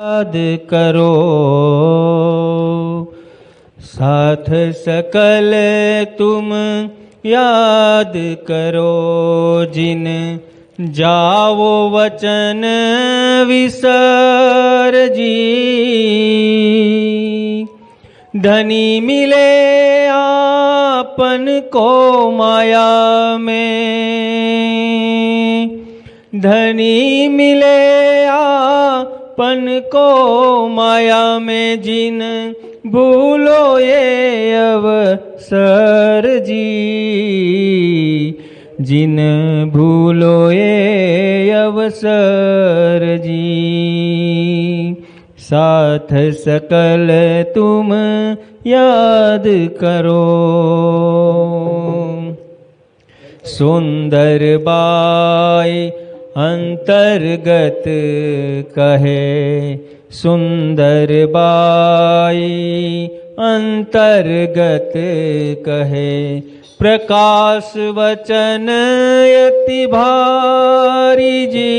याद करो साथ सकल तुम याद करो जिन जाओ वचन विसर जी। धनी मिले आपन को माया में, धनी मिले आपन को माया में जिन भूलो ये अवसर जी, जिन भूलो ये अवसर जी। साथ सकल तुम याद करो। सुंदर बाई अंतर्गत कहे, सुंदर बाई अंतर्गत कहे, प्रकाश वचन यति भारी जी।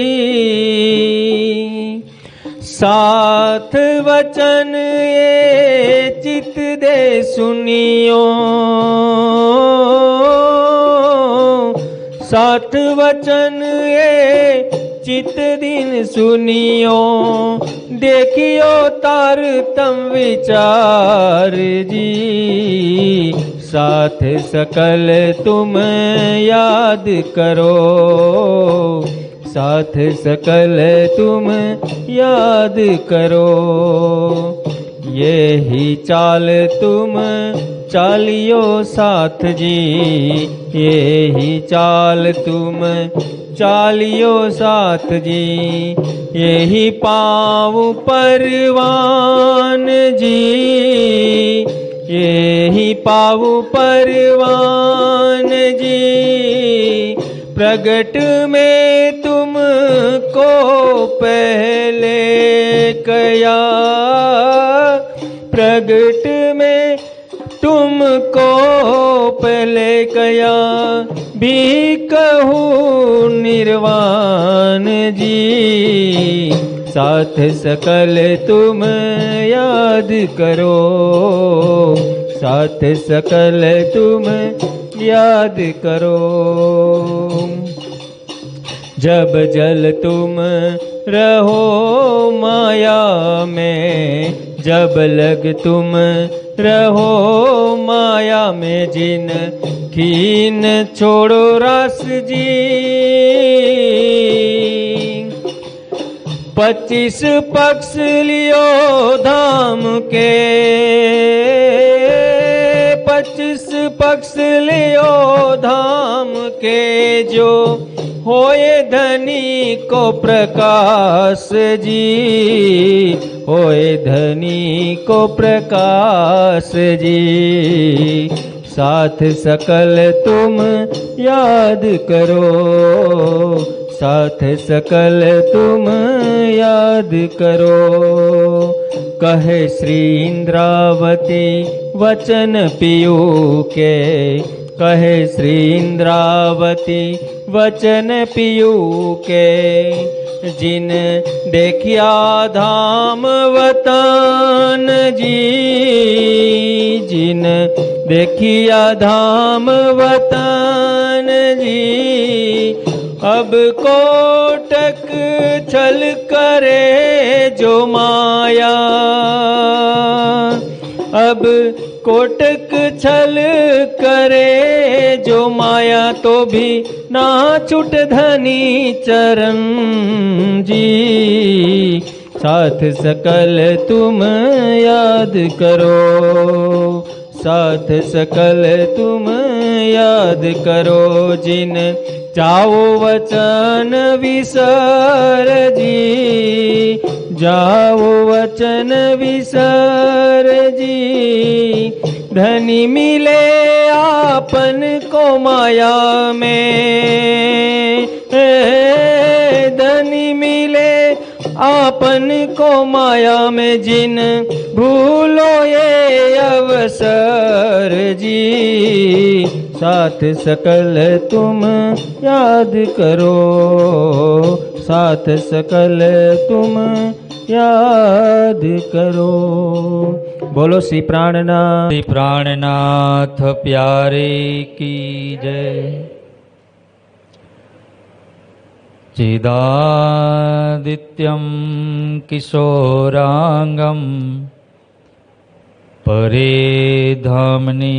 साथ वचन ये चित दे सुनियो, साथ वचन ये चित दिन सुनियो, देखियो तारतम विचार जी। साथ सकल तुम याद करो, साथ सकल तुम याद करो। ये ही चाल तुम चालियो साथ जी, ये ही चाल तुम चालियो साथ जी। यही पाँव परवान जी, यही पाँव परवान जी। प्रगट में तुमको पहले कया, प्रगट में तुमको पहले कया, भी कहूँ निर्वाण जी। साथ सकल तुम याद करो, साथ सकल तुम याद करो। जब जल तुम रहो माया में, जब लग तुम रहो माया में, जिन खीन छोड़ो रस जी। 25 पक्ष लियो धाम के, 25 पक्ष लियो धाम के, जो होए धनी को प्रकाश जी, होए धनी को प्रकाश जी। साथ सकल तुम याद करो, साथ सकल तुम याद करो। कहे श्री इंद्रावती वचन पियू के, कहे श्री इंद्रावती वचन पियू के, जिन देखिया धाम वतन जी, जिन देखिया धाम वतन जी। अब कोटक छल करे जो माया, अब कोटक छल करे जो माया, तो भी ना छूट धनी चरण जी। साथ सकल तुम याद करो, साथ सकल तुम याद करो, जिन जाओ वचन विसर जी, जाओ वचन विसर जी। धनी मिले आपन को माया में, धनी मिले आपन को माया में, जिन भूलो ये अवसर जी। साथ सकल तुम याद करो, साथ सकल तुम યાદ કરો. બોલો શ્રી પ્રાણનાથ. શ્રી પ્રાણનાથ પ્યારે કી જય. ચિદાદિત્યમ કિશોરાંગમ પરેધામની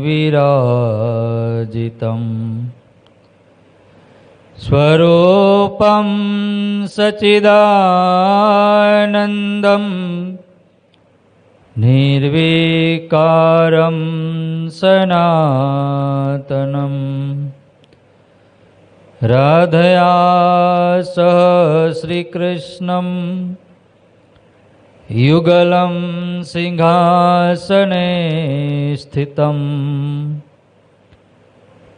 વિરાજિતમ સ્વરૂપમ સચ્ચિદાનંદમ નિર્વિકારમ સનાતનમ રાધયા સહ શ્રીકૃષ્ણમ યુગલમ સિંહાસને સ્થિતમ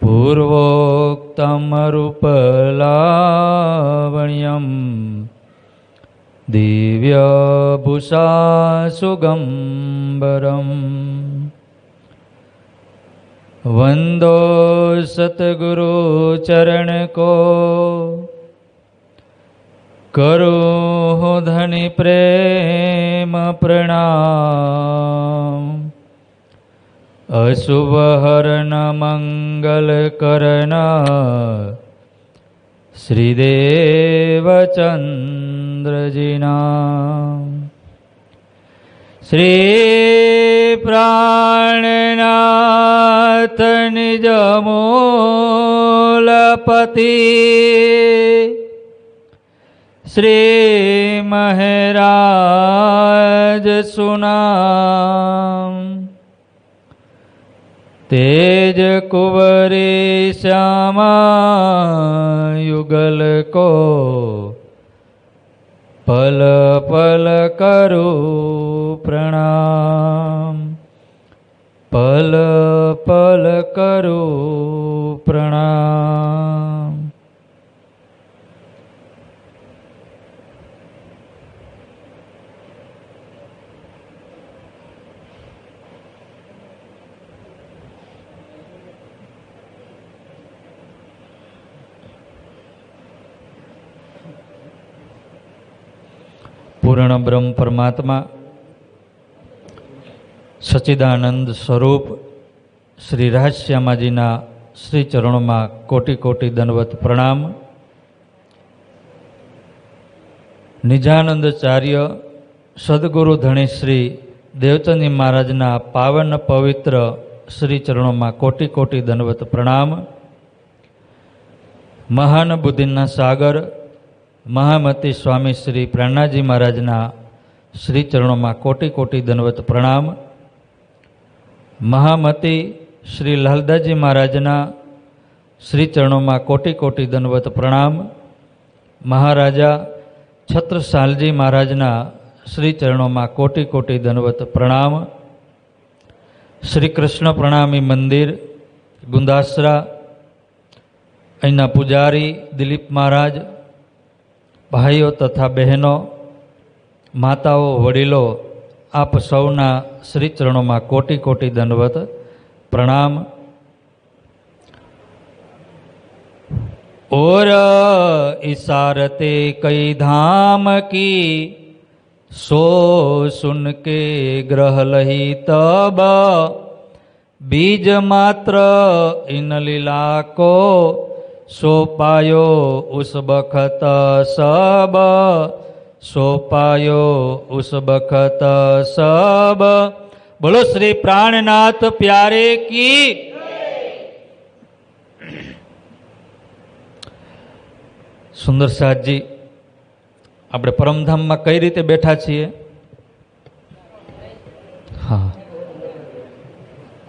પૂર્વોક્તમ રૂપલાવણ્યમ દિવ્યભૂષા સુગંબરમ વંદો સતગુરુ ચરણ કો કરું ધની પ્રેમ પ્રણામ અશુભહરણ મંગલ કરણ શ્રીદેવચંદ્રજીના શ્રી પ્રાણનાથ નિજ મૂલપતિ શ્રી મહારાજ સુનામ તેજ કુંવરી શ્યામા યુગલ કો પલ પલ કરું પ્રણામ પલ પલ કરું પ્રણામ. પૂર્ણ બ્રહ્મ પરમાત્મા સચ્ચિદાનંદ સ્વરૂપ શ્રી રાજશ્યામાજીના શ્રી ચરણોમાં કોટી કોટી દંડવત પ્રણામ. નિજાનંદચાર્ય સદગુરુ ધણી શ્રી દેવચંદી મહારાજના પાવન પવિત્ર શ્રી ચરણોમાં કોટી કોટી દંડવત પ્રણામ. મહાન બુદ્ધિના સાગર મહામતી સ્વામી શ્રી પ્રાણનાથજી મહારાજના શ્રી ચરણોમાં કોટી કોટી દંડવત પ્રણામ. મહામતી શ્રી લાલદાસજી મહારાજના શ્રી ચરણોમાં કોટી કોટી દંડવત પ્રણામ. મહારાજા છત્રસાલજી મહારાજના શ્રી ચરણોમાં કોટી કોટી દંડવત પ્રણામ. શ્રી કૃષ્ણ પ્રણામી મંદિર ગુંદાસરા, અહીંના પૂજારી દિલીપ મહારાજ, ભાઈઓ તથા બહેનો, માતાઓ, વડીલો, આપ સૌના શ્રી ચરણોમાં કોટી કોટી દંડવત પ્રણામ. ઓર ઇશારતે કઈ ધામ કી સો સુન કે ગ્રહ લહી તબ બીજ માત્ર ઇન લીલા કો सो पायो उस बखत सब सो पायो उस बखत सब. बोलो श्री प्राणनाथ प्यारे की. સુંદર સાહેબજી, આપણે પરમધામમાં કઈ રીતે બેઠા છીએ? હા,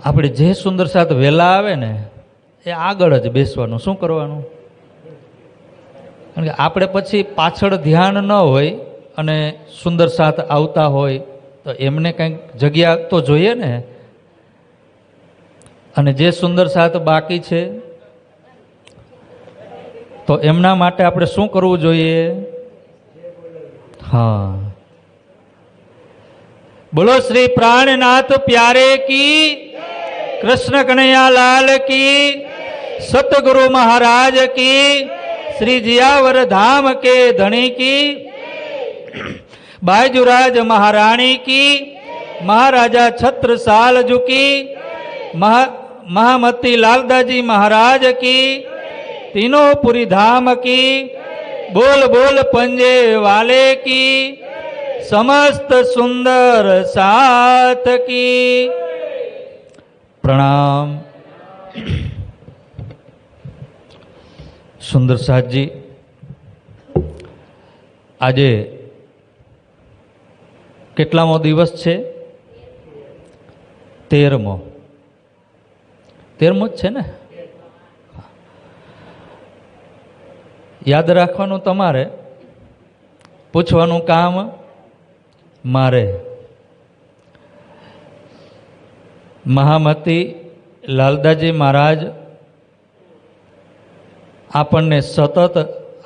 આપણે જે સુંદર સાહેબ વહેલા આવે ને એ આગળ જ બેસવાનું. શું કરવાનું? કારણ કે આપણે પછી પાછળ ધ્યાન ન હોય અને સુંદર સાથ આવતા હોય તો એમને કંઈક જગ્યા તો જોઈએ ને. અને જે સુંદર સાથ બાકી છે તો એમના માટે આપણે શું કરવું જોઈએ? હા, બોલો શ્રી પ્રાણનાથ પ્યારે કી, કૃષ્ણ કનૈયા લાલ કી, સતગુરુ મહારાજ की, श्री जियावर धाम के धनी की. बायजूराज महारानी की, महाराजा छत्रसाल की, महामती लालदाजी महाराज की, तीनों पुरी धाम की, बोल बोल पंजे वाले की, समस्त सुंदर साथ की। प्रणाम। સુંદર સાથજી, આજે કેટલામો દિવસ છે? 13મો જ છે ને? યાદ રાખવાનું તમારે, પૂછવાનું કામ મારે. મહામતી લાલદાજી મહારાજ આપણને સતત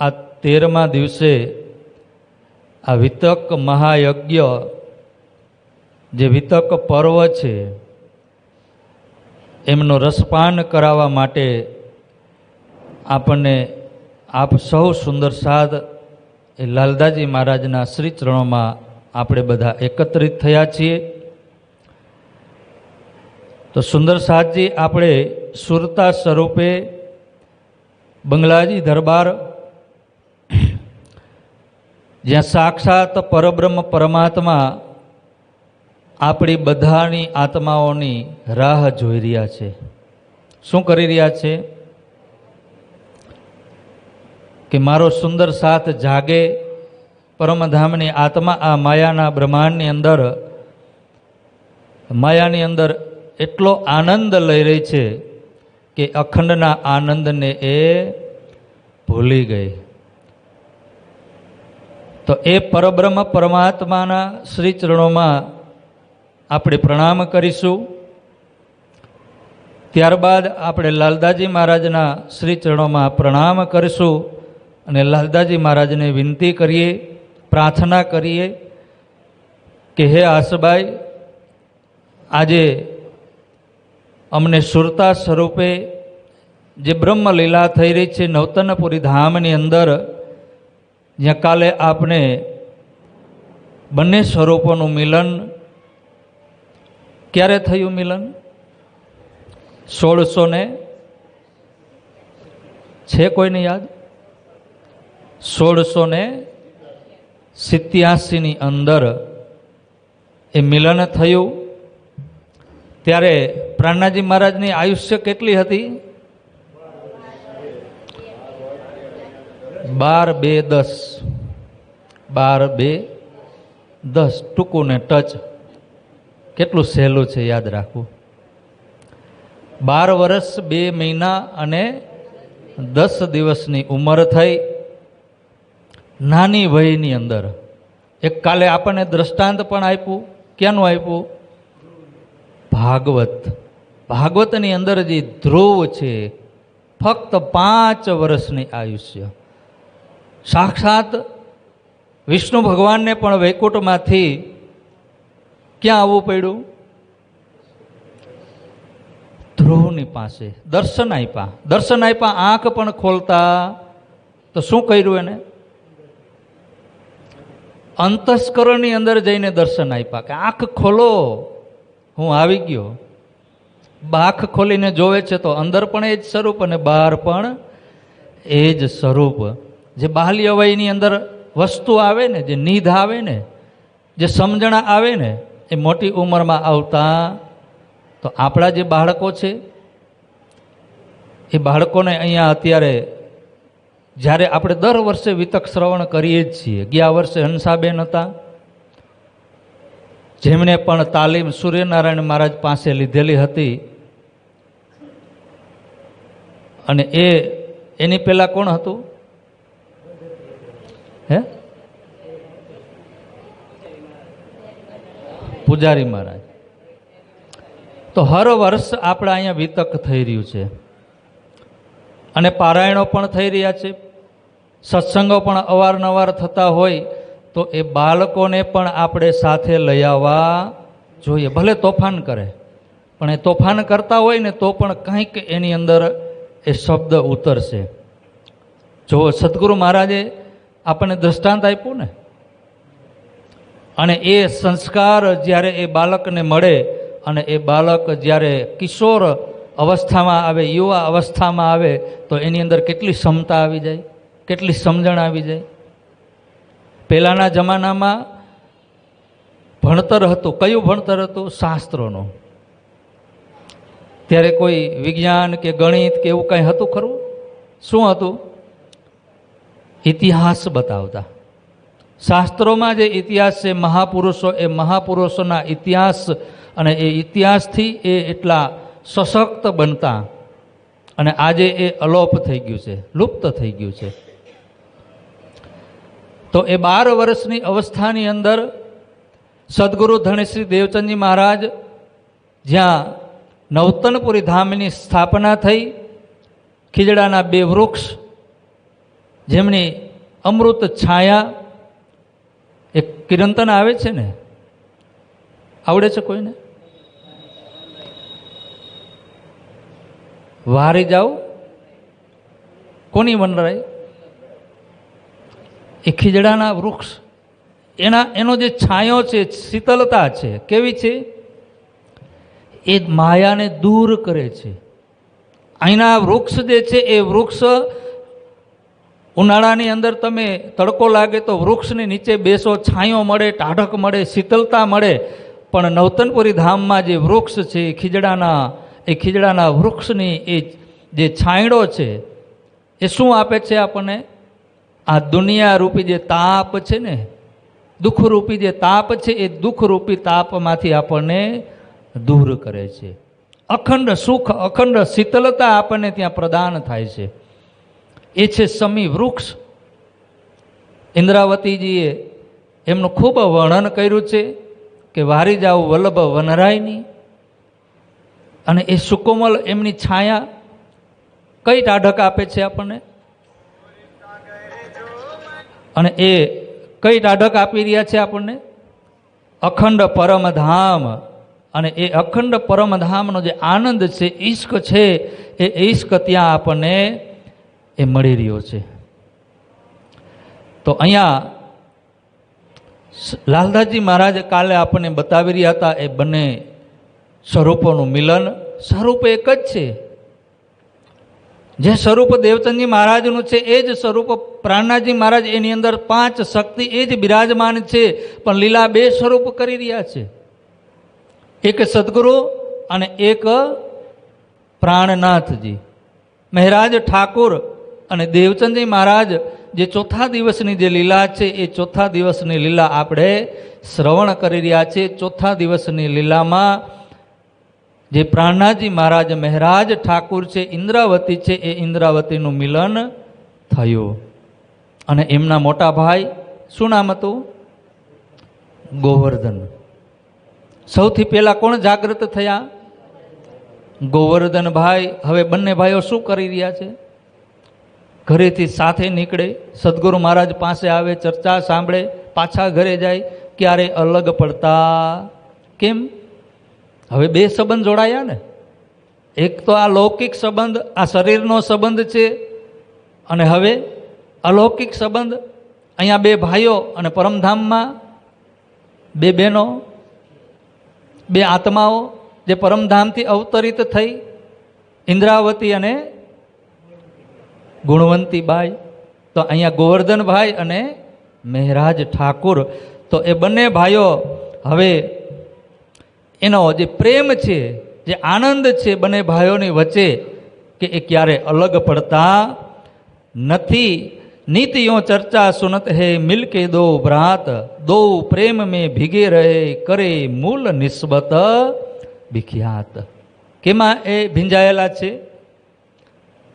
આ 13મા દિવસે આ વિતક મહાયજ્ઞ, જે વિતક પર્વ છે, એમનો રસપાન કરાવવા માટે આપણને આપ સૌ સુંદર સાધ એ લાલદાજી મહારાજના શ્રી ચરણોમાં આપણે બધા એકત્રિત થયા છીએ. તો સુંદર સાધજી, આપણે સુરતા સ્વરૂપે બંગલાજી દરબાર, જ્યાં સાક્ષાત પરબ્રહ્મ પરમાત્મા આપણી બધાની આત્માઓની રાહ જોઈ રહ્યા છે. શું કરી રહ્યા છે? કે મારો સુંદર સાથ જાગે, પરમધામની આત્મા આ માયાના બ્રહ્માંડની અંદર, માયાની અંદર એટલો આનંદ લઈ રહી છે કે અખંડના આનંદને એ ભૂલી ગઈ. તો એ પરબ્રહ્મ પરમાત્માના શ્રી ચરણોમાં આપણે પ્રણામ કરીશું. ત્યારબાદ આપણે લાલદાજી મહારાજના શ્રી ચરણોમાં પ્રણામ કરીશું અને લાલદાજી મહારાજને વિનંતી કરીએ, પ્રાર્થના કરીએ કે હે આસબાઈ, આજે અમને સુરતા સ્વરૂપે જે બ્રહ્મલીલા થઈ રહી છે નવતનપુરી ધામની અંદર, જ્યાં કાલે આપને બંને સ્વરૂપોનું મિલન, ક્યારે થયું મિલન? 1600 છે કોઈને યાદ? 1687ની અંદર એ મિલન થયું. ત્યારે પ્રાણનાજી મહારાજની આયુષ્ય કેટલી હતી? 12-2-10. 12-2-10. ટૂંકું ને ટચ. કેટલું સહેલું છે યાદ રાખવું. 12 વર્ષ 2 મહિના અને 10 દિવસની ઉંમર થઈ. નાની વયની અંદર એક કાલે આપણને દ્રષ્ટાંત પણ આપ્યું. ક્યાંનું આપ્યું? ભાગવત. ભાગવતની અંદર જે ધ્રુવ છે, ફક્ત 5 વર્ષની આયુષ્ય. સાક્ષાત વિષ્ણુ ભગવાનને પણ વૈકુંઠમાંથી ક્યાં આવવું પડ્યું? ધ્રુવની પાસે. દર્શન આપ્યા. દર્શન આપ્યા, આંખ પણ ખોલતા તો શું કર્યું એને? અંતસ્કરણની અંદર જઈને દર્શન આપ્યા કે આંખ ખોલો, હું આવી ગયો. આંખ ખોલીને જોવે છે તો અંદર પણ એ જ સ્વરૂપ અને બહાર પણ એ જ સ્વરૂપ. જે બાહ્ય વયની અંદર વસ્તુ આવે ને, જે નિધ આવે ને, જે સમજણા આવે ને, એ મોટી ઉંમરમાં આવતા તો આપણા જે બાળકો છે એ બાળકોને અહીંયા અત્યારે જ્યારે આપણે દર વર્ષે વિતક શ્રવણ કરીએ જ છીએ. ગયા વર્ષે હંસાબેન હતા, જેમણે પણ તાલીમ સૂર્યનારાયણ મહારાજ પાસે લીધેલી હતી. અને એની પહેલા કોણ હતું? હે? પૂજારી મહારાજ. તો હર વર્ષ આપણે અહીંયા વિતક થઈ રહ્યું છે અને પારાયણો પણ થઈ રહ્યા છે, સત્સંગો પણ અવારનવાર થતા હોય. તો એ બાળકોને પણ આપણે સાથે લઈ આવવા જોઈએ. ભલે તોફાન કરે, પણ એ તોફાન કરતા હોય ને તો પણ કંઈક એની અંદર એ શબ્દ ઉતરશે. જો સદગુરુ મહારાજે આપણને દ્રષ્ટાંત આપ્યું ને, અને એ સંસ્કાર જ્યારે એ બાળકને મળે અને એ બાળક જ્યારે કિશોર અવસ્થામાં આવે, યુવા અવસ્થામાં આવે, તો એની અંદર કેટલી ક્ષમતા આવી જાય, કેટલી સમજણ આવી જાય. પહેલાંના જમાનામાં ભણતર હતું. કયું ભણતર હતું? શાસ્ત્રોનું. ત્યારે કોઈ વિજ્ઞાન કે ગણિત કે એવું કંઈ હતું ખરું? શું હતું? ઇતિહાસ બતાવતા. શાસ્ત્રોમાં જે ઇતિહાસ છે, મહાપુરુષો, એ મહાપુરુષોના ઇતિહાસ, અને એ ઇતિહાસથી એ એટલા સશક્ત બનતા, અને આજે એ અલોપ થઈ ગયું છે, લુપ્ત થઈ ગયું છે. તો એ 12 વર્ષની અવસ્થાની અંદર સદગુરુ ધણીશ્રી દેવચંદજી મહારાજ જ્યાં નવતનપુરી ધામની સ્થાપના થઈ, ખીજડાના 2 વૃક્ષ જેમની અમૃત છાયા, એક કિરંતન આવે છે ને, આવડે છે કોઈને? વારી જાઓ કોની વનરાય? એ ખીજડાના વૃક્ષ, એનો જે છાંયો છે, શીતળતા છે, કેવી છે? એ માયાને દૂર કરે છે. અહીંના વૃક્ષ જે છે, એ વૃક્ષ ઉનાળાની અંદર તમે તડકો લાગે તો વૃક્ષની નીચે બેસો, છાંયો મળે, ટાઢક મળે, શીતળતા મળે. પણ નવતનપુરી ધામમાં જે વૃક્ષ છે, એ ખીજડાના વૃક્ષની એ જે છાંયડો છે, એ શું આપે છે આપણને? આ દુનિયા રૂપી જે તાપ છે ને, દુઃખરૂપી જે તાપ છે, એ દુઃખરૂપી તાપમાંથી આપણને દૂર કરે છે. અખંડ સુખ, અખંડ શીતળતા આપણને ત્યાં પ્રદાન થાય છે. એ છે સમી વૃક્ષ. ઇન્દ્રાવતીજીએ એમનું ખૂબ વર્ણન કર્યું છે કે વારી જાવ વલ્લભ વનરાયની. અને એ સુકોમલ એમની છાયા કઈ ટાઢક આપે છે આપણને? અને એ કઈ ટાઢક આપી રહ્યા છે આપણને? અખંડ પરમધામ. અને એ અખંડ પરમધામનો જે આનંદ છે, ઈશ્ક છે, એ ઈશ્ક ત્યાં આપણને એ મળી રહ્યો છે. તો અહીંયા લાલદાસજી મહારાજ કાલે આપણને બતાવી રહ્યા હતા એ બંને સ્વરૂપોનું મિલન. સ્વરૂપ એક જ છે. જે સ્વરૂપ દેવચંદજી મહારાજનું છે એ જ સ્વરૂપ પ્રાણનાથજી મહારાજ, એની અંદર 5 શક્તિ એ જ બિરાજમાન છે, પણ લીલા 2 સ્વરૂપ કરી રહ્યા છે. એક સદગુરુ અને એક પ્રાણનાથજી. મહેરાજ ઠાકુર અને દેવચંદજી મહારાજ જે ચોથા દિવસની જે લીલા છે, એ ચોથા દિવસની લીલા આપણે શ્રવણ કરી રહ્યા છે. ચોથા દિવસની લીલામાં જે પ્રાણનાથજી મહારાજ મહેરાજ ઠાકુર છે, ઇન્દ્રાવતી છે, એ ઇન્દ્રાવતીનું મિલન થયું. અને એમના મોટા ભાઈ શું નામ હતું? ગોવર્ધન. સૌથી પહેલા કોણ જાગૃત થયા? ગોવર્ધન ભાઈ. હવે બંને ભાઈઓ શું કરી રહ્યા છે? ઘરેથી સાથે નીકળે, સદગુરુ મહારાજ પાસે આવે, ચર્ચા સાંભળે, પાછા ઘરે જાય, ક્યારે અલગ પડતા. કેમ? હવે 2 સંબંધ જોડાયા ને. એક તો આ લૌકિક સંબંધ, આ શરીરનો સંબંધ છે, અને હવે અલૌકિક સંબંધ. અહીંયા 2 ભાઈઓ અને પરમધામમાં 2 બહેનો, 2 આત્માઓ જે પરમધામથી અવતરિત થઈ, ઇન્દ્રાવતી અને ગુણવંતી બાઈ. તો અહીંયા ગોવર્ધનભાઈ અને મહેરાજ ઠાકુર. તો એ બંને ભાઈઓ હવે એનો જે પ્રેમ છે, જે આનંદ છે બંને ભાઈઓની વચ્ચે, કે એ ક્યારે અલગ પડતા નથી. नित यो चर्चा सुनत है मिलके दो भ्रात, दो प्रेम में भीगे रहे करे मूल निस्बत विख्यात. केमा ए भींजाયેલા છે?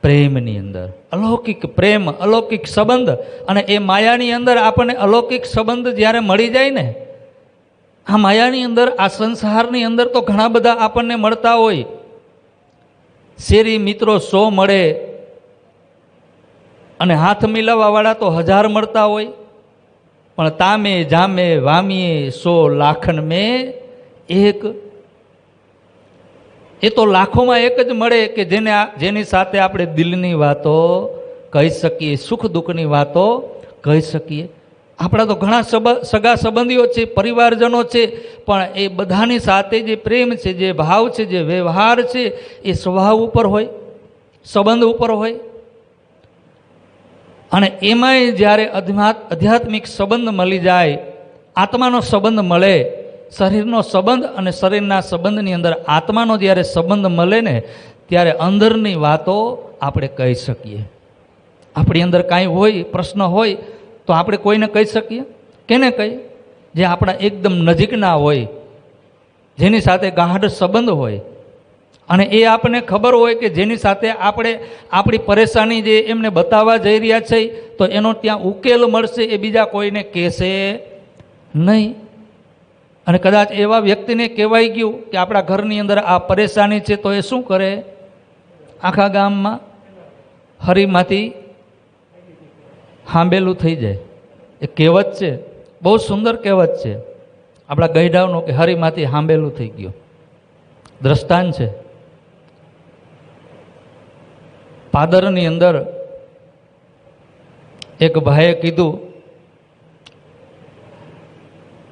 પ્રેમની અંદર. અલૌકિક પ્રેમ, અલૌકિક સંબંધ. અને એ માયાની અંદર આપણને અલૌકિક સંબંધ જ્યારે મળી જાય ને, આ માયાની અંદર, આ સંસારની અંદર તો ઘણા બધા આપણને મળતા હોય. શેરી મિત્રો 100 મળે, અને હાથ મિલાવવાવાળા તો 1000 મળતા હોય. પણ તામે જામે વામીએ 100 લાખન મેં એક. એ તો લાખોમાં એક જ મળે કે જેની સાથે આપણે દિલની વાતો કહી શકીએ, સુખ દુઃખની વાતો કહી શકીએ. આપણા તો ઘણા સગા સંબંધીઓ છે, પરિવારજનો છે, પણ એ બધાની સાથે જે પ્રેમ છે, જે ભાવ છે, જે વ્યવહાર છે, એ સ્વભાવ ઉપર હોય, સંબંધ ઉપર હોય. અને એમાંય જ્યારે આધ્યાત્મિક સંબંધ મળી જાય, આત્માનો સંબંધ મળે, શરીરનો સંબંધ અને શરીરના સંબંધની અંદર આત્માનો જ્યારે સંબંધ મળે ને, ત્યારે અંદરની વાતો આપણે કહી શકીએ. આપણી અંદર કાંઈ હોય, પ્રશ્ન હોય તો આપણે કોઈને કહી શકીએ. કેને કહીએ? જે આપણા એકદમ નજીકના હોય, જેની સાથે ગાઢ સંબંધ હોય, અને એ આપણને ખબર હોય કે જેની સાથે આપણે આપણી પરેશાની જે એમને બતાવવા જઈ રહ્યા છે તો એનો ત્યાં ઉકેલ મળશે, એ બીજા કોઈને કહેશે નહીં. અને કદાચ એવા વ્યક્તિને કહેવાઈ ગયું કે આપણા ઘરની અંદર આ પરેશાની છે, તો એ શું કરે? આખા ગામમાં હરીમાંથી હાંબેલું થઈ જાય. એ કહેવત છે, બહુ સુંદર કહેવત છે આપણા ગઈઢાવનું, કે હરીમાંથી હાંબેલું થઈ ગયું. દ્રષ્ટાંત છે. પાદરની અંદર એક ભાઈએ કીધું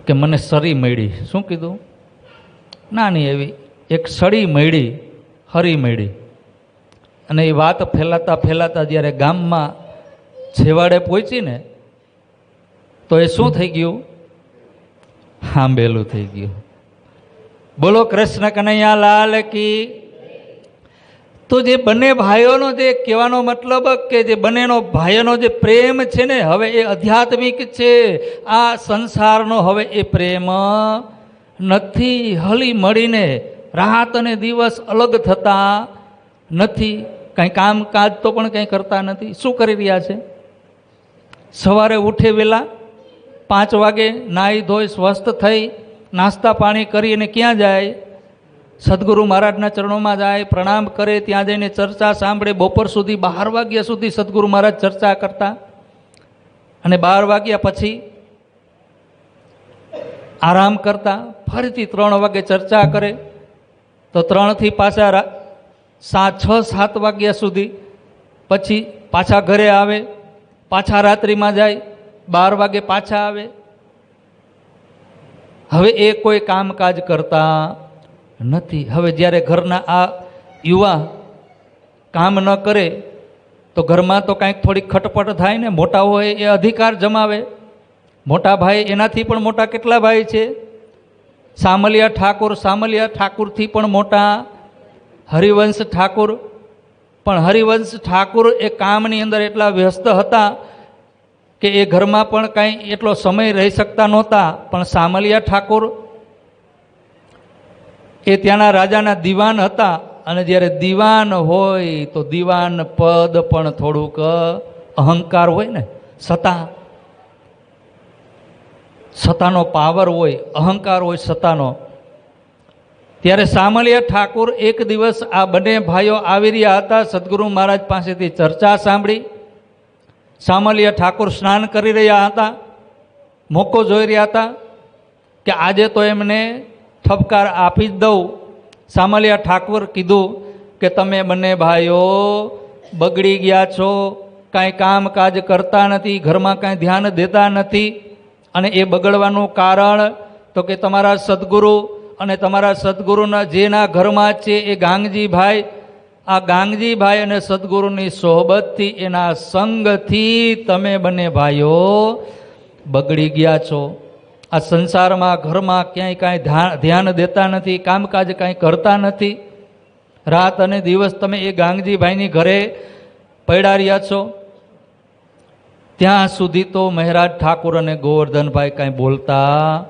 કે મને સરી મળી. શું કીધું? નાની એવી એક સળી મળી, હરી મળી. અને એ વાત ફેલાતા ફેલાતા જ્યારે ગામમાં છેવાડે પહોંચી ને, તો એ શું થઈ ગયું? હાંબેલું થઈ ગયું. બોલો કૃષ્ણ કનૈયા લાલ કી. તો જે બંને ભાઈઓનો જે કહેવાનો મતલબ કે જે બંનેનો ભાઈઓનો જે પ્રેમ છે ને, હવે એ આધ્યાત્મિક છે. આ સંસારનો હવે એ પ્રેમ નથી. હળી મળીને રાત અને દિવસ અલગ થતા નથી. કંઈ કામકાજ તો પણ કંઈ કરતા નથી. શું કરી રહ્યા છે? સવારે ઉઠે વહેલા 5 વાગે નાહી ધોઈ સ્વસ્થ થઈ નાસ્તા પાણી કરી અને ક્યાં જાય? સદગુરુ મહારાજના ચરણોમાં જાય, પ્રણામ કરે, ત્યાં જઈને ચર્ચા સાંભળે. બપોર સુધી 12 વાગ્યા સુધી સદગુરુ મહારાજ ચર્ચા કરતા, અને 12 વાગ્યા પછી આરામ કરતા. ફરીથી 3 વાગે ચર્ચા કરે, તો 3 થી પાછા 6-7 વાગ્યા સુધી, પછી પાછા ઘરે આવે, પાછા રાત્રિમાં જાય, 12 વાગે પાછા આવે. હવે એ કોઈ કામકાજ કરતા નથી. હવે જ્યારે ઘરના આ યુવા કામ ન કરે તો ઘરમાં તો કાંઈક થોડીક ખટપટ થાય ને. મોટા હોય એ અધિકાર જમાવે. મોટા ભાઈ, એનાથી પણ મોટા કેટલા ભાઈ છે? સામલિયા ઠાકોર, સામલિયા ઠાકુરથી પણ મોટા હરિવંશ ઠાકુર. પણ હરિવંશ ઠાકુર એ કામની અંદર એટલા વ્યસ્ત હતા કે એ ઘરમાં પણ કાંઈ એટલો સમય રહી શકતા નહોતા. પણ સામલિયા ઠાકોર એ ત્યાંના રાજાના દિવાન હતા, અને જ્યારે દિવાન હોય તો દિવાન પદ પણ થોડુંક અહંકાર હોય ને, સત્તાનો પાવર હોય, અહંકાર હોય સત્તાનો. ત્યારે સામલિયા ઠાકુર એક દિવસ આ બંને ભાઈઓ આવી રહ્યા હતા, સદગુરુ મહારાજ પાસેથી ચર્ચા સાંભળી. સામલિયા ઠાકુર સ્નાન કરી રહ્યા હતા, મોકો જોઈ રહ્યા હતા કે આજે તો એમને ઠપકાર આપી જ દઉં. સામલિયા ઠાકુર કીધું કે તમે બંને ભાઈઓ બગડી ગયા છો, કાંઈ કામકાજ કરતા નથી, ઘરમાં કાંઈ ધ્યાન દેતા નથી. અને એ બગડવાનું કારણ તો કે તમારા સદગુરુ અને તમારા સદગુરુના જેના ઘરમાં છે એ ગાંગજીભાઈ, આ ગાંગજીભાઈ અને સદગુરુની સોહબતથી, એના સંગથી તમે બંને ભાઈઓ બગડી ગયા છો. આ સંસારમાં ઘરમાં ક્યાંય કાંઈ ધ્યાન દેતા નથી, કામકાજ કાંઈ કરતા નથી. રાત અને દિવસ તમે એ ગાંગજીભાઈની ઘરે પડ્યા રહ્યા છો. ત્યાં સુધી તો મહેરાજ ઠાકુર અને ગોવર્ધનભાઈ કાંઈ બોલતા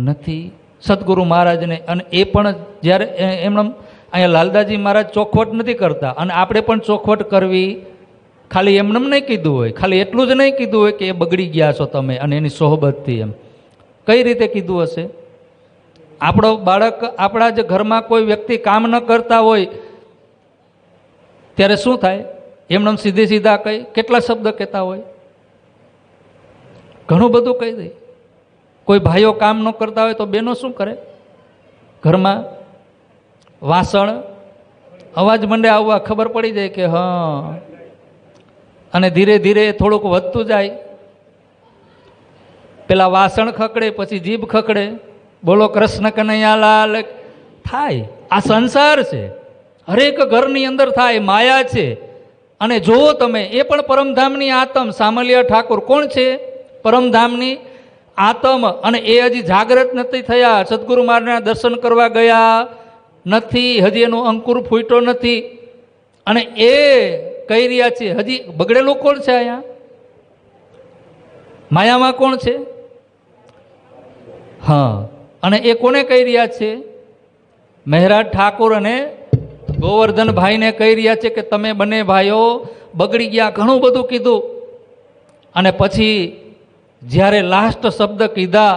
નથી સદગુરુ મહારાજને. અને એ પણ જ્યારે એમણે અહીંયા લાલદાસજી મહારાજ ચોખવટ નથી કરતા, અને આપણે પણ ચોખવટ કરવી. ખાલી એમને નહીં કીધું હોય, ખાલી એટલું જ નહીં કીધું હોય કે એ બગડી ગયા છો તમે અને એની સોહબતથી. એમ કઈ રીતે કીધું હશે? આપણો બાળક, આપણા જ ઘરમાં કોઈ વ્યક્તિ કામ ન કરતા હોય ત્યારે શું થાય? એમને સીધા કહી કેટલા શબ્દ કહેતા હોય, ઘણું બધું કહી દે. કોઈ ભાઈઓ કામ ન કરતા હોય તો બહેનો શું કરે? ઘરમાં વાસણ અવાજ મંડે આવવા, ખબર પડી જાય કે હા. અને ધીરે ધીરે થોડુંક વધતું જાય. પેલા વાસણ ખકડે, પછી જીભ ખકડે, બોલો કૃષ્ણ કનૈયાલાલ થાય. આ સંસાર છે, હરેક ઘરની અંદર થાય, માયા છે. અને જુઓ તમે, એ પણ પરમધામની આત્મ. સામલિયા ઠાકોર કોણ છે? પરમધામની આત્મ. અને એ હજી જાગૃત નથી થયા, સદગુરુ મહારાજના દર્શન કરવા ગયા નથી, હજી એનો અંકુર ફૂટ્યો નથી. અને એ કહી રહ્યા છે, હજી બગડેલું કોણ છે અહીંયા? માયામાં કોણ છે? હા, અને એ કોને કહી રહ્યા છે? મહેરાજ ઠાકોર અને ગોવર્ધનભાઈને કહી રહ્યા છે કે તમે બંને ભાઈઓ બગડી ગયા. ઘણું બધું કીધું. અને પછી જ્યારે લાસ્ટ શબ્દ કીધા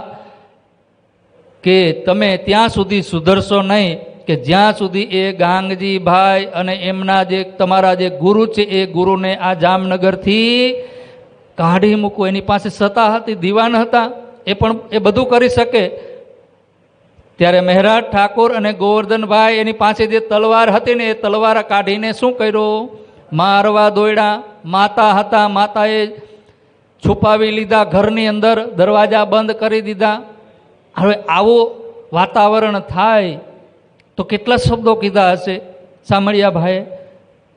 કે તમે ત્યાં સુધી સુધરશો નહીં કે જ્યાં સુધી એ ગાંગજી ભાઈ અને એમના જે તમારા જે ગુરુ છે એ ગુરુને આ જામનગરથી કાઢી મૂકો. એની પાસે સત્તા હતી, દીવાન હતા, એ બધું કરી શકે. ત્યારે મહેરાજ ઠાકોર અને ગોવર્ધનભાઈ એની પાસે જે તલવાર હતી ને એ તલવાર કાઢીને શું કર્યું? મારવા દોડ્યા. માતા હતા, માતાએ છુપાવી લીધા ઘરની અંદર, દરવાજા બંધ કરી દીધા. હવે આવું વાતાવરણ થાય તો કેટલા શબ્દો કીધા હશે સામળિયા ભાઈએ.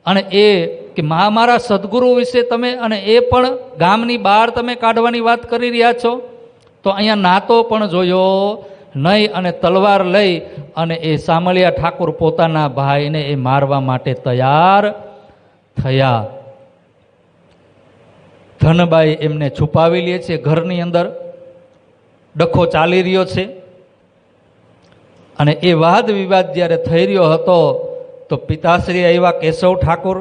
અને એ કે મારા સદગુરુ વિશે તમે, અને એ પણ ગામની બહાર તમે કાઢવાની વાત કરી રહ્યા છો, તો અહીંયા નાતો પણ જોયો નહીં. અને તલવાર લઈ અને એ સામળિયા ઠાકોર પોતાના ભાઈને એ મારવા માટે તૈયાર થયા. ધનબાઈ એમને છુપાવી લે છે ઘરની અંદર. ડખો ચાલી રહ્યો છે. અને એ વાદ વિવાદ જ્યારે થઈ રહ્યો હતો તો પિતાશ્રી આવ્યા કેશવ ઠાકોર,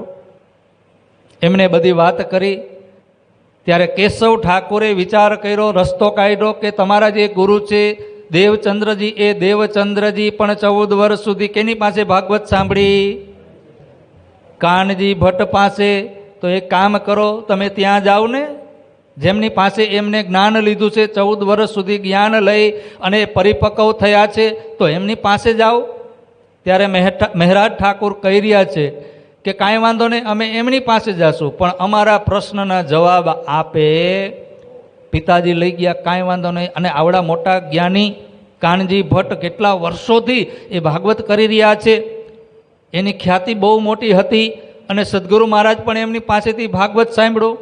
એમને બધી વાત કરી. ત્યારે કેશવ ઠાકોરે વિચાર કર્યો, રસ્તો કાઢ્યો કે તમારા જે ગુરુ છે દેવચંદ્રજી, એ દેવચંદ્રજી પણ 14 વર્ષ સુધી કેની પાસે ભાગવત સાંભળી? કાનજી ભટ્ટ પાસે. તો એક કામ કરો, તમે ત્યાં જાઓ ને, જેમની પાસે એમને જ્ઞાન લીધું છે, 14 વર્ષ સુધી જ્ઞાન લઈ અને પરિપક્વ થયા છે, તો એમની પાસે જાઓ. ત્યારે મહેરાજ ઠાકોર કહી રહ્યા છે કે કાંઈ વાંધો નહીં, અમે એમની પાસે જઈશું, પણ અમારા પ્રશ્નના જવાબ આપે. પિતાજી લઈ ગયા, કાંઈ વાંધો નહીં. અને આવડા મોટા જ્ઞાની કાનજી ભટ્ટ કેટલા વર્ષોથી એ ભાગવત કરી રહ્યા છે, એની ખ્યાતિ બહુ મોટી હતી. અને સદગુરુ મહારાજ પણ એમની પાસેથી ભાગવત સાંભળ્યું.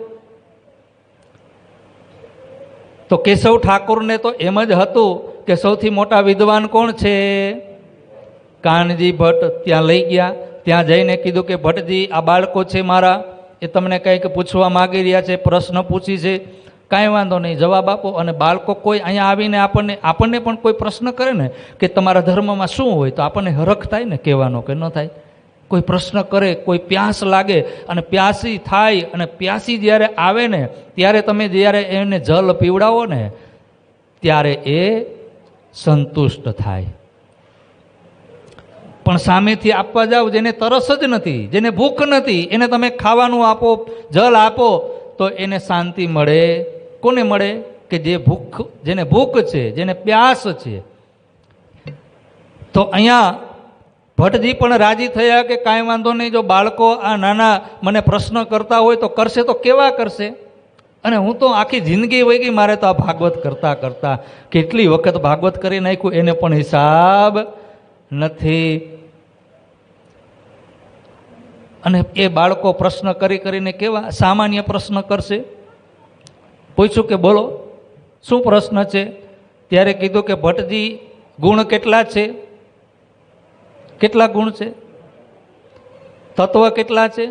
તો કેશવ ઠાકોરને તો એમ જ હતું કે સૌથી મોટા વિદ્વાન કોણ છે? કાનજી ભટ્ટ. ત્યાં લઈ ગયા. ત્યાં જઈને કીધું કે ભટ્ટજી, આ બાળકો છે મારા, એ તમને કંઈક પૂછવા માગી રહ્યા છે, પ્રશ્ન પૂછી છે. કાંઈ વાંધો નહીં, જવાબ આપો. અને બાળકો કોઈ અહીંયા આવીને આપણને પણ કોઈ પ્રશ્ન કરે ને કે તમારા ધર્મમાં શું હોય, તો આપણને હરખ થાય ને કહેવાનો કે ન થાય. કોઈ પ્રશ્ન કરે, કોઈ પ્યાસ લાગે અને પ્યાસી થાય, અને પ્યાસી જ્યારે આવે ને ત્યારે તમે જ્યારે એને જલ પીવડાવો ને ત્યારે એ સંતુષ્ટ થાય. પણ સામેથી આપવા જાઓ જેને તરસ જ નથી, જેને ભૂખ નથી, એને તમે ખાવાનું આપો, જલ આપો, તો એને શાંતિ મળે. કોને મળે? કે જેને ભૂખ છે, જેને પ્યાસ છે. તો અહીંયા ભટ્ટજી પણ રાજી થયા કે કાંઈ વાંધો નહીં, જો બાળકો આ નાના મને પ્રશ્ન કરતા હોય તો કરશે, તો કેવા કરશે? અને હું તો આખી જિંદગી વહી ગઈ મારે તો આ ભાગવત કરતાં કરતાં. કેટલી વખત ભાગવત કરી નાખ્યું એને પણ હિસાબ નથી. અને એ બાળકો પ્રશ્ન કરીને કેવા સામાન્ય પ્રશ્ન કરશે. પૂછ્યું કે બોલો શું પ્રશ્ન છે? ત્યારે કીધું કે ભટ્ટજી, ગુણ કેટલા છે? કેટલા ગુણ છે? તત્વ કેટલા છે?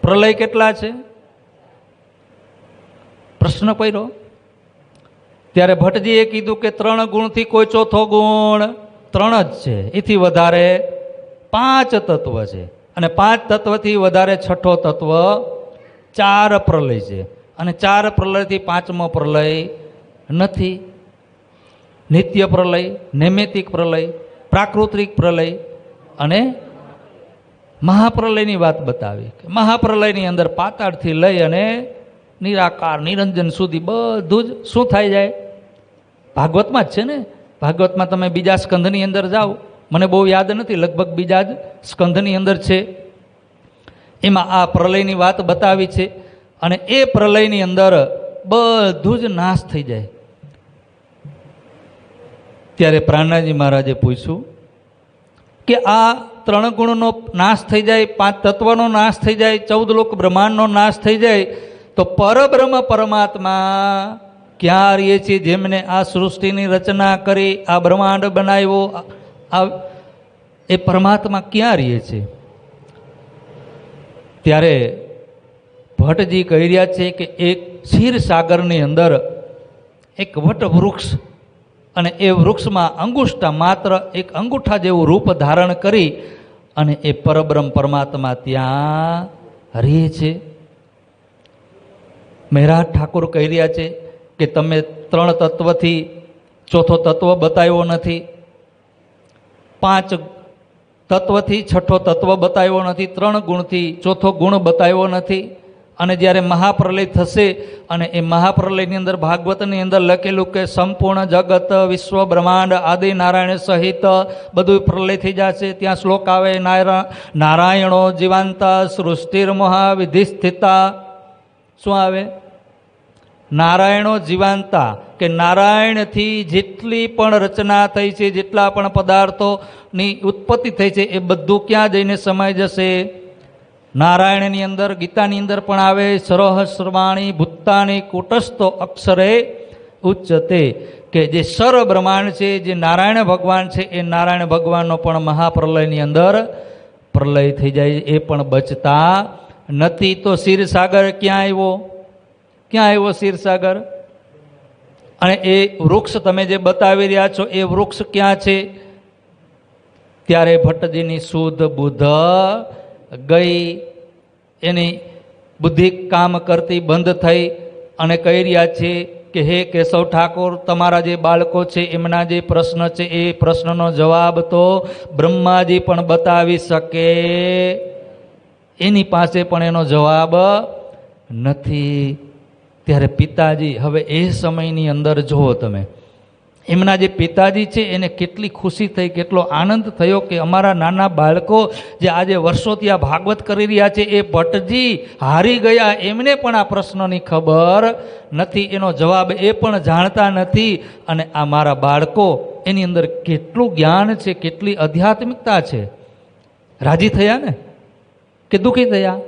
પ્રલય કેટલા છે? પ્રશ્ન કર્યો. ત્યારે ભટ્ટજીએ કીધું કે 3 ગુણથી કોઈ ચોથો ગુણ 3 જ છે, એથી વધારે 5 તત્વ છે. અને 5 તત્વથી વધારે છઠ્ઠો તત્વ 4 પ્રલય છે. અને 4 પ્રલયથી 5મો પ્રલય નથી. નિત્ય પ્રલય, નૈમિતિક પ્રલય, પ્રાકૃતિક પ્રલય અને મહાપ્રલયની વાત બતાવી. મહાપ્રલયની અંદર પાતાળથી લઈ અને નિરાકાર નિરંજન સુધી બધું જ શું થાય જાય? ભાગવતમાં જ છે ને. ભાગવતમાં તમે બીજા સ્કંધની અંદર જાઓ, મને બહુ યાદ નથી, લગભગ બીજા જ સ્કંધની અંદર છે. એમાં આ પ્રલયની વાત બતાવી છે. અને એ પ્રલયની અંદર બધું જ નાશ થઈ જાય. ત્યારે પ્રાણનાથજી મહારાજે પૂછ્યું કે આ 3 ગુણનો નાશ થઈ જાય, 5 તત્વનો નાશ થઈ જાય, 14 લોક બ્રહ્માંડનો નાશ થઈ જાય, તો પરબ્રહ્મ પરમાત્મા ક્યાં રહીએ છીએ? જેમને આ સૃષ્ટિની રચના કરી, આ બ્રહ્માંડ બનાવ્યો, આ એ પરમાત્મા ક્યાં રહીએ છે? ત્યારે ભટ્ટજી કહી રહ્યા છે કે એક ક્ષીરસાગરની અંદર એક વટવૃક્ષ, અને એ વૃક્ષમાં અંગુષ્ઠા માત્ર એક અંગૂઠા જેવું રૂપ ધારણ કરી અને એ પરબ્રહ્મ પરમાત્મા ત્યાં રહે છે. મહેરાજ ઠાકોર કહી રહ્યા છે કે તમે 3 તત્વથી ચોથો તત્વ બતાવ્યો નથી, 5 તત્વથી છઠ્ઠો તત્વ બતાવ્યો નથી, 3 ગુણથી ચોથો ગુણ બતાવ્યો નથી. અને જ્યારે મહાપ્રલય થશે અને એ મહાપ્રલયની અંદર ભાગવતની અંદર લખેલું કે સંપૂર્ણ જગત વિશ્વ બ્રહ્માંડ આદિ નારાયણ સહિત બધું પ્રલય થઈ જશે. ત્યાં શ્લોક આવે, નારાયણો જીવાંતા સૃષ્ટિર્મોહા વિધિ સ્થિતા. શું આવે? નારાયણો જીવાંતા, કે નારાયણથી જેટલી પણ રચના થઈ છે, જેટલા પણ પદાર્થોની ઉત્પત્તિ થઈ છે, એ બધું ક્યાં જઈને સમાઈ જશે? નારાયણની અંદર, ગીતાની અંદર પણ આવે, સહસ્રવાણી ભૂતાની કૂટસ્થો અક્ષરે ઉચ્ચતે, કે જે સર બ્રહ્માંડ છે, જે નારાયણ ભગવાન છે, એ નારાયણ ભગવાનનો પણ મહાપ્રલયની અંદર પ્રલય થઈ જાય, એ પણ બચતા નથી. તો ક્ષીરસાગર ક્યાં આવ્યો? ક્યાં આવ્યો ક્ષીરસાગર? અને એ વૃક્ષ તમે જે બતાવી રહ્યા છો, એ વૃક્ષ ક્યાં છે? ત્યારે ભટ્ટજીની શુદ્ધ બુદ્ધ ગઈ, એની બુદ્ધિ કામ કરતી બંધ થઈ અને કહી રહ્યા છે કે હે કેશવ ઠાકોર, તમારા જે બાળકો છે એમના જે પ્રશ્ન છે એ પ્રશ્નનો જવાબ તો બ્રહ્માજી પણ બતાવી શકે, એની પાસે પણ એનો જવાબ નથી. ત્યારે પિતાજી, હવે એ સમયની અંદર જુઓ તમે, એમના જે પિતાજી છે એને કેટલી ખુશી થઈ, કેટલો આનંદ થયો કે અમારા નાના બાળકો જે આજે વર્ષોથી આ ભાગવત કરી રહ્યા છે, એ ભટ્ટજી હારી ગયા, એમને પણ આ પ્રશ્નની ખબર નથી, એનો જવાબ એ પણ જાણતા નથી. અને આ મારા બાળકો, એની અંદર કેટલું જ્ઞાન છે, કેટલી આધ્યાત્મિકતા છે. રાજી થયા ને કે દુઃખી થયા?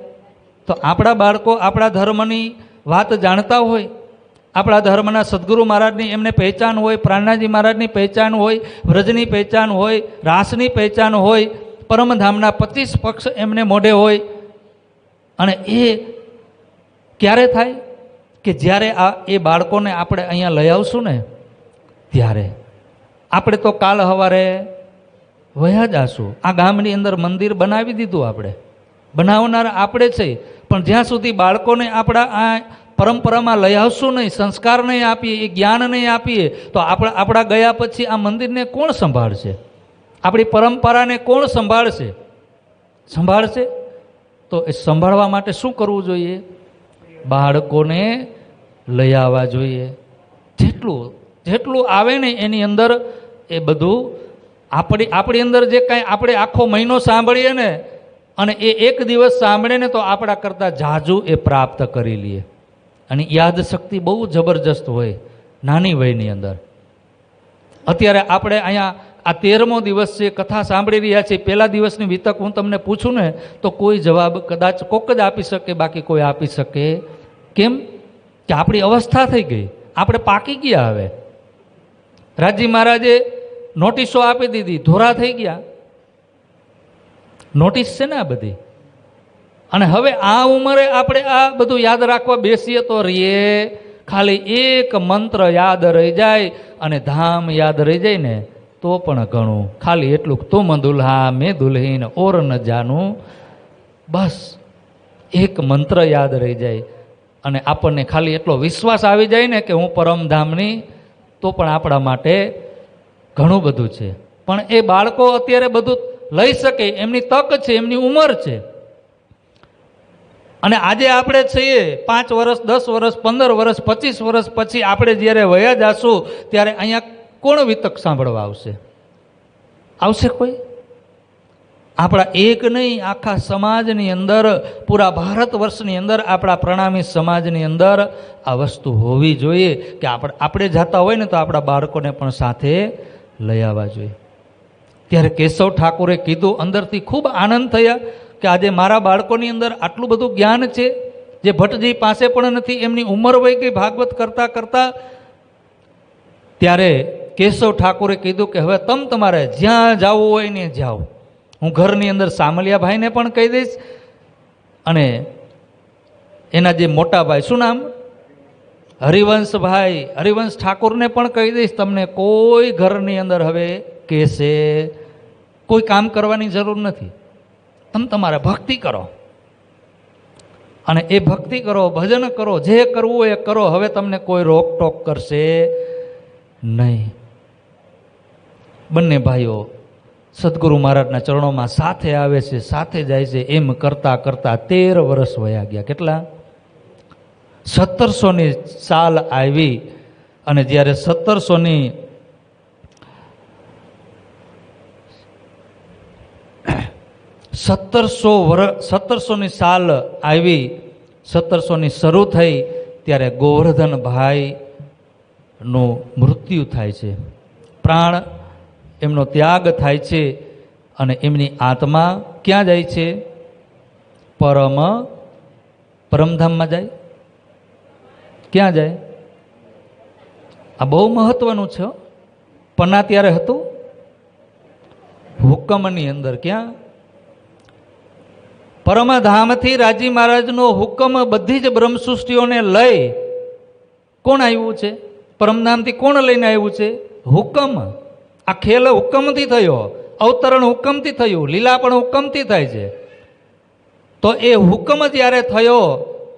તો આપણા બાળકો આપણા ધર્મની વાત જાણતા હોય, આપણા ધર્મના સદગુરુ મહારાજની એમને પહેચાન હોય, પ્રાણનાથજી મહારાજની પહેચાન હોય, વ્રજની પહેચાન હોય, રાસની પહેચાન હોય, પરમધામના 25 પક્ષ એમને મોઢે હોય. અને એ ક્યારે થાય? કે જ્યારે એ બાળકોને આપણે અહીંયા લઈ આવશું ને ત્યારે. આપણે તો કાલ સવારે વયા જશું. આ ગામની અંદર મંદિર બનાવી દીધું, આપણે બનાવનાર આપણે છે, પણ જ્યાં સુધી બાળકોને આપણા આ પરંપરામાં લઈ આવશું નહીં, સંસ્કાર નહીં આપીએ, એ જ્ઞાન નહીં આપીએ, તો આપણા ગયા પછી આ મંદિરને કોણ સંભાળશે? આપણી પરંપરાને કોણ સંભાળશે? તો એ સંભાળવા માટે શું કરવું જોઈએ? બાળકોને લઈ આવવા જોઈએ. જેટલું આવે ને એની અંદર એ બધું આપણી અંદર જે કાંઈ આપણે આખો મહિનો સાંભળીએ ને, અને એ એક દિવસ સાંભળે ને તો આપણા કરતાં ઝાઝું એ પ્રાપ્ત કરી લઈએ. અને યાદ શક્તિ બહુ જબરજસ્ત હોય નાની વયની અંદર. અત્યારે આપણે અહીંયા આ 13મો દિવસ છે, કથા સાંભળી રહ્યા છીએ. પહેલા દિવસની વિતક હું તમને પૂછું ને તો કોઈ જવાબ કદાચ કોક જ આપી શકે, બાકી કોઈ આપી શકે. કેમ? કે આપણી અવસ્થા થઈ ગઈ, આપણે પાકી ગયા. હવે રાજજી મહારાજે નોટિસો આપી દીધી, ધોરા થઈ ગયા. નોટિસ છે ને આ બધી. અને હવે આ ઉંમરે આપણે આ બધું યાદ રાખવા બેસીએ તો રહીએ, ખાલી એક મંત્ર યાદ રહી જાય અને ધામ યાદ રહી જાય ને તો પણ ઘણું. ખાલી એટલું, તુમ દુલ્હા મેં દુલ્હીન ઓર ન જાનું, બસ એક મંત્ર યાદ રહી જાય અને આપણને ખાલી એટલો વિશ્વાસ આવી જાય ને કે હું પરમધામની, તો પણ આપણા માટે ઘણું બધું છે. પણ એ બાળકો અત્યારે બધું લઈ શકે, એમની તક છે, એમની ઉંમર છે. અને આજે આપણે છીએ 5 વર્ષ, 10 વર્ષ, 15 વર્ષ, 25 વર્ષ પછી આપણે જ્યારે વયા જાશું ત્યારે અહીંયા કોણ વિતક સાંભળવા આવશે? આવશે કોઈ? આપણા એક નહીં, આખા સમાજની અંદર, પૂરા ભારત વર્ષની અંદર, આપણા પ્રણામી સમાજની અંદર આ વસ્તુ હોવી જોઈએ કે આપણે જતા હોય ને તો આપણા બાળકોને પણ સાથે લઈ આવવા જોઈએ. ત્યારે કેશવ ઠાકોરે કીધું, અંદરથી ખૂબ આનંદ થયા કે આજે મારા બાળકોની અંદર આટલું બધું જ્ઞાન છે જે ભટ્ટજી પાસે પણ નથી. એમની ઉંમર વહી ગઈ ભાગવત કરતા કરતા. ત્યારે કેશવ ઠાકોરે કીધું કે હવે તમારે જ્યાં જવું હોય ને જાઓ. હું ઘરની અંદર સામલિયાભાઈને પણ કહી દઈશ અને એના જે મોટા ભાઈ, શું નામ, હરિવંશભાઈ, હરિવંશ ઠાકોરને પણ કહી દઈશ, તમને કોઈ ઘરની અંદર હવે કહેશે કોઈ કામ કરવાની જરૂર નથી. તમારે ભક્તિ કરો અને એ ભક્તિ કરો, ભજન કરો, જે કરવું એ કરો. હવે તમને કોઈ રોકટોક કરશે નહીં. બંને ભાઈઓ સદગુરુ મહારાજના ચરણોમાં સાથે આવે છે, સાથે જાય છે. એમ કરતા કરતા 13 વર્ષ વયા ગયા. કેટલા? 1700ની સાલ આવી અને જ્યારે 1700ની સાલ આવી, 1700ની શરૂ થઈ ત્યારે ગોવર્ધનભાઈનું મૃત્યુ થાય છે. પ્રાણ એમનો ત્યાગ થાય છે અને એમની આત્મા ક્યાં જાય છે? પરમધામમાં જાય. ક્યાં જાય? આ બહુ મહત્વનું છે. પન્ના ત્યારે હતું હુકમની અંદર. ક્યાં? પરમધામથી રાજી મહારાજનો હુકમ બધી જ બ્રહ્મસૃષ્ટિઓને લઈ કોણ આવ્યું છે? પરમધામથી કોણ લઈને આવ્યું છે? હુકમ. આ ખેલ હુકમથી થયો, અવતરણ હુકમથી થયું, લીલા પણ હુકમથી થાય છે. તો એ હુકમ જ્યારે થયો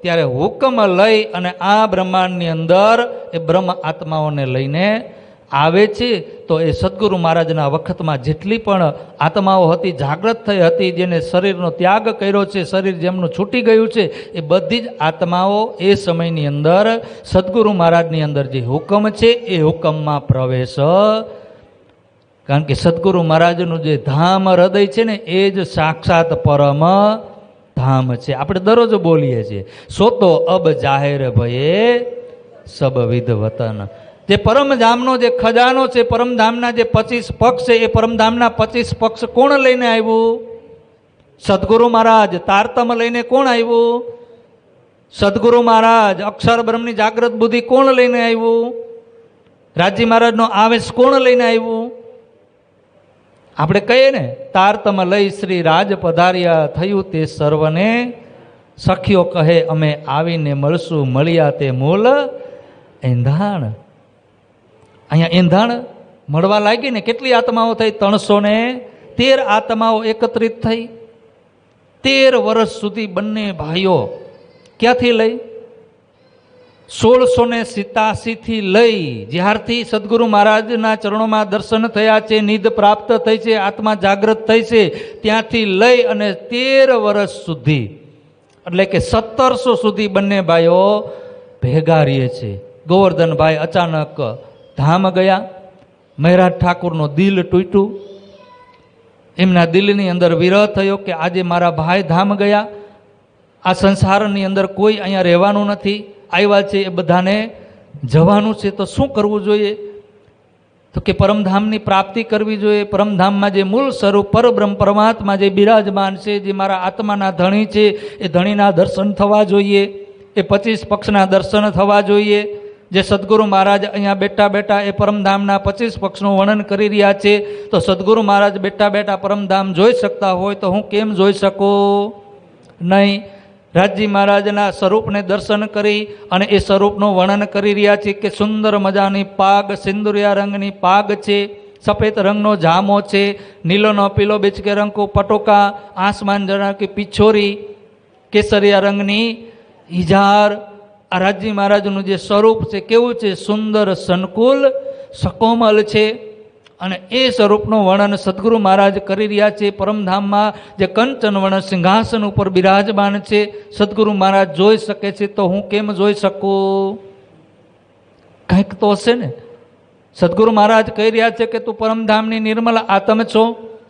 ત્યારે હુકમ લઈ અને આ બ્રહ્માંડની અંદર એ બ્રહ્મ આત્માઓને લઈને આવે છે. તો એ સદગુરુ મહારાજના વખતમાં જેટલી પણ આત્માઓ હતી, જાગૃત થઈ હતી, જેને શરીરનો ત્યાગ કર્યો છે, શરીર જેમનું છૂટી ગયું છે, એ બધી જ આત્માઓ એ સમયની અંદર સદગુરુ મહારાજની અંદર જે હુકમ છે એ હુકમમાં પ્રવેશ. કારણ કે સદગુરુ મહારાજનું જે ધામ હૃદય છે ને એ જ સાક્ષાત પરમ ધામ છે. આપણે દરરોજ બોલીએ છીએ, સોતો અબ જાહેર ભયે સબ વિધ વતન. જે પરમધામનો જે ખજાનો છે, પરમધામના જે 25 પક્ષ છે, એ પરમધામના 25 પક્ષ કોણ લઈને આવ્યું? સદગુરુ મહારાજ. તારતમ લઈને કોણ આવ્યું? સદગુરુ મહારાજ. અક્ષર બ્રહ્મની જાગૃત બુદ્ધિ કોણ લઈને આવ્યું? રાજી મહારાજનો આવેશ કોણ લઈને આવ્યું? આપણે કહીએ ને, તારતમ લઈ શ્રી રાજ પધાર્યા, થયું તે સર્વને સખીઓ કહે, અમે આવીને મળશું, મળ્યા તે મૂલ એંધાણ. અહીંયા એંધાણ મળવા લાગી ને કેટલી આત્માઓ થઈ? 313 આત્માઓ એકત્રિત થઈ. 13 વર્ષ સુધી બંને ભાઈઓ ક્યાંથી લઈ? 1687થી લઈ, જ્યારથી સદગુરુ મહારાજના ચરણોમાં દર્શન થયા છે, નિધ પ્રાપ્ત થઈ છે, આત્મા જાગૃત થઈ છે, ત્યાંથી લઈ અને 13 વર્ષ સુધી, એટલે કે 1700 સુધી બંને ભાઈઓ ભેગા રહીએ છે. ગોવર્ધનભાઈ અચાનક ધામ ગયા. મહેરાજ ઠાકુરનો દિલ તૂટ્યું. એમના દિલની અંદર વિરહ થયો કે આજે મારા ભાઈ ધામ ગયા. આ સંસારની અંદર કોઈ અહીંયા રહેવાનું નથી. આવ્યા છે એ બધાને જવાનું છે. તો શું કરવું જોઈએ? તો કે પરમધામની પ્રાપ્તિ કરવી જોઈએ. પરમધામમાં જે મૂળ સ્વરૂપ પરબ્રહ્મ પરમાત્મા જે બિરાજમાન છે, જે મારા આત્માના ધણી છે, એ ધણીના દર્શન થવા જોઈએ. એ 25 પક્ષના દર્શન થવા જોઈએ. જે સદગુરુ મહારાજ અહીંયા બેઠા બેઠા એ પરમધામના 25 પક્ષનું વર્ણન કરી રહ્યા છે. તો સદગુરુ મહારાજ બેઠા બેઠા પરમધામ જોઈ શકતા હોય તો હું કેમ જોઈ શકું નહીં? રાજજી મહારાજના સ્વરૂપને દર્શન કરી અને એ સ્વરૂપનું વર્ણન કરી રહ્યા છે કે સુંદર મજાની પાગ, સિંદુરિયા રંગની પાગ છે, સફેદ રંગનો જામો છે, નીલોનો પીલો બેચકે રંગકો પટોકા, આસમાન જણા કે પિછોરી, કેસરિયા રંગની ઈજાર. આ રાજજી મહારાજનું જે સ્વરૂપ છે કેવું છે? સુંદર, સંકુલ, સકોમલ છે. અને એ સ્વરૂપનું વર્ણન સદગુરુ મહારાજ કરી રહ્યા છે. પરમધામમાં જે કંચન વર્ણ સિંહાસન ઉપર બિરાજમાન છે, સદગુરુ મહારાજ જોઈ શકે છે તો હું કેમ જોઈ શકું? કંઈક તો હશે ને. સદગુરુ મહારાજ કહી રહ્યા છે કે તું પરમધામની નિર્મલ આત્મ છો,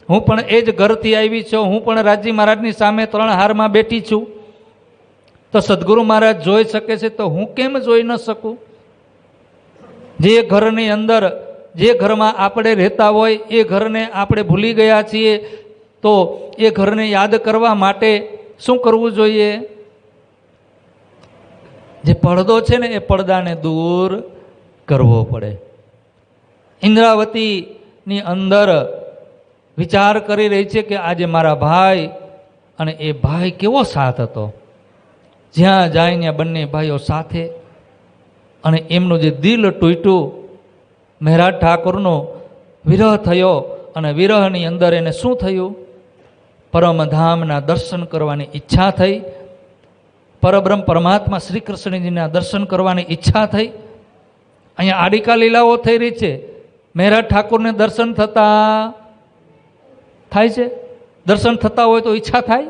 હું પણ એ જ ઘરથી આવી છું, હું પણ રાજી મહારાજની સામે 3 હારમાં બેઠી છું. તો સદગુરુ મહારાજ જોઈ શકે છે તો હું કેમ જોઈ ન શકું? જે ઘરની અંદર, જે ઘરમાં આપણે રહેતા હોય એ ઘરને આપણે ભૂલી ગયા છીએ, તો એ ઘરને યાદ કરવા માટે શું કરવું જોઈએ? જે પડદો છે ને એ પડદાને દૂર કરવો પડે. ઇન્દ્રાવતીની અંદર વિચાર કરી રહી છે કે આજે મારા ભાઈ, અને એ ભાઈ કેવો સાથ હતો, જ્યાં જાય ત્યાં બંને ભાઈઓ સાથે. અને એમનું જે દિલ તૂટ્યું, મહેરાજ ઠાકોરનો વિરહ થયો, અને વિરહની અંદર એને શું થયું? પરમધામના દર્શન કરવાની ઈચ્છા થઈ, પરબ્રહ્મ પરમાત્મા શ્રી કૃષ્ણજીના દર્શન કરવાની ઈચ્છા થઈ. અહીંયા આડિકા લીલાઓ થઈ રહી છે. મહેરાજ ઠાકોરને દર્શન થતા થાય છે? દર્શન થતા હોય તો ઈચ્છા થાય?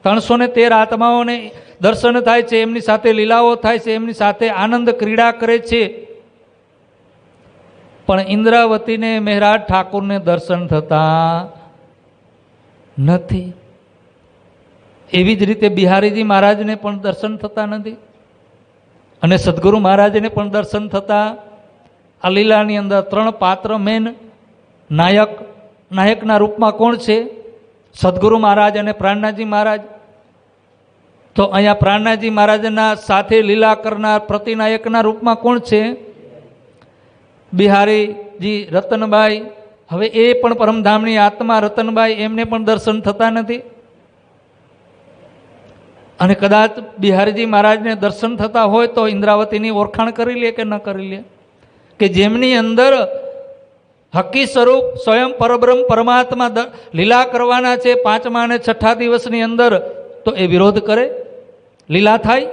313 આત્માઓને દર્શન થાય છે, એમની સાથે લીલાઓ થાય છે, એમની સાથે આનંદ ક્રીડા કરે છે. પણ ઇન્દ્રાવતીને મહેરાજ ઠાકોરને દર્શન થતા નથી. એવી જ રીતે બિહારીજી મહારાજને પણ દર્શન થતા નથી, અને સદગુરુ મહારાજને પણ દર્શન થતા. આ લીલાની અંદર 3 પાત્ર મેન નાયકના રૂપમાં કોણ છે? સદગુરુ મહારાજ અને પ્રાણનાથજી મહારાજ. તો અહીંયા પ્રાણનાથજી મહારાજના સાથે લીલા કરનાર પ્રતિનાયકના રૂપમાં કોણ છે? બિહારીજી રતનબાઈ. હવે એ પણ પરમધામની આત્મા રતનબાઈ, એમને પણ દર્શન થતા નથી. અને કદાચ બિહારીજી મહારાજને દર્શન થતા હોય તો ઇન્દ્રાવતીની ઓળખાણ કરી લે કે ન કરી લે? કે જેમની અંદર હકી સ્વરૂપ સ્વયં પરબ્રહ્મ પરમાત્મા લીલા કરવાના છે 5મા અને 6ઠા દિવસની અંદર, તો એ વિરોધ કરે? લીલા થાય?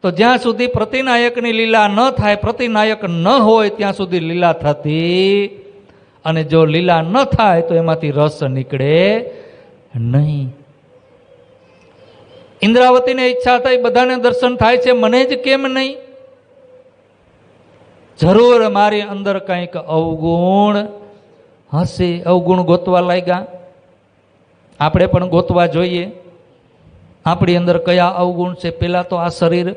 તો જ્યાં સુધી પ્રતિનાયકની લીલા ન થાય, પ્રતિનાયક ન હોય ત્યાં સુધી લીલા થતી. અને જો લીલા ન થાય તો એમાંથી રસ નીકળે નહીં. ઇન્દ્રાવતીને ઈચ્છા થઈ, બધાને દર્શન થાય છે, મને જ કેમ નહીં? જરૂર મારી અંદર કંઈક અવગુણ હશે. અવગુણ ગોતવા લાગ્યા. આપણે પણ ગોતવા જોઈએ આપણી અંદર કયા અવગુણ છે. પહેલાં તો આ શરીર.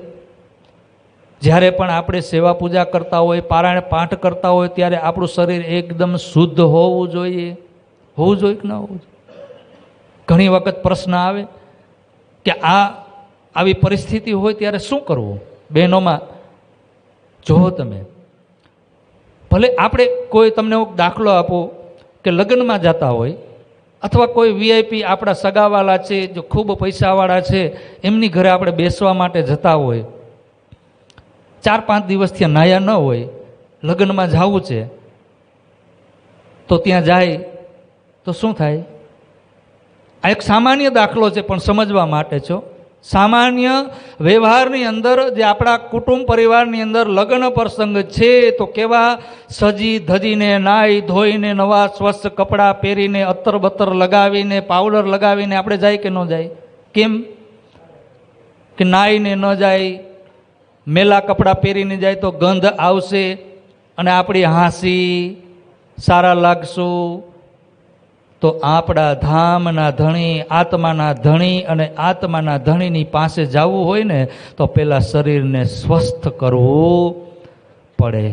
જ્યારે પણ આપણે સેવા પૂજા કરતા હોય, પારાયણ પાઠ કરતા હોય, ત્યારે આપણું શરીર એકદમ શુદ્ધ હોવું જોઈએ. હોવું જોઈએ કે ના હોવું જોઈએ? ઘણી વખત પ્રશ્ન આવે કે આવી પરિસ્થિતિ હોય ત્યારે શું કરવું? બહેનોમાં જુઓ તમે, ભલે આપણે કોઈ, તમને હું દાખલો આપું કે લગ્નમાં જતા હોય, અથવા કોઈ વીઆઈપી આપણા સગાવાલા છે, જો ખૂબ પૈસાવાળા છે, એમની ઘરે આપણે બેસવા માટે જતા હોય, 4-5 દિવસથી નાયા ન હોય, લગ્નમાં જવું છે, તો ત્યાં જાય તો શું થાય? આ એક સામાન્ય દાખલો છે, પણ સમજવા માટે છો. સામાન્ય વ્યવહારની અંદર જે આપણા કુટુંબ પરિવારની અંદર લગ્ન પ્રસંગ છે, તો કેવા સજી ધજીને, નાહી ધોઈને, નવા સ્વચ્છ કપડાં પહેરીને, અત્તર બત્તર લગાવીને, પાવડર લગાવીને આપણે જાય કે ન જાય? કેમ? કે નાહીને ન જાય, મેલા કપડાં પહેરીને જાય તો ગંધ આવશે, અને આપણી હાંસી સારા લાગશું. તો આપણા ધામના ધણી, આત્માના ધણી અને આત્માના ધણીની પાસે જવું હોય ને, તો પહેલાં શરીરને સ્વસ્થ કરવું પડે.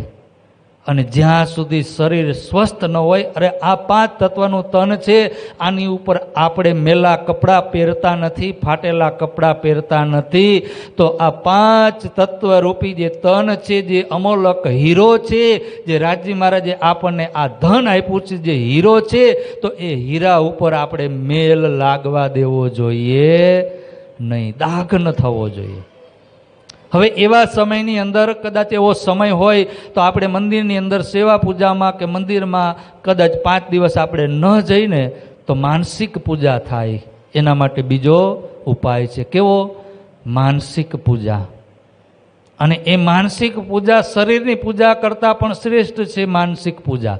અને જ્યાં સુધી શરીર સ્વસ્થ ન હોય, અરે આ 5 તત્વનું તન છે, આની ઉપર આપણે મેલા કપડાં પહેરતા નથી, ફાટેલા કપડાં પહેરતા નથી. તો આ 5 તત્વરૂપી જે તન છે, જે અમોલક હીરો છે, જે રાજજી મહારાજે આપણને આ ધન આપ્યું છે, જે હીરો છે, તો એ હીરા ઉપર આપણે મેલ લાગવા દેવો જોઈએ નહીં, દાગ ન થવો જોઈએ. હવે એવા સમયની અંદર કદાચ એવો સમય હોય તો આપણે મંદિરની અંદર સેવા પૂજામાં કે મંદિરમાં કદાચ 5 દિવસ આપણે ન જઈને તો માનસિક પૂજા થાય. એના માટે બીજો ઉપાય છે. કેવો? માનસિક પૂજા. અને એ માનસિક પૂજા શરીરની પૂજા કરતાં પણ શ્રેષ્ઠ છે. માનસિક પૂજા.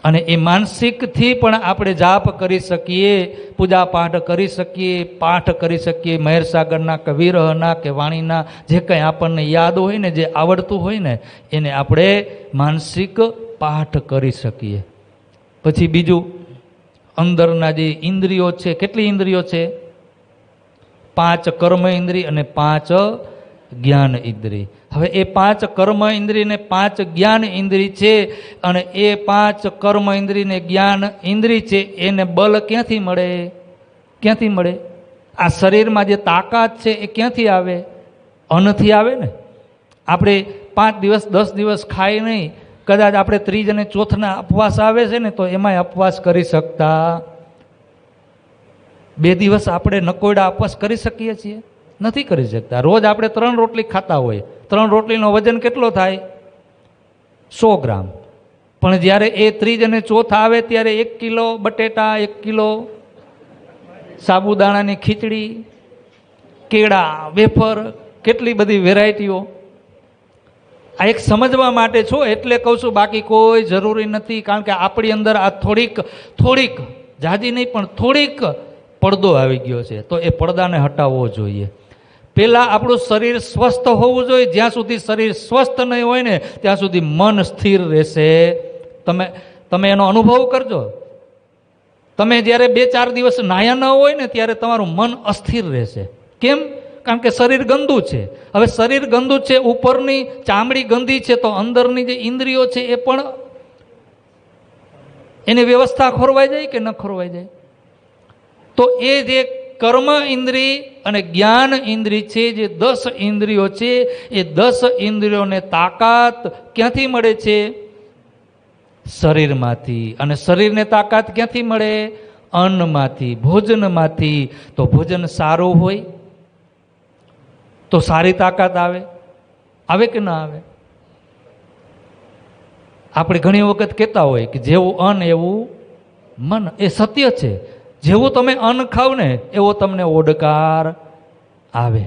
અને એ માનસિકથી પણ આપણે જાપ કરી શકીએ, પૂજા પાઠ કરી શકીએ, પાઠ કરી શકીએ, મહેર સાગરના કે વિરહના કે વાણીના જે કંઈ આપણને યાદ હોય ને, જે આવડતું હોય ને, એને આપણે માનસિક પાઠ કરી શકીએ. પછી બીજું અંદરના જે ઇન્દ્રિયો છે, કેટલી ઇન્દ્રિયો છે? 5 કર્મ ઇન્દ્રિય અને 5 જ્ઞાન ઇન્દ્રિય. હવે એ 5 કર્મ ઇન્દ્રિય ને 5 જ્ઞાન ઇન્દ્રિય છે, અને એ 5 કર્મ ઇન્દ્રિય ને જ્ઞાન ઇન્દ્રિય છે એને બળ ક્યાંથી મળે? ક્યાંથી મળે? આ શરીરમાં જે તાકાત છે એ ક્યાંથી આવે? અન્નથી આવે ને. આપણે 5 દિવસ 10 દિવસ ખાઈ નહીં, કદાચ આપણે 3 અને 4ના ઉપવાસ આવે છે ને, તો એમાંય ઉપવાસ કરી શકતા 2 દિવસ આપણે નકોયડા ઉપવાસ કરી શકીએ છીએ? નથી કરી શકતા. રોજ આપણે 3 રોટલી ખાતા હોય, 3 રોટલીનો વજન કેટલો થાય? 100 ગ્રામ. પણ જ્યારે એ 3 અને 4 આવે ત્યારે 1 કિલો બટેટા, 1 કિલો સાબુદાણાની ખીચડી, કેળા, વેફર, કેટલી બધી વેરાયટીઓ. આ એક સમજવા માટે છો એટલે કહું છું, બાકી કોઈ જરૂરી નથી. કારણ કે આપણી અંદર આ થોડીક જાજી નહીં પણ થોડીક પડદો આવી ગયો છે, તો એ પડદાને હટાવવો જોઈએ. પહેલાં આપણું શરીર સ્વસ્થ હોવું જોઈએ. જ્યાં સુધી શરીર સ્વસ્થ નહીં હોય ને ત્યાં સુધી મન સ્થિર રહેશે. તમે એનો અનુભવ કરજો. તમે જ્યારે 2-4 દિવસ નાહ્યા ન હોય ને ત્યારે તમારું મન અસ્થિર રહેશે. કેમ? કારણ કે શરીર ગંદુ છે. હવે શરીર ગંદુ છે, ઉપરની ચામડી ગંદી છે, તો અંદરની જે ઇન્દ્રિયો છે એ પણ એની વ્યવસ્થા ખોરવાઈ જાય કે ન ખોરવાઈ જાય? તો એ જે કર્મ ઇન્દ્રિય અને જ્ઞાન ઇન્દ્રિય છે, જે 10 ઇન્દ્રિયો છે, એ 10 ઇન્દ્રિયોને તાકાત ક્યાંથી મળે છે? શરીરમાંથી. અને શરીરને તાકાત ક્યાંથી મળે? અન્નમાંથી, ભોજનમાંથી. તો ભોજન સારું હોય તો સારી તાકાત આવે. આવે કે ના આવે? આપણે ઘણી વખત કહેતા હોય કે જેવું અન્ન એવું મન. એ સત્ય છે. જેવું તમે અન્ન ખાવ ને એવો તમને ઓડકાર આવે.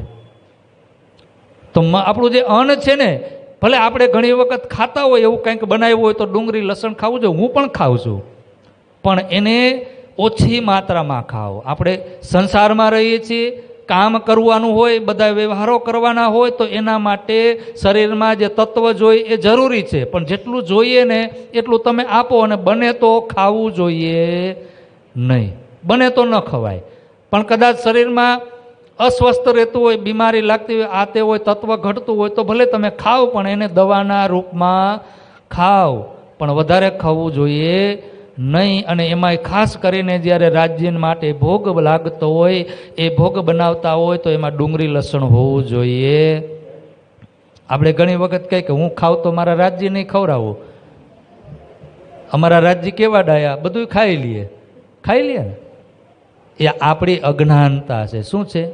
તો આપણું જે અન્ન છે ને, ભલે આપણે ઘણી વખત ખાતા હોય એવું કંઈક બનાવ્યું હોય તો ડુંગળી લસણ ખાવું જોઈએ, હું પણ ખાઉં છું, પણ એને ઓછી માત્રામાં ખાઓ. આપણે સંસારમાં રહીએ છીએ, કામ કરવાનું હોય, બધા વ્યવહારો કરવાના હોય, તો એના માટે શરીરમાં જે તત્વ જોઈએ એ જરૂરી છે, પણ જેટલું જોઈએ ને એટલું તમે આપો. અને બને તો ખાવું જોઈએ નહીં, બને તો ન ખવાય. પણ કદાચ શરીરમાં અસ્વસ્થ રહેતું હોય, બીમારી લાગતી હોય, આ તે હોય, તત્વ ઘટતું હોય, તો ભલે તમે ખાઓ, પણ એને દવાના રૂપમાં ખાઓ, પણ વધારે ખાવું જોઈએ નહીં. અને એમાંય ખાસ કરીને જ્યારે રાજ્ય માટે ભોગ લાગતો હોય, એ ભોગ બનાવતા હોય તો એમાં ડુંગળી લસણ હોવું જોઈએ. આપણે ઘણી વખત કહીએ કે હું ખાઉં તો મારા રાજ્ય નહીં ખવડાવું. અમારા રાજ્ય કેવા ડાયા, બધું ખાઈ લે ને. એ આપણી અજ્ઞાનતા છે. શું છે?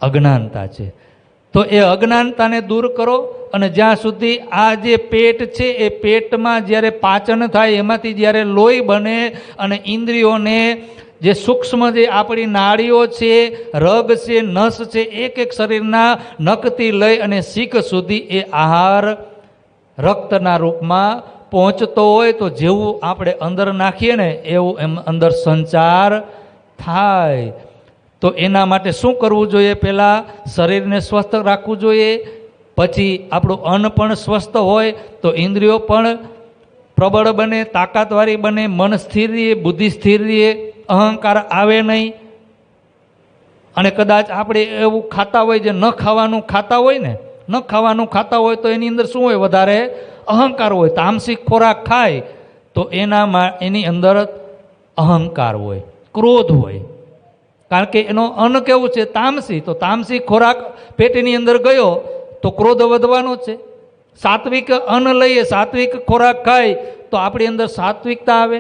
અજ્ઞાનતા છે. તો એ અજ્ઞાનતાને દૂર કરો. અને જ્યાં સુધી આ જે પેટ છે એ પેટમાં જ્યારે પાચન થાય, એમાંથી જ્યારે લોહી બને અને ઇન્દ્રિયોને જે સૂક્ષ્મ જે આપણી નાડીઓ છે, રગ છે, નસ છે, એક એક શરીરના નખથી લઈ અને શીખ સુધી એ આહાર રક્તના રૂપમાં પહોંચતો હોય, તો જેવું આપણે અંદર નાખીએ ને એવું એમ અંદર સંચાર થાય. તો એના માટે શું કરવું જોઈએ? પહેલાં શરીરને સ્વસ્થ રાખવું જોઈએ. પછી આપણું અન્ન પણ સ્વસ્થ હોય તો ઇન્દ્રિયો પણ પ્રબળ બને, તાકાતવાળી બને, મન સ્થિર રહે, બુદ્ધિ સ્થિર રહે, અહંકાર આવે નહીં. અને કદાચ આપણે એવું ખાતા હોય જે ન ખાવાનું ખાતા હોય ને, ન ખાવાનું ખાતા હોય તો એની અંદર શું હોય? વધારે અહંકાર હોય. તામસિક ખોરાક ખાય તો એની અંદર અહંકાર હોય, ક્રોધ હોય. કારણ કે એનો અન્ન કેવું છે? તામસી. તો તામસી ખોરાક પેટની અંદર ગયો તો ક્રોધ વધવાનો છે. સાત્વિક અન્ન લઈએ, સાત્વિક ખોરાક ખાય તો આપણી અંદર સાત્વિકતા આવે.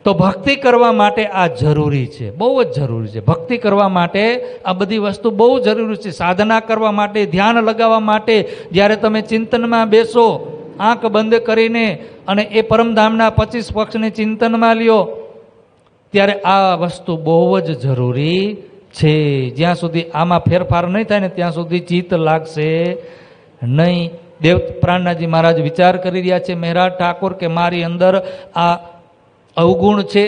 તો ભક્તિ કરવા માટે આ જરૂરી છે, બહુ જ જરૂરી છે. ભક્તિ કરવા માટે આ બધી વસ્તુ બહુ જરૂરી છે. સાધના કરવા માટે, ધ્યાન લગાવવા માટે, જ્યારે તમે ચિંતનમાં બેસો આંખ બંધ કરીને અને એ પરમધામના 25 પક્ષને ચિંતનમાં લ્યો, ત્યારે આ વસ્તુ બહુ જ જરૂરી છે. જ્યાં સુધી આમાં ફેરફાર નહીં થાય ને ત્યાં સુધી ચિત્ત લાગશે નહીં. દેવ પ્રાણનાથજી મહારાજ વિચાર કરી રહ્યા છે, મહેરાજ ઠાકોર, કે મારી અંદર આ અવગુણ છે,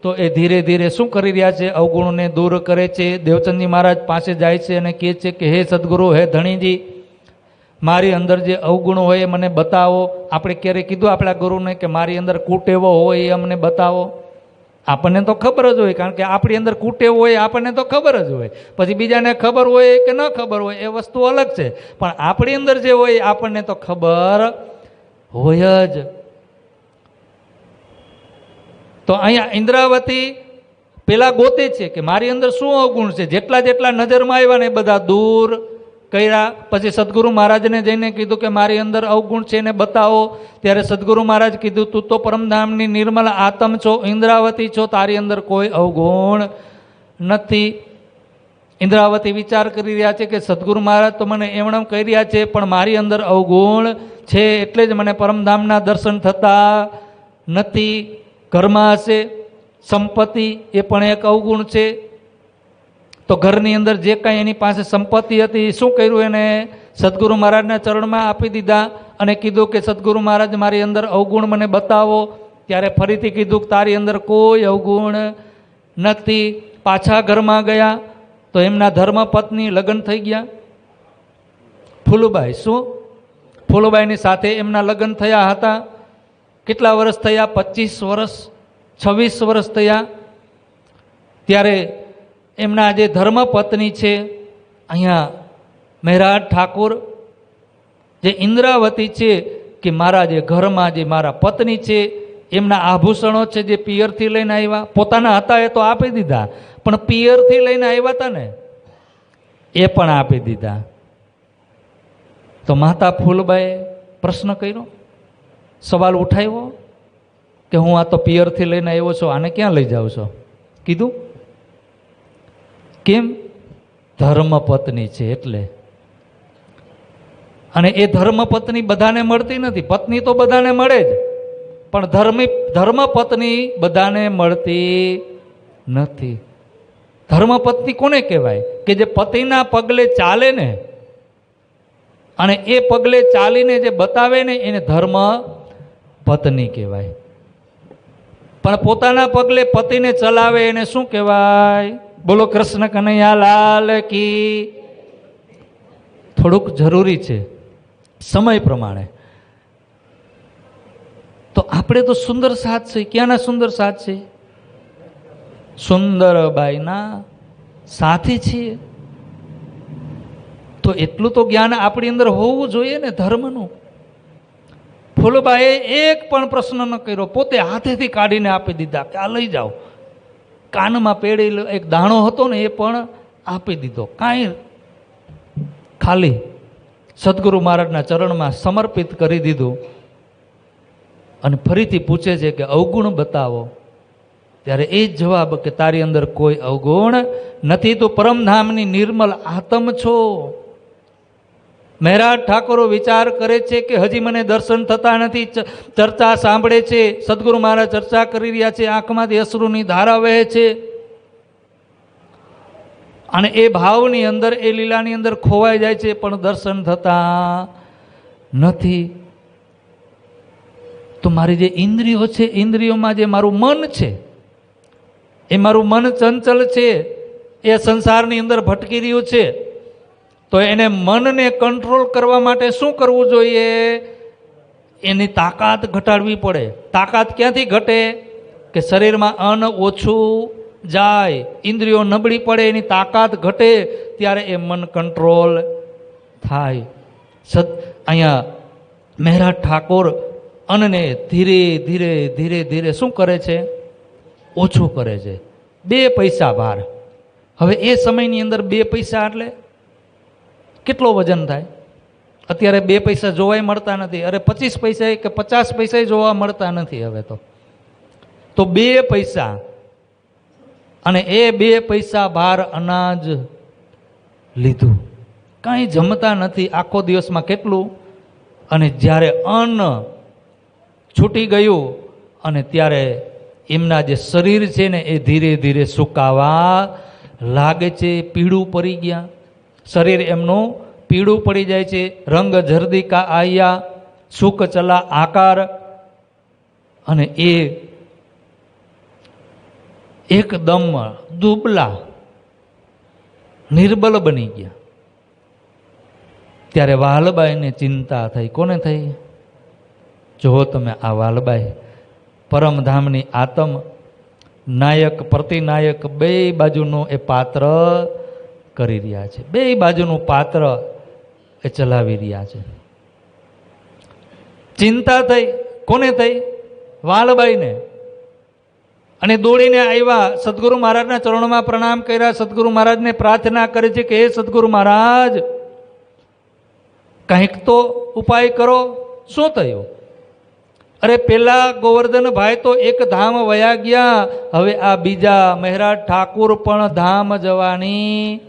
તો એ ધીરે ધીરે શું કરી રહ્યા છે? અવગુણને દૂર કરે છે. દેવચંદજી મહારાજ પાસે જાય છે અને કહે છે કે હે સદગુરુ, હે ધણીજી, મારી અંદર જે અવગુણ હોય એ મને બતાવો. આપણે ક્યારે કીધું આપણા ગુરુને કે મારી અંદર કુટેવો હોય એ અમને બતાવો? આપણને તો ખબર જ હોય, કારણ કે આપણી અંદર કુટેવ હોય આપણને તો ખબર જ હોય. પછી બીજાને ખબર હોય કે ન ખબર હોય એ વસ્તુ અલગ છે, પણ આપણી અંદર જે હોય આપણને તો ખબર હોય જ. તો અહીંયા ઇન્દ્રાવતી પેલા ગોતે છે કે મારી અંદર શું અવગુણ છે. જેટલા જેટલા નજરમાં આવ્યા ને એ બધા દૂર કર્યા. પછી સદગુરુ મહારાજને જઈને કીધું કે મારી અંદર અવગુણ છે એને બતાવો. ત્યારે સદગુરુ મહારાજ કીધું તું તો પરમધામની નિર્મલ આત્મ છો, ઇન્દ્રાવતી છો, તારી અંદર કોઈ અવગુણ નથી. ઇન્દ્રાવતી વિચાર કરી રહ્યા છે કે સદગુરુ મહારાજ તો મને એમણમ કહી રહ્યા છે, પણ મારી અંદર અવગુણ છે એટલે જ મને પરમધામના દર્શન થતા નથી. ઘરમાં હશે સંપત્તિ, એ પણ એક અવગુણ છે. તો ઘરની અંદર જે કાંઈ એની પાસે સંપત્તિ હતી શું કર્યું, એને સદગુરુ મહારાજના ચરણમાં આપી દીધા અને કીધું કે સદગુરુ મહારાજ મારી અંદર અવગુણ મને બતાવો. ત્યારે ફરીથી કીધું કે તારી અંદર કોઈ અવગુણ નથી. પાછા ઘરમાં ગયા તો એમના ધર્મપત્ની લગ્ન થઈ ગયા. ફૂલુબાઈ, શું ફૂલુબાઈની સાથે એમના લગ્ન થયા હતા. કેટલા વર્ષ થયા? 25 વર્ષ, 26 વર્ષ થયા. ત્યારે એમના જે ધર્મપત્ની છે અહીંયા મહેરાજ ઠાકોર, જે ઇન્દ્રાવતી છે, કે મારા જે ઘરમાં જે મારા પત્ની છે એમના આભૂષણો છે જે પિયરથી લઈને આવ્યા, પોતાના હતા એ તો આપી દીધા, પણ પિયરથી લઈને આવ્યા હતા ને એ પણ આપી દીધા. તો માતા ફૂલબાઈએ પ્રશ્ન કર્યો, સવાલ ઉઠાવ્યો કે હું આ તો પિયરથી લઈને આવ્યો છું, આને ક્યાં લઈ જાઉં છો? કીધું કેમ? ધર્મપત્ની છે એટલે. અને એ ધર્મપત્ની બધાને મળતી નથી. પત્ની તો બધાને મળે જ, પણ ધર્મપત્ની બધાને મળતી નથી. ધર્મપત્ની કોને કહેવાય? કે જે પતિના પગલે ચાલે ને અને એ પગલે ચાલીને જે બતાવે ને એને ધર્મ પત્ની કહેવાય. પણ પોતાના પગલે પતિને ચલાવે એને શું કહેવાય? બોલો કૃષ્ણ કનૈયા લાલ કી. થોડુંક જરૂરી છે સમય પ્રમાણે. તો આપણે તો સુંદર સાથ છે. ક્યાંના સુંદર સાથ છે? સુંદરબાઈના સાથી છીએ. તો એટલું તો જ્ઞાન આપણી અંદર હોવું જોઈએ ને ધર્મનું. ફૂલબાઈએ એક પણ પ્રશ્ન ન કર્યો, પોતે હાથેથી કાઢીને આપી દીધા કે આ લઈ જાઓ. કાનમાં પેડેલો એક દાણો હતો ને એ પણ આપી દીધો. કાંઈ ખાલી સદગુરુ મહારાજના ચરણમાં સમર્પિત કરી દીધું. અને ફરીથી પૂછે છે કે અવગુણ બતાવો. ત્યારે એ જ જવાબ કે તારી અંદર કોઈ અવગુણ નથી, તો પરમધામની નિર્મલ આત્મ છો. મહેરાજ ઠાકોરો વિચાર કરે છે કે હજી મને દર્શન થતા નથી. ચર્ચા સાંભળે છે, સદગુરુ મહારાજ ચર્ચા કરી રહ્યા છે, આંખમાંથી અશ્રુની ધારા વહે છે અને એ ભાવની અંદર, એ લીલાની અંદર ખોવાઈ જાય છે, પણ દર્શન થતા નથી. તો મારી જે ઇન્દ્રિયો છે, ઇન્દ્રિયોમાં જે મારું મન છે, એ મારું મન ચંચલ છે, એ સંસારની અંદર ભટકી રહ્યું છે. તો એને મનને કંટ્રોલ કરવા માટે શું કરવું જોઈએ? એની તાકાત ઘટાડવી પડે. તાકાત ક્યાંથી ઘટે? કે શરીરમાં અન્ન ઓછું જાય, ઇન્દ્રિયો નબળી પડે, એની તાકાત ઘટે, ત્યારે એ મન કંટ્રોલ થાય. અહીંયા મહેરાજ ઠાકોર અન્નને ધીરે ધીરે ધીરે ધીરે શું કરે છે? ઓછું કરે છે. 2 પૈસા ભાર. હવે એ સમયની અંદર 2 પૈસા એટલે કેટલો વજન થાય? અત્યારે 2 પૈસા જોવાય મળતા નથી. અરે 25 પૈસા કે 50 પૈસા જોવા મળતા નથી હવે તો. તો 2 પૈસા, અને એ 2 પૈસા ભાર અનાજ લીધું. કાંઈ જમતા નથી આખો દિવસમાં કેટલું. અને જ્યારે અન્ન છૂટી ગયું અને ત્યારે એમના જે શરીર છે ને એ ધીરે ધીરે સુકાવા લાગે છે, પીળું પડી ગયા. શરીર એમનું પીળું પડી જાય છે. રંગ જર્દિકા આયા, સુક ચલા આકાર. અને એ એકદમ દુબલા નિર્બલ બની ગયા. ત્યારે વાલબાઈને ચિંતા થઈ. કોને થઈ? જુઓ તમે, આ વાલબાઈ પરમધામની આતમ, નાયક પ્રતિનાયક બે બાજુનું એ પાત્ર કરી રહ્યા છે. બે બાજુનું પાત્ર એ ચલાવી રહ્યા છે. ચિંતા થઈ. કોને થઈ? વાલબાઈને. અને દોડીને આવ્યા, સદગુરુ મહારાજના ચરણોમાં પ્રણામ કર્યા, સદગુરુ મહારાજને પ્રાર્થના કરે છે કે હે સદગુરુ મહારાજ, કંઈક તો ઉપાય કરો. શું થયું? અરે પેલા ગોવર્ધનભાઈ તો એક ધામ વયા ગયા, હવે આ બીજા મહેરાજ ઠાકુર પણ ધામ જવાની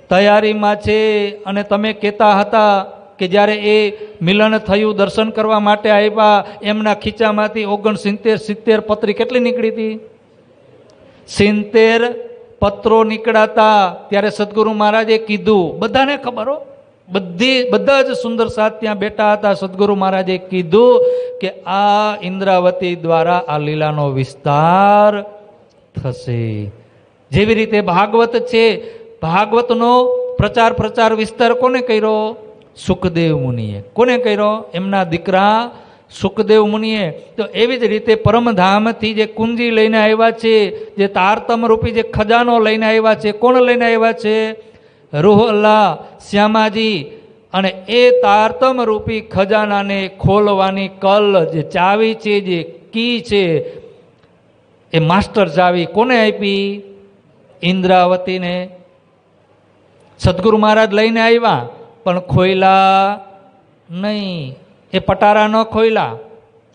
તૈયારીમાં છે. અને તમે કહેતા હતા કે જ્યારે એ મિલન થયું, દર્શન કરવા માટે આવ્યા, એમના ખીચામાંથી 69 પત્રી કેટલી નીકળી હતી? 70 પત્રો નીકળાતા. ત્યારે સદગુરુ મહારાજે કીધું, બધાને ખબર હો, બધા જ સુંદર સાથ ત્યાં બેઠા હતા. સદગુરુ મહારાજે કીધું કે આ ઇન્દ્રાવતી દ્વારા આ લીલાનો વિસ્તાર થશે. જેવી રીતે ભાગવત છે, ભાગવતનો પ્રચાર વિસ્તાર કોને કર્યો? સુખદેવ મુનિએ. કોને કર્યો? એમના દીકરા સુખદેવ મુનિએ. તો એવી જ રીતે પરમધામથી જે કુંજી લઈને આવ્યા છે, જે તારતમ રૂપી જે ખજાનો લઈને આવ્યા છે, કોણ લઈને આવ્યા છે? રૂહલ્લા શ્યામાજી. અને એ તારતમ રૂપી ખજાનાને ખોલવાની કલ, જે ચાવી છે, જે કી છે, એ માસ્ટર ચાવી કોને આપી? ઇન્દ્રાવતીને. સદગુરુ મહારાજ લઈને આવ્યા પણ ખોયલા નહીં. એ પટારા ન ખોયલા,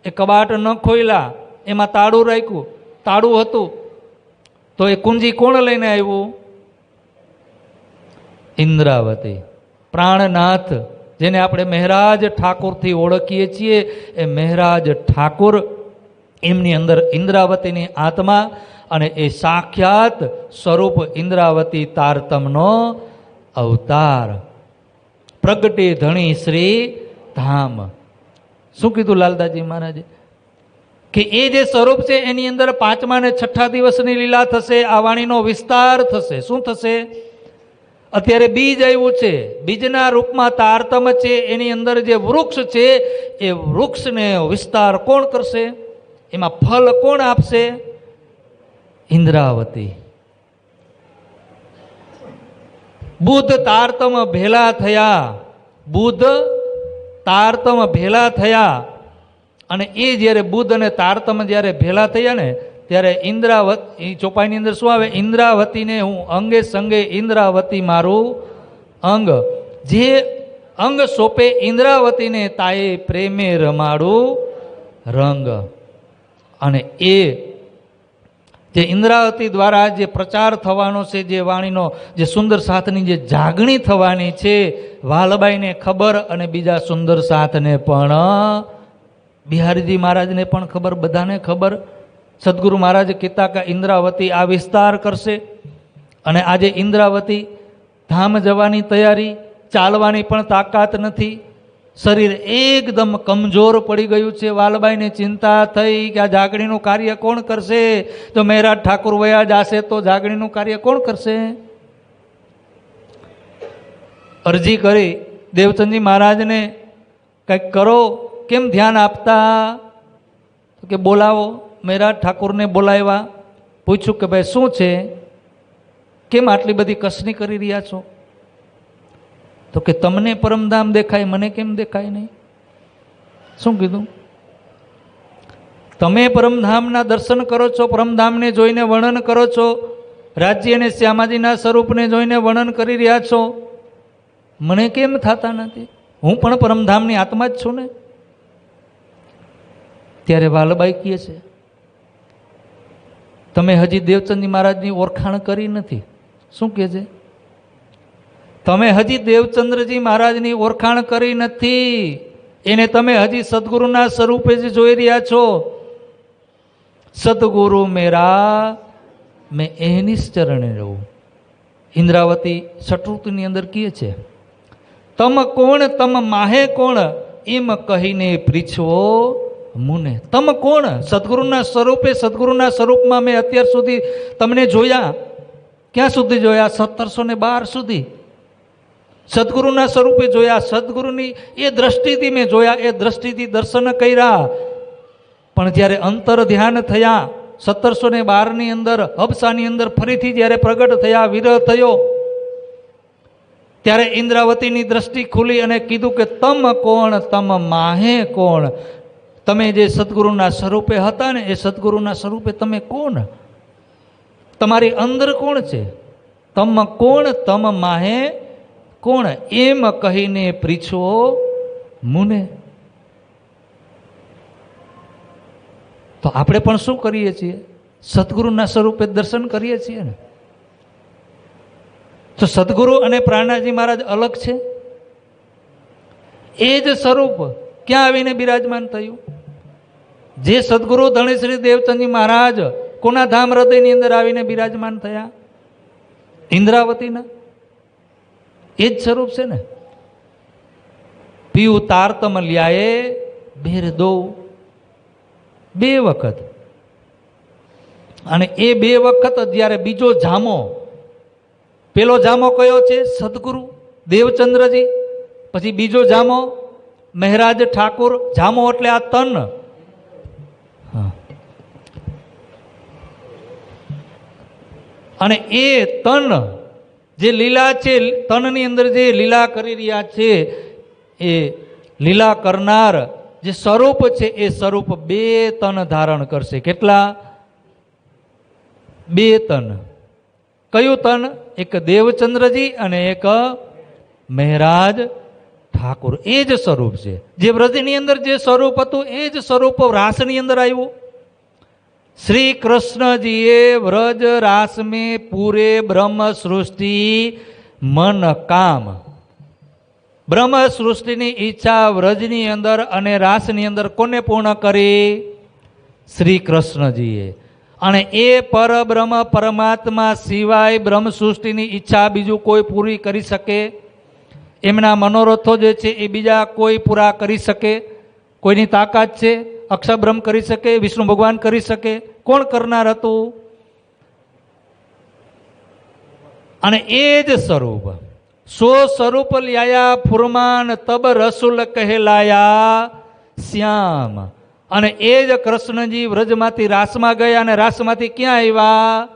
એ કબાટ ન ખોયલા, એમાં તાળું રાખ્યું. તાળું હતું તો એ કુંજી કોણ લઈને આવ્યું? ઇન્દ્રાવતી. પ્રાણનાથ, જેને આપણે મહેરાજ ઠાકુરથી ઓળખીએ છીએ, એ મહેરાજ ઠાકુર, એમની અંદર ઇન્દ્રાવતીની આત્મા, અને એ સાક્ષાત સ્વરૂપ ઇન્દ્રાવતી તારતમનો અવતાર. પ્રગટે ધણી શ્રી ધામ. શું કીધું લાલદાસજી મહારાજે? કે એ જે સ્વરૂપ છે એની અંદર 5મા અને 6ઠા દિવસની લીલા થશે. આ વાણીનો વિસ્તાર થશે. શું થશે? અત્યારે બીજ આવ્યું છે, બીજના રૂપમાં તારતમ છે, એની અંદર જે વૃક્ષ છે એ વૃક્ષને વિસ્તાર કોણ કરશે? એમાં ફળ કોણ આપશે? ઇન્દ્રાવતી. બુદ્ધ તારતમ ભેલા થયા. બુદ્ધ તારતમ ભેલા થયા. અને એ જ્યારે બુદ્ધ અને તારતમ જ્યારે ભેલા થયા ને, ત્યારે ઇન્દ્રાવતી ચોપાઈની અંદર શું આવે? ઇન્દ્રાવતીને હું અંગે સંગે ઇન્દ્રાવતી મારું અંગ. જે અંગ સોંપે ઇન્દ્રાવતીને તાએ પ્રેમે રમાડું રંગ. અને એ જે ઇન્દ્રાવતી દ્વારા જે પ્રચાર થવાનો છે, જે વાણીનો જે સુંદર સાથની જે જાગણી થવાની છે, વાલબાઈને ખબર અને બીજા સુંદર સાથને પણ, બિહારીજી મહારાજને પણ ખબર, બધાને ખબર. સદગુરુ મહારાજ કહેતા કે ઇન્દ્રાવતી આ વિસ્તાર કરશે. અને આજે ઇન્દ્રાવતી ધામ જવાની તૈયારી, ચાલવાની પણ તાકાત નથી, શરીર એકદમ કમજોર પડી ગયું છે. વાલબાઈને ચિંતા થઈ કે આ જાગણીનું કાર્ય કોણ કરશે? તો મહેરાજ ઠાકુર વયા જશે તો જાગણીનું કાર્ય કોણ કરશે? અરજી કરી દેવચંદજી મહારાજને, કંઈક કરો. કેમ ધ્યાન આપતા? તો કે બોલાવો. મહેરાજ ઠાકુરને બોલાવ્યા. પૂછ્યું કે ભાઈ શું છે, કેમ આટલી બધી કસની કરી રહ્યા છો? તો કે તમને પરમધામ દેખાય, મને કેમ દેખાય નહીં? શું કીધું? તમે પરમધામના દર્શન કરો છો, પરમધામને જોઈને વર્ણન કરો છો, રાજ્ય અને શ્યામાજીના સ્વરૂપને જોઈને વર્ણન કરી રહ્યા છો, મને કેમ થતા નથી? હું પણ પરમધામની આત્મા જ છું ને. ત્યારે વાલબાઈ કહે છે, તમે હજી દેવચંદજી મહારાજની ઓળખાણ કરી નથી. શું કહે છે? તમે હજી દેવચંદ્રજી મહારાજની ઓળખાણ કરી નથી. એને તમે હજી સદગુરુના સ્વરૂપે જ જોઈ રહ્યા છો. સદગુરુ મેરા મેં એની જ ચરણે રહું. ઇન્દ્રાવતી શત્રુની અંદર કહે છે, તમ કોણ તમ માહે કોણ એમ કહીને પરીછવો મુને. તમ કોણ? સદગુરુના સ્વરૂપે, સદગુરુના સ્વરૂપમાં મેં અત્યાર સુધી તમને જોયા. ક્યાં સુધી જોયા? 1712 સુધી. સદગુરુના સ્વરૂપે જોયા, સદગુરુની એ દ્રષ્ટિથી મેં જોયા, એ દ્રષ્ટિથી દર્શન કર્યા. પણ જ્યારે અંતર ધ્યાન થયા 1712ની અંદર હબસાની અંદર ફરીથી જ્યારે પ્રગટ થયા, વિરહ થયો, ત્યારે ઇન્દ્રાવતીની દ્રષ્ટિ ખુલી અને કીધું કે તમ કોણ તમ માહે કોણ. તમે જે સદગુરુના સ્વરૂપે હતા ને એ સદગુરુના સ્વરૂપે તમે કોણ, તમારી અંદર કોણ છે, તમ કોણ તમ માહે કોણ, એમ કહીને પરીછો મુને. તો આપણે પણ શું કરીએ છીએ? સદગુરુના સ્વરૂપે દર્શન કરીએ છીએ ને. તો સદગુરુ અને પ્રાણનાથજી મહારાજ અલગ છે? એ જ સ્વરૂપ ક્યાં આવીને બિરાજમાન થયું? જે સદગુરુ ધણીશ્રી દેવચંદજી મહારાજ કોના ધામ હૃદયની અંદર આવીને બિરાજમાન થયા? ઇન્દ્રાવતીના. એ જ સ્વરૂપ છે ને. પીયું તારતમ લ્યાએ બેર દો, 2 વખત. અને એ 2 વખત જ્યારે બીજો જામો, પેલો જામો કયો છે? સદગુરુ દેવચંદ્રજી. પછી બીજો જામો મહેરાજ ઠાકુર. જામો એટલે આ તન. અને એ તન જે લીલા છે, તનની અંદર જે લીલા કરી રહ્યા છે, એ લીલા કરનાર જે સ્વરૂપ છે એ સ્વરૂપ 2 તન ધારણ કરશે. કેટલા? 2 તન. કયું તન? એક દેવચંદ્રજી અને એક મહેરાજ ઠાકુર. એ જ સ્વરૂપ છે. જે વ્રજની અંદર જે સ્વરૂપ હતું એ જ સ્વરૂપ રાસની અંદર આવ્યું. શ્રી કૃષ્ણજીએ વ્રજ રાસ में પૂરે બ્રહ્મ સૃષ્ટિ મન કામ, બ્રહ્મ સૃષ્ટિની ઈચ્છા વ્રજની અંદર અને રાસની અંદર કોને પૂર્ણ કરી? શ્રી કૃષ્ણજીએ. અને એ પરબ્રહ્મ પરમાત્મા સિવાય બ્રહ્મ સૃષ્ટિની ઈચ્છા બીજું કોઈ પૂરી કરી શકે? એમના મનોરથો જે છે એ બીજા કોઈ પૂરા કરી શકે? કોઈની તાકાત છે? અક્ષરબ્રહ્મ કરી શકે? વિષ્ણુ ભગવાન કરી શકે? કોણ કરનાર હતું? અને એ જ સ્વરૂપ સો સ્વરૂપ લ્યાયા ફુરમાન તબ રસુલ કહેલાયા શ્યામ. અને એ જ કૃષ્ણજી વ્રજમાંથી રાસમાં ગયા અને રાસમાંથી ક્યાં આવ્યા?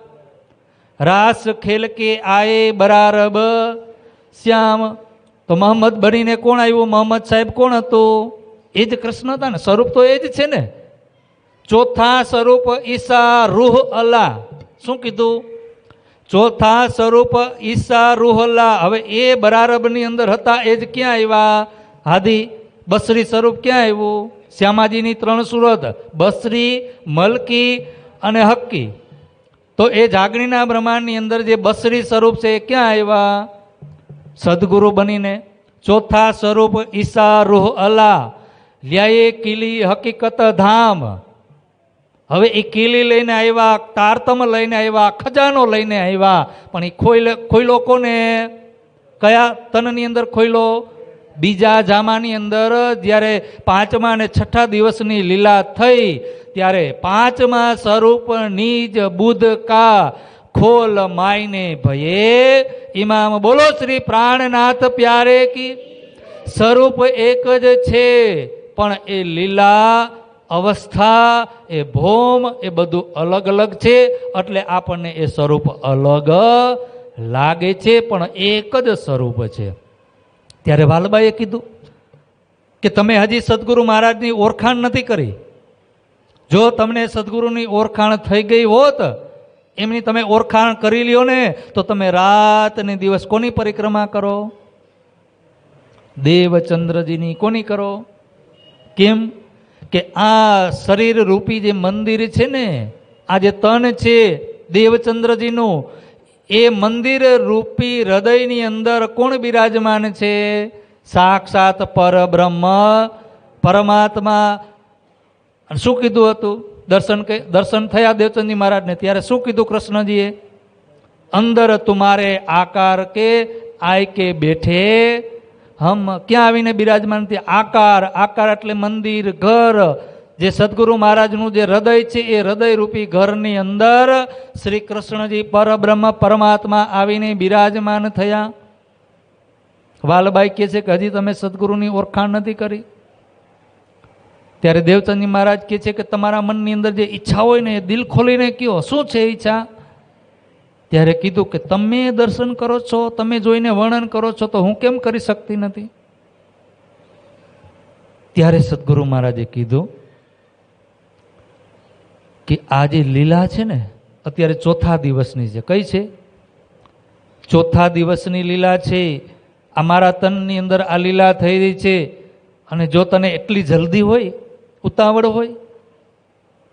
રાસ ખેલ કે આયે બરારબ શ્યામ. તો મોહમ્મદ બનીને કોણ આવ્યું? મોહમ્મદ સાહેબ કોણ હતું? એ જ કૃષ્ણ હતા ને. સ્વરૂપ તો એ જ છે ને. ચોથા સ્વરૂપ ઈસા રૂહ અલ્લાહ. શું કીધું? ચોથા સ્વરૂપ ઈસા રૂહ અલ્લાહ. હવે એ બરારબની અંદર હતા એ જ ક્યાં આવ્યા? હાદી બસરી સ્વરૂપ ક્યાં આવ્યું? શ્યામાજીની 3 સુરત બસરી, મલકી અને હક્કી. તો એ જાગણીના બ્રહ્માંડની અંદર જે બસરી સ્વરૂપ છે એ ક્યાં આવ્યા? સદગુરુ બનીને. ચોથા સ્વરૂપ ઈસા રૂહ અલ્લાહ. લ્યાએ કિલી હકીકત ધામ. હવે એ કિલી લઈને આવ્યા, તારતમ લઈને આવ્યા, ખજાનો લઈને આવ્યા. પણ એ ખોઈલો કોને? કયા તનની અંદર ખોઈલો? બીજા જામાની અંદર જ્યારે 5મા અને 6ઠા દિવસની લીલા થઈ ત્યારે 5મા સ્વરૂપ નિજ બુદ્ધ કા ખોલ માયને ભયે ઇમામ. બોલો શ્રી પ્રાણનાથ પ્યારે કી. સ્વરૂપ એક જ છે પણ એ લીલા અવસ્થા, એ ભોમ, એ બધું અલગ અલગ છે. એટલે આપણને એ સ્વરૂપ અલગ લાગે છે પણ એક જ સ્વરૂપ છે. ત્યારે વાલબાઈએ કીધું કે તમે હજી સદગુરુ મહારાજની ઓળખાણ નથી કરી. જો તમને સદગુરુની ઓળખાણ થઈ ગઈ હોત, એમની તમે ઓળખાણ કરી લ્યો ને, તો તમે રાત ને દિવસ કોની પરિક્રમા કરો? દેવચંદ્રજીની. કોની કરો? કેમ કે આ શરીર રૂપી જે મંદિર છે ને, આ જે તન છે દેવચંદ્રજીનું, એ મંદિર રૂપી હૃદયની અંદર કોણ બિરાજમાન છે? સાક્ષાત પરબ્રહ્મ પરમાત્મા. શું કીધું હતું? દર્શન થયા દેવચંદજી મહારાજને, ત્યારે શું કીધું કૃષ્ણજીએ? અંદર તુમારે આકાર કે આય કે બેઠે હમ. ક્યાં આવીને બિરાજમાન થયા? આકાર. આકાર એટલે મંદિર, ઘર. જે સદગુરુ મહારાજનું જે હૃદય છે એ હૃદય રૂપી ઘરની અંદર શ્રી કૃષ્ણજી પરબ્રહ્મ પરમાત્મા આવીને બિરાજમાન થયા. વાલબાઈ કહે છે કે હજી તમે સદગુરુની ઓળખાણ નથી કરી. ત્યારે દેવચંદજી મહારાજ કહે છે કે તમારા મનની અંદર જે ઈચ્છા હોય ને એ દિલ ખોલીને કહો, શું છે ઈચ્છા? ત્યારે કીધું કે તમે દર્શન કરો છો, તમે જોઈને વર્ણન કરો છો, તો હું કેમ કરી શકતી નથી? ત્યારે સદગુરુ મહારાજે કીધું કે આ જે લીલા છે ને અત્યારે ચોથા દિવસની છે. કઈ છે? ચોથા દિવસની લીલા છે. અમારા તનની અંદર આ લીલા થઈ રહી છે. અને જો તને એટલી જલ્દી હોય, ઉતાવળ હોય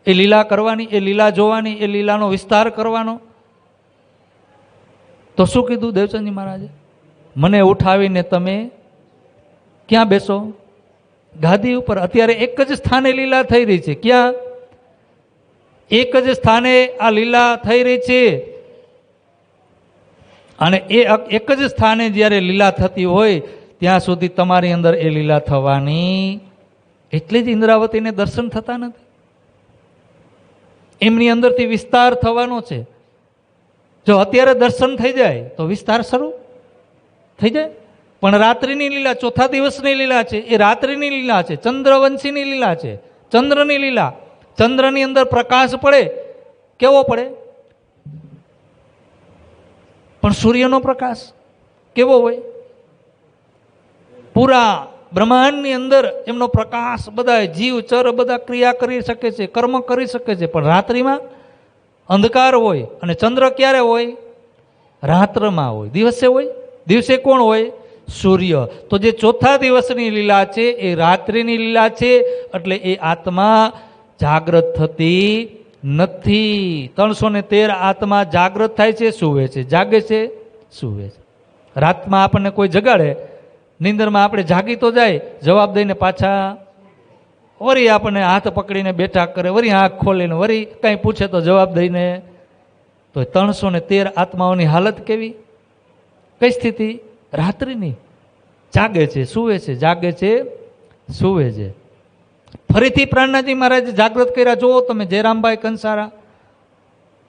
એ લીલા કરવાની, એ લીલા જોવાની, એ લીલાનો વિસ્તાર કરવાનો, તો શું કીધું દેવચંદજી મહારાજે? મને ઉઠાવીને તમે ક્યાં બેસો? ગાદી ઉપર. અત્યારે એક જ સ્થાને લીલા થઈ રહી છે. ક્યાં? એક જ સ્થાને આ લીલા થઈ રહી છે. અને એ એક જ સ્થાને જ્યારે લીલા થતી હોય ત્યાં સુધી તમારી અંદર એ લીલા થવાની. એટલે જ ઇન્દ્રાવતીને દર્શન થતા નથી. એમની અંદરથી વિસ્તાર થવાનો છે. જો અત્યારે દર્શન થઈ જાય તો વિસ્તાર શરૂ થઈ જાય. પણ રાત્રિની લીલા, ચોથા દિવસની લીલા છે, એ રાત્રિની લીલા છે, ચંદ્રવંશીની લીલા છે, ચંદ્રની લીલા. ચંદ્રની અંદર પ્રકાશ પડે, કેવો પડે? પણ સૂર્યનો પ્રકાશ કેવો હોય? પૂરા બ્રહ્માંડની અંદર એમનો પ્રકાશ, બધા જીવ ચર બધા ક્રિયા કરી શકે છે, કર્મ કરી શકે છે. પણ રાત્રિમાં અંધકાર હોય. અને ચંદ્ર ક્યારે હોય? રાત્રમાં હોય. દિવસે હોય? દિવસે કોણ હોય? સૂર્ય. તો જે ચોથા દિવસની લીલા છે એ રાત્રિની લીલા છે. એટલે એ આત્મા જાગ્રત થતી નથી. 313 આત્મા જાગ્રત થાય છે, સૂવે છે, જાગે છે, સૂવે છે. રાતમાં આપણને કોઈ જગાડે, નિંદરમાં આપણે જાગી તો જાય, જવાબ દઈને પાછા વળી આપણને હાથ પકડીને બેઠા કરે, વળી આંખ ખોલીને વળી કંઈ પૂછે તો જવાબ દઈને. તો 313 આત્માઓની હાલત કેવી? કઈ સ્થિતિ? રાત્રિની. જાગે છે, સૂવે છે, જાગે છે, સૂવે છે. ફરીથી પ્રાણનાથજી મહારાજ જાગૃત કર્યા. જુઓ તમે, જયરામભાઈ કંસારા,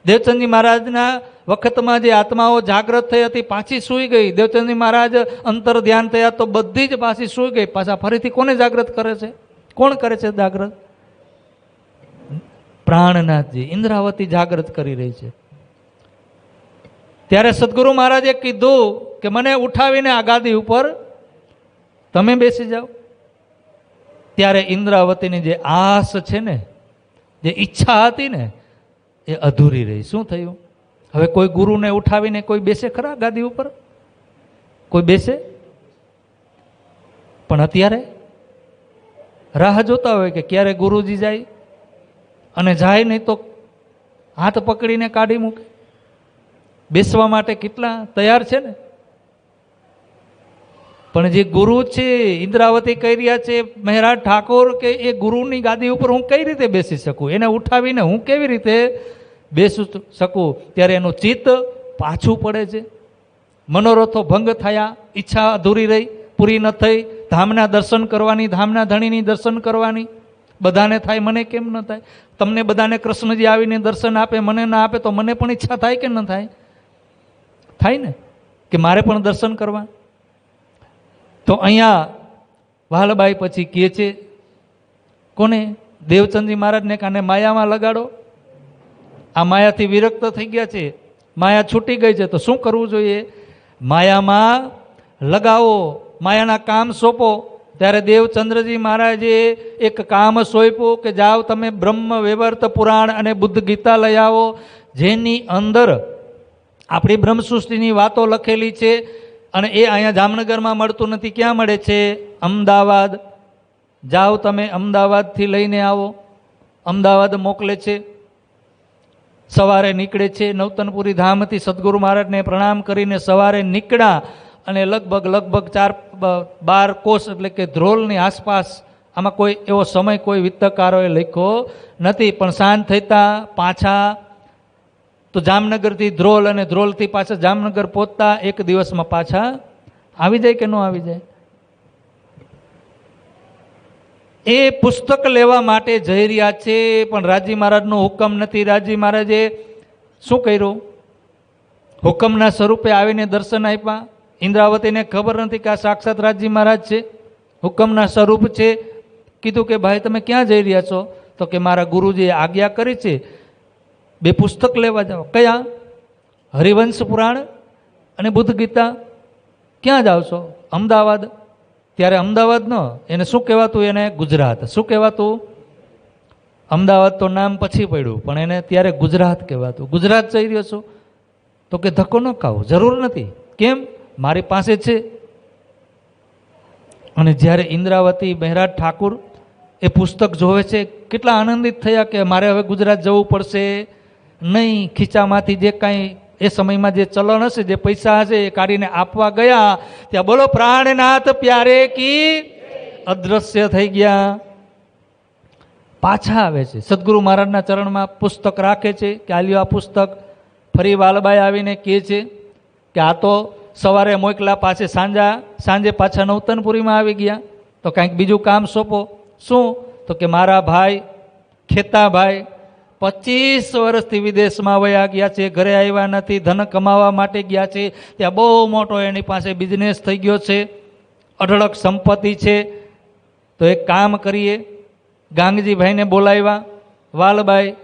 દેવચંદજી મહારાજના વખતમાં જે આત્માઓ જાગૃત થઈ હતી પાછી સૂઈ ગઈ. દેવચંદજી મહારાજ અંતર ધ્યાન થયા તો બધી જ પાછી સૂઈ ગઈ. પાછા ફરીથી કોને જાગૃત કરે છે? કોણ કરે છે જાગૃત? પ્રાણનાથજી. ઇન્દ્રાવતી જાગૃત કરી રહી છે. ત્યારે સદગુરુ મહારાજે કીધું કે મને ઉઠાવીને આ ગાદી ઉપર તમે બેસી જાઓ. ત્યારે ઇન્દ્રાવતીની જે આસ છે ને, જે ઈચ્છા હતી ને, એ અધૂરી રહી. શું થયું? હવે કોઈ ગુરુને ઉઠાવીને કોઈ બેસે ખરા ગાદી ઉપર? કોઈ બેસે? પણ અત્યારે રાહ જોતા હોય કે ક્યારે ગુરુજી જાય, અને જાય નહીં તો હાથ પકડીને કાઢી મૂકે. બેસવા માટે કેટલા તૈયાર છે ને. પણ જે ગુરુ છે, ઇન્દ્રાવતી કહી રહ્યા છે, મહેરાજ ઠાકોર, કે એ ગુરુની ગાદી ઉપર હું કઈ રીતે બેસી શકું? એને ઉઠાવીને હું કેવી રીતે બેસી શકું? ત્યારે એનું ચિત્ત પાછું પડે છે. મનોરથો ભંગ થયા, ઈચ્છા અધૂરી રહી, પૂરી ન થઈ. ધામના દર્શન કરવાની, ધામના ધણીની દર્શન કરવાની બધાને થાય, મને કેમ ન થાય? તમને બધાને કૃષ્ણજી આવીને દર્શન આપે, મને ના આપે તો મને પણ ઈચ્છા થાય કે ન થાય? થાય ને, કે મારે પણ દર્શન કરવા. તો અહીંયા વાલબાઈ પછી કહે છે કોને? દેવચંદજી મહારાજને, કાને માયામાં લગાડો. આ માયાથી વિરક્ત થઈ ગયા છે, માયા છૂટી ગઈ છે, તો શું કરવું જોઈએ? માયામાં લગાવો, માયાના કામ સોંપો. ત્યારે દેવચંદ્રજી મહારાજે એક કામ સોંપ્યું કે જાઓ તમે બ્રહ્મ વૈવર્ત પુરાણ અને બુદ્ધ ગીતા લઈ આવો, જેની અંદર આપણી બ્રહ્મસૃષ્ટિની વાતો લખેલી છે. અને એ અહીંયા જામનગરમાં મળતું નથી. ક્યાં મળે છે? અમદાવાદ. જાઓ તમે અમદાવાદથી લઈને આવો. અમદાવાદ મોકલે છે. સવારે નીકળે છે. નવતનપુરી ધામથી સદગુરુ મહારાજને પ્રણામ કરીને સવારે નીકળ્યા. અને લગભગ 4-12 કોષ એટલે કે ધ્રોલની આસપાસ. આમાં કોઈ એવો સમય કોઈ વિત્તકારોએ લખ્યો નથી, પણ સાંજ થતા પાછા તો જામનગરથી ધ્રોલ અને ધ્રોલથી પાછા જામનગર પહોંચતા 1 દિવસમાં પાછા આવી જાય કે ન આવી જાય? એ પુસ્તક લેવા માટે જઈ રહ્યા છે, પણ રાજી મહારાજનો હુકમ નથી. રાજી મહારાજે શું કર્યું? હુકમના સ્વરૂપે આવીને દર્શન આપ્યા. ઇન્દ્રાવતીને ખબર નથી કે આ સાક્ષાત રાજજી મહારાજ છે, હુકમના સ્વરૂપ છે. કીધું કે ભાઈ તમે ક્યાં જઈ રહ્યા છો? તો કે મારા ગુરુજીએ આજ્ઞા કરી છે 2 પુસ્તક લેવા જાઓ. કયા? હરિવંશ પુરાણ અને બુદ્ધ ગીતા. ક્યાં જાઓ છો? અમદાવાદ. ત્યારે અમદાવાદ ન, એને શું કહેવાતું? એને ગુજરાત. શું કહેવાતું? અમદાવાદ તો નામ પછી પડ્યું, પણ એને ત્યારે ગુજરાત કહેવાતું. ગુજરાત જઈ રહ્યો છો? તો કે ધક્કો ન ખાઓ, જરૂર નથી. કેમ? મારી પાસે છે. અને જ્યારે ઇન્દ્રાવતી મહેરાજ ઠાકુર એ પુસ્તક જોવે છે, કેટલા આનંદિત થયા કે મારે હવે ગુજરાત જવું પડશે નહીં. ખીચામાંથી જે કાંઈ એ સમયમાં જે ચલણ હશે, જે પૈસા હશે એ કાઢીને આપવા ગયા, ત્યાં બોલો પ્રાણનાથ પ્યારે કી અદ્રશ્ય થઈ ગયા. પાછા આવે છે, સદગુરુ મહારાજના ચરણમાં પુસ્તક રાખે છે કે આ લ્યો આ પુસ્તક. ફરી વાલબાઈ આવીને કહે છે કે આ તો સવારે મોકલા, પાછે સાંજે પાછા નવતનપુરીમાં આવી ગયા, તો કાંઈક બીજું કામ સોંપો. શું? તો કે મારા ભાઈ ખેતાભાઈ 25 વર્ષથી વિદેશમાં વયા ગયા છે, ઘરે આવ્યા નથી, ધન કમાવા માટે ગયા છે. ત્યાં બહુ મોટો એની પાસે બિઝનેસ થઈ ગયો છે, અઢળક સંપત્તિ છે. તો એક કામ કરીએ, ગાંગજીભાઈને બોલાવ્યા. વાલબાઈ,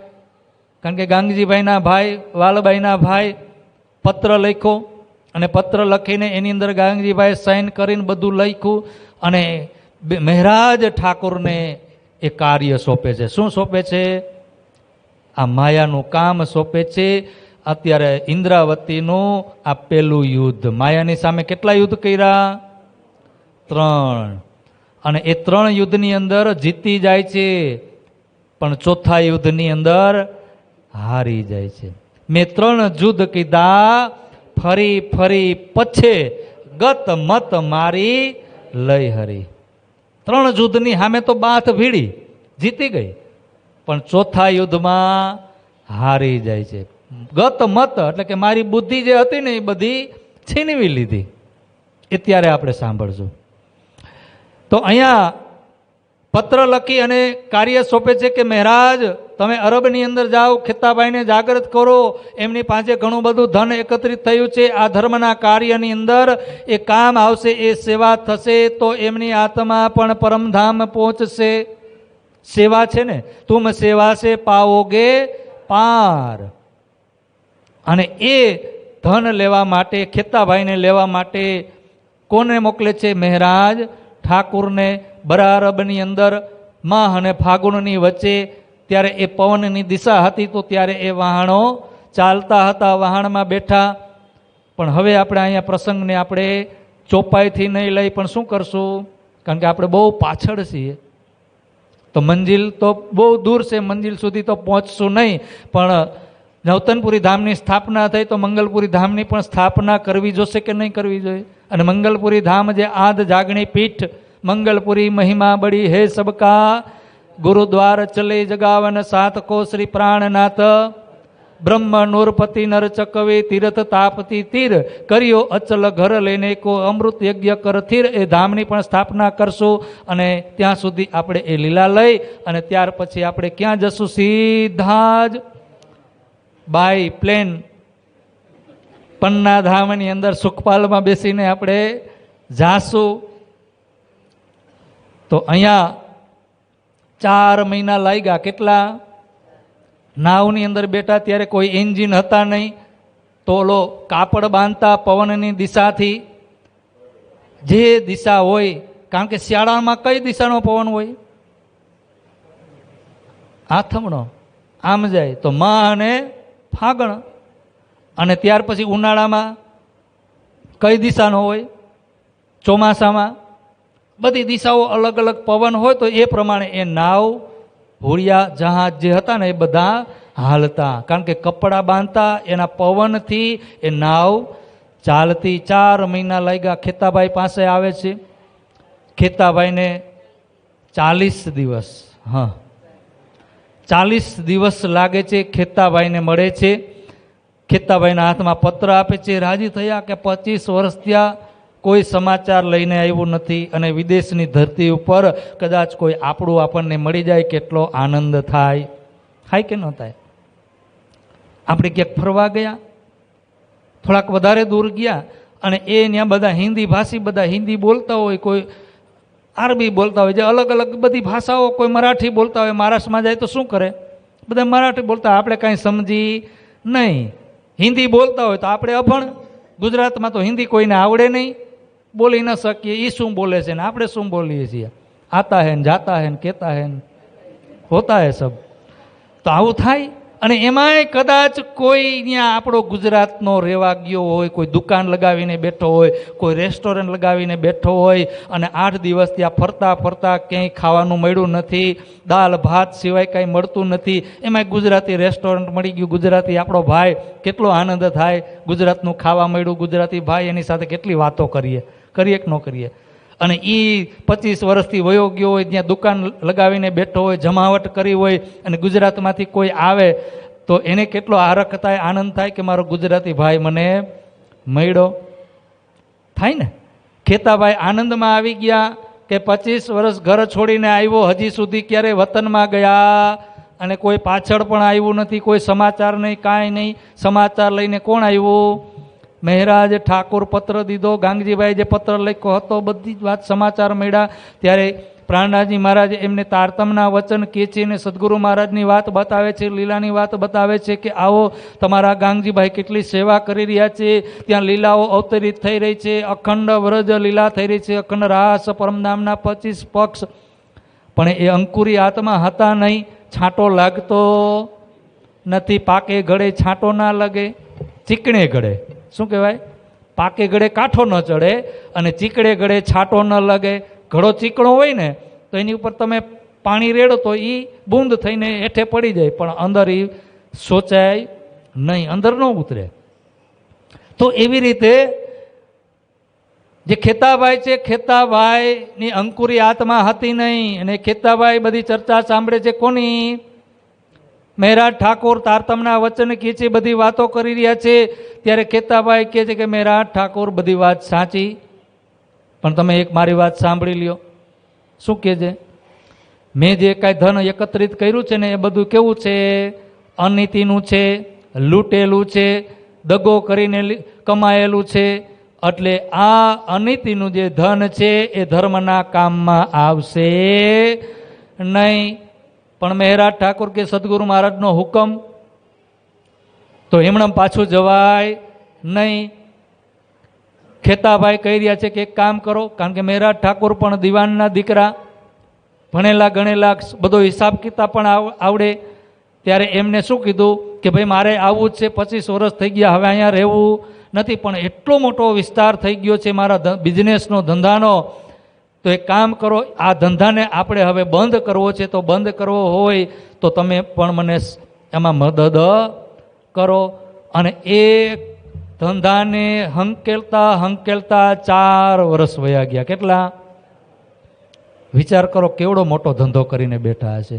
કારણ કે ગાંગજીભાઈના ભાઈ, વાલબાઈના ભાઈ, પત્ર લખ્યો અને પત્ર લખીને એની અંદર ગાંગજીભાઈ સાઇન કરીને બધું લખ્યું અને મહેરાજ ઠાકોરને એ કાર્ય સોંપે છે. શું સોંપે છે? આ માયાનું કામ સોંપે છે. અત્યારે ઇન્દ્રાવતીનું આ પહેલું યુદ્ધ. માયાની સામે કેટલા યુદ્ધ કર્યા? 3. અને એ 3 યુદ્ધની અંદર જીતી જાય છે, પણ ચોથા યુદ્ધની અંદર હારી જાય છે. મેં 3 યુદ્ધ કીધા, ફરી ફરી પછે ગત મત મારી લઈ હરી. 3 યુદ્ધની સામે તો બાથ ભીડી, જીતી ગઈ, પણ ચોથા યુદ્ધમાં હારી જાય છે. ગત મત એટલે કે મારી બુદ્ધિ જે હતી ને એ બધી છીનવી લીધી. એ ત્યારે આપણે સાંભળશું. તો અહીંયા પત્ર લખી અને કાર્ય સોંપે છે કે મહારાજ તમે અરબની અંદર જાઓ, ખેતાભાઈને જાગૃત કરો, એમની પાસે ઘણું બધું ધન એકત્રિત થયું છે, આ ધર્મના કાર્યની અંદર એ કામ આવશે, એ સેવા થશે તો એમની આત્મા પણ પરમધામ પહોંચશે. સેવા છે ને, તુમ સેવા સે પાઓગે પાર. અને એ ધન લેવા માટે, ખેતાભાઈને લેવા માટે કોને મોકલે છે? મહારાજ ઠાકુરને. બરારબની અંદર માહ અને ફાગુનની વચ્ચે ત્યારે એ પવનની દિશા હતી, તો ત્યારે એ વહાણો ચાલતા હતા, વહાણમાં બેઠા. પણ હવે આપણે અહીંયા પ્રસંગને આપણે ચોપાઈથી નહીં લઈ, પણ શું કરશું? કારણ કે આપણે બહુ પાછળ છીએ, તો મંજિલ તો બહુ દૂર છે, મંજિલ સુધી તો પહોંચશું નહીં. પણ નવતનપુરી ધામની સ્થાપના થઈ તો મંગલપુરી ધામની પણ સ્થાપના કરવી જોશે કે નહીં કરવી જોઈએ? અને મંગલપુરી ધામ જે આદ જાગણી પીઠ, મંગલપુરી મહિમા બડી હે સબકા, ગુરુદ્વાર ચલે જગાવન સાત કો શ્રી પ્રાણનાથ, બ્રહ્મ નૂરપતિ નર ચકવે તીરથ તાપતી તીર, કર્યો અચલ ઘર લેને કો અમૃત યજ્ઞ કર થીર. એ ધામની પણ સ્થાપના કરશું અને ત્યાં સુધી આપણે એ લીલા લઈ અને ત્યાર પછી આપણે ક્યાં જશું? સીધા જ બાય પ્લેન પન્ના ધામની અંદર સુખપાલમાં બેસીને આપણે જાશું. તો અહીંયા 4 મહિના લાગ્યા. કેટલા? નાવની અંદર બેઠા ત્યારે કોઈ એન્જિન હતા નહીં, તો ઓલો કાપડ બાંધતા પવનની દિશાથી, જે દિશા હોય, કારણ કે શિયાળામાં કઈ દિશાનો પવન હોય? આથમણો. આમ જાય તો મા અને ફાગણ. અને ત્યાર પછી ઉનાળામાં કઈ દિશાનો હોય? ચોમાસામાં બધી દિશાઓ અલગ અલગ પવન હોય, તો એ પ્રમાણે એ નાવ, હોડિયા, જહાજ જે હતા ને એ બધા હાલતા, કારણ કે કપડા બાંધતા, એના પવનથી એ નાવ ચાલતી. 4 મહિના લાગ્યા. ખેતાભાઈ પાસે આવે છે. ખેતાભાઈને 40 દિવસ, 40 દિવસ લાગે છે. ખેતાભાઈને મળે છે. ખેતાભાઈના હાથમાં પત્ર આપે છે. રાજી થયા કે 25 વર્ષ ત્યાં કોઈ સમાચાર લઈને આવ્યું નથી, અને વિદેશની ધરતી ઉપર કદાચ કોઈ આપણું આપણને મળી જાય, કેટલો આનંદ થાય. થાય કે ન થાય? આપણે ક્યાંક ફરવા ગયા, થોડાક વધારે દૂર ગયા અને એ ત્યાં બધા હિન્દી ભાષી બધા હિન્દી બોલતા હોય, કોઈ અરબી બોલતા હોય, જે અલગ અલગ બધી ભાષાઓ, કોઈ મરાઠી બોલતા હોય. મહારાષ્ટ્રમાં જાય તો શું કરે, બધા મરાઠી બોલતા, આપણે કાંઈ સમજી નહીં. હિન્દી બોલતા હોય તો આપણે અભણ. ગુજરાતમાં તો હિન્દી કોઈને આવડે નહીં, બોલી ન શકીએ. એ શું બોલે છે ને આપણે શું બોલીએ છીએ? આતા હે ને જાતા હે ને કહેતા હે ને હોતા હે સબ. તો આવું થાય. અને એમાંય કદાચ કોઈ ત્યાં આપણો ગુજરાતનો રહેવા ગયો હોય, કોઈ દુકાન લગાવીને બેઠો હોય, કોઈ રેસ્ટોરન્ટ લગાવીને બેઠો હોય, અને 8 દિવસ ત્યાં ફરતા ફરતા ક્યાંય ખાવાનું મળ્યું નથી, દાળ ભાત સિવાય કાંઈ મળતું નથી, એમાંય ગુજરાતી રેસ્ટોરન્ટ મળી ગયું, ગુજરાતી આપણો ભાઈ, કેટલો આનંદ થાય, ગુજરાતનું ખાવા મળ્યું, ગુજરાતી ભાઈ, એની સાથે કેટલી વાતો કરીએ કે ન કરીએ. અને એ 25 વર્ષથી વયો ગયો હોય, ત્યાં દુકાન લગાવીને બેઠો હોય, જમાવટ કરી હોય, અને ગુજરાતમાંથી કોઈ આવે તો એને કેટલો આરખ થાય, આનંદ થાય કે મારો ગુજરાતી ભાઈ મને મળ્યો, થાય ને. ખેતાભાઈ આનંદમાં આવી ગયા કે 25 વર્ષ ઘર છોડીને આવ્યો, હજી સુધી ક્યારે વતનમાં ગયા અને કોઈ પાછળ પણ આવ્યું નથી, કોઈ સમાચાર નહીં, કાંઈ નહીં. સમાચાર લઈને કોણ આવ્યું? મહેરાજ ઠાકોર પત્ર દીધો, ગાંગજીભાઈ જે પત્ર લખ્યો હતો, બધી જ વાત સમાચાર મળ્યા. ત્યારે પ્રાણનાથજી મહારાજ એમને તારતમના વચન કહે છે અને સદગુરુ મહારાજની વાત બતાવે છે, લીલાની વાત બતાવે છે કે આવો તમારા ગાંગજીભાઈ કેટલી સેવા કરી રહ્યા છે, ત્યાં લીલાઓ અવતરિત થઈ રહી છે, અખંડ વ્રજ લીલા થઈ રહી છે, અખંડ રાસ પરમધામના 25 પક્ષ. પણ એ અંકુરી આત્મા હતા નહીં, છાંટો લાગતો નથી. પાકે ગળે છાંટો ના લાગે, ચીકણે ગળે શું કહેવાય? પાકે ગળે કાંઠો ન ચડે અને ચીકડે ગળે છાંટો ન લાગે. ઘડો ચીકણો હોય ને તો એની ઉપર તમે પાણી રેડો તો એ બૂંદ થઈને હેઠે પડી જાય, પણ અંદર એ સોચાય નહીં, અંદર ન ઉતરે. તો એવી રીતે જે ખેતાભાઈ છે, ખેતાભાઈની અંકુરી આત્મા હતી નહીં. અને ખેતાભાઈ બધી ચર્ચા સાંભળે છે કોની? મહેરાજ ઠાકોર તારતમના વચન કહે છે, બધી વાતો કરી રહ્યા છે. ત્યારે ખેતાભાઈ કહે છે કે મહેરાજ ઠાકોર બધી વાત સાચી, પણ તમે એક મારી વાત સાંભળી લ્યો. શું કહે છે? મેં જે કાંઈ ધન એકત્રિત કર્યું છે ને એ બધું કેવું છે? અનીતિનું છે, લૂંટેલું છે, દગો કરીને કમાયેલું છે. એટલે આ અનીતિનું જે ધન છે એ ધર્મના કામમાં આવશે નહીં. પણ મહેરાજ ઠાકોર કે સદગુરુ મહારાજનો હુકમ, તો એમણે પાછું જવાય નહીં. ખેતાભાઈ કહી રહ્યા છે કે એક કામ કરો, કારણ કે મહેરાજ ઠાકોર પણ દિવાનના દીકરા, ભણેલા ગણેલા, બધો હિસાબ કિતાબ પણ આવડે. ત્યારે એમને શું કીધું કે ભાઈ મારે આવવું જ છે, 25 વર્ષ થઈ ગયા, હવે અહીંયા રહેવું નથી, પણ એટલો મોટો વિસ્તાર થઈ ગયો છે મારા બિઝનેસનો, ધંધાનો, તો એક કામ કરો, આ ધંધાને આપણે હવે બંધ કરવો છે. તો બંધ કરવો હોય તો તમે પણ મને એમાં મદદ કરો. અને એ ધંધાને હંકેલતા હંકેલતા 4 વર્ષ વયા ગયા. કેટલા? વિચાર કરો કેવડો મોટો ધંધો કરીને બેઠા હશે.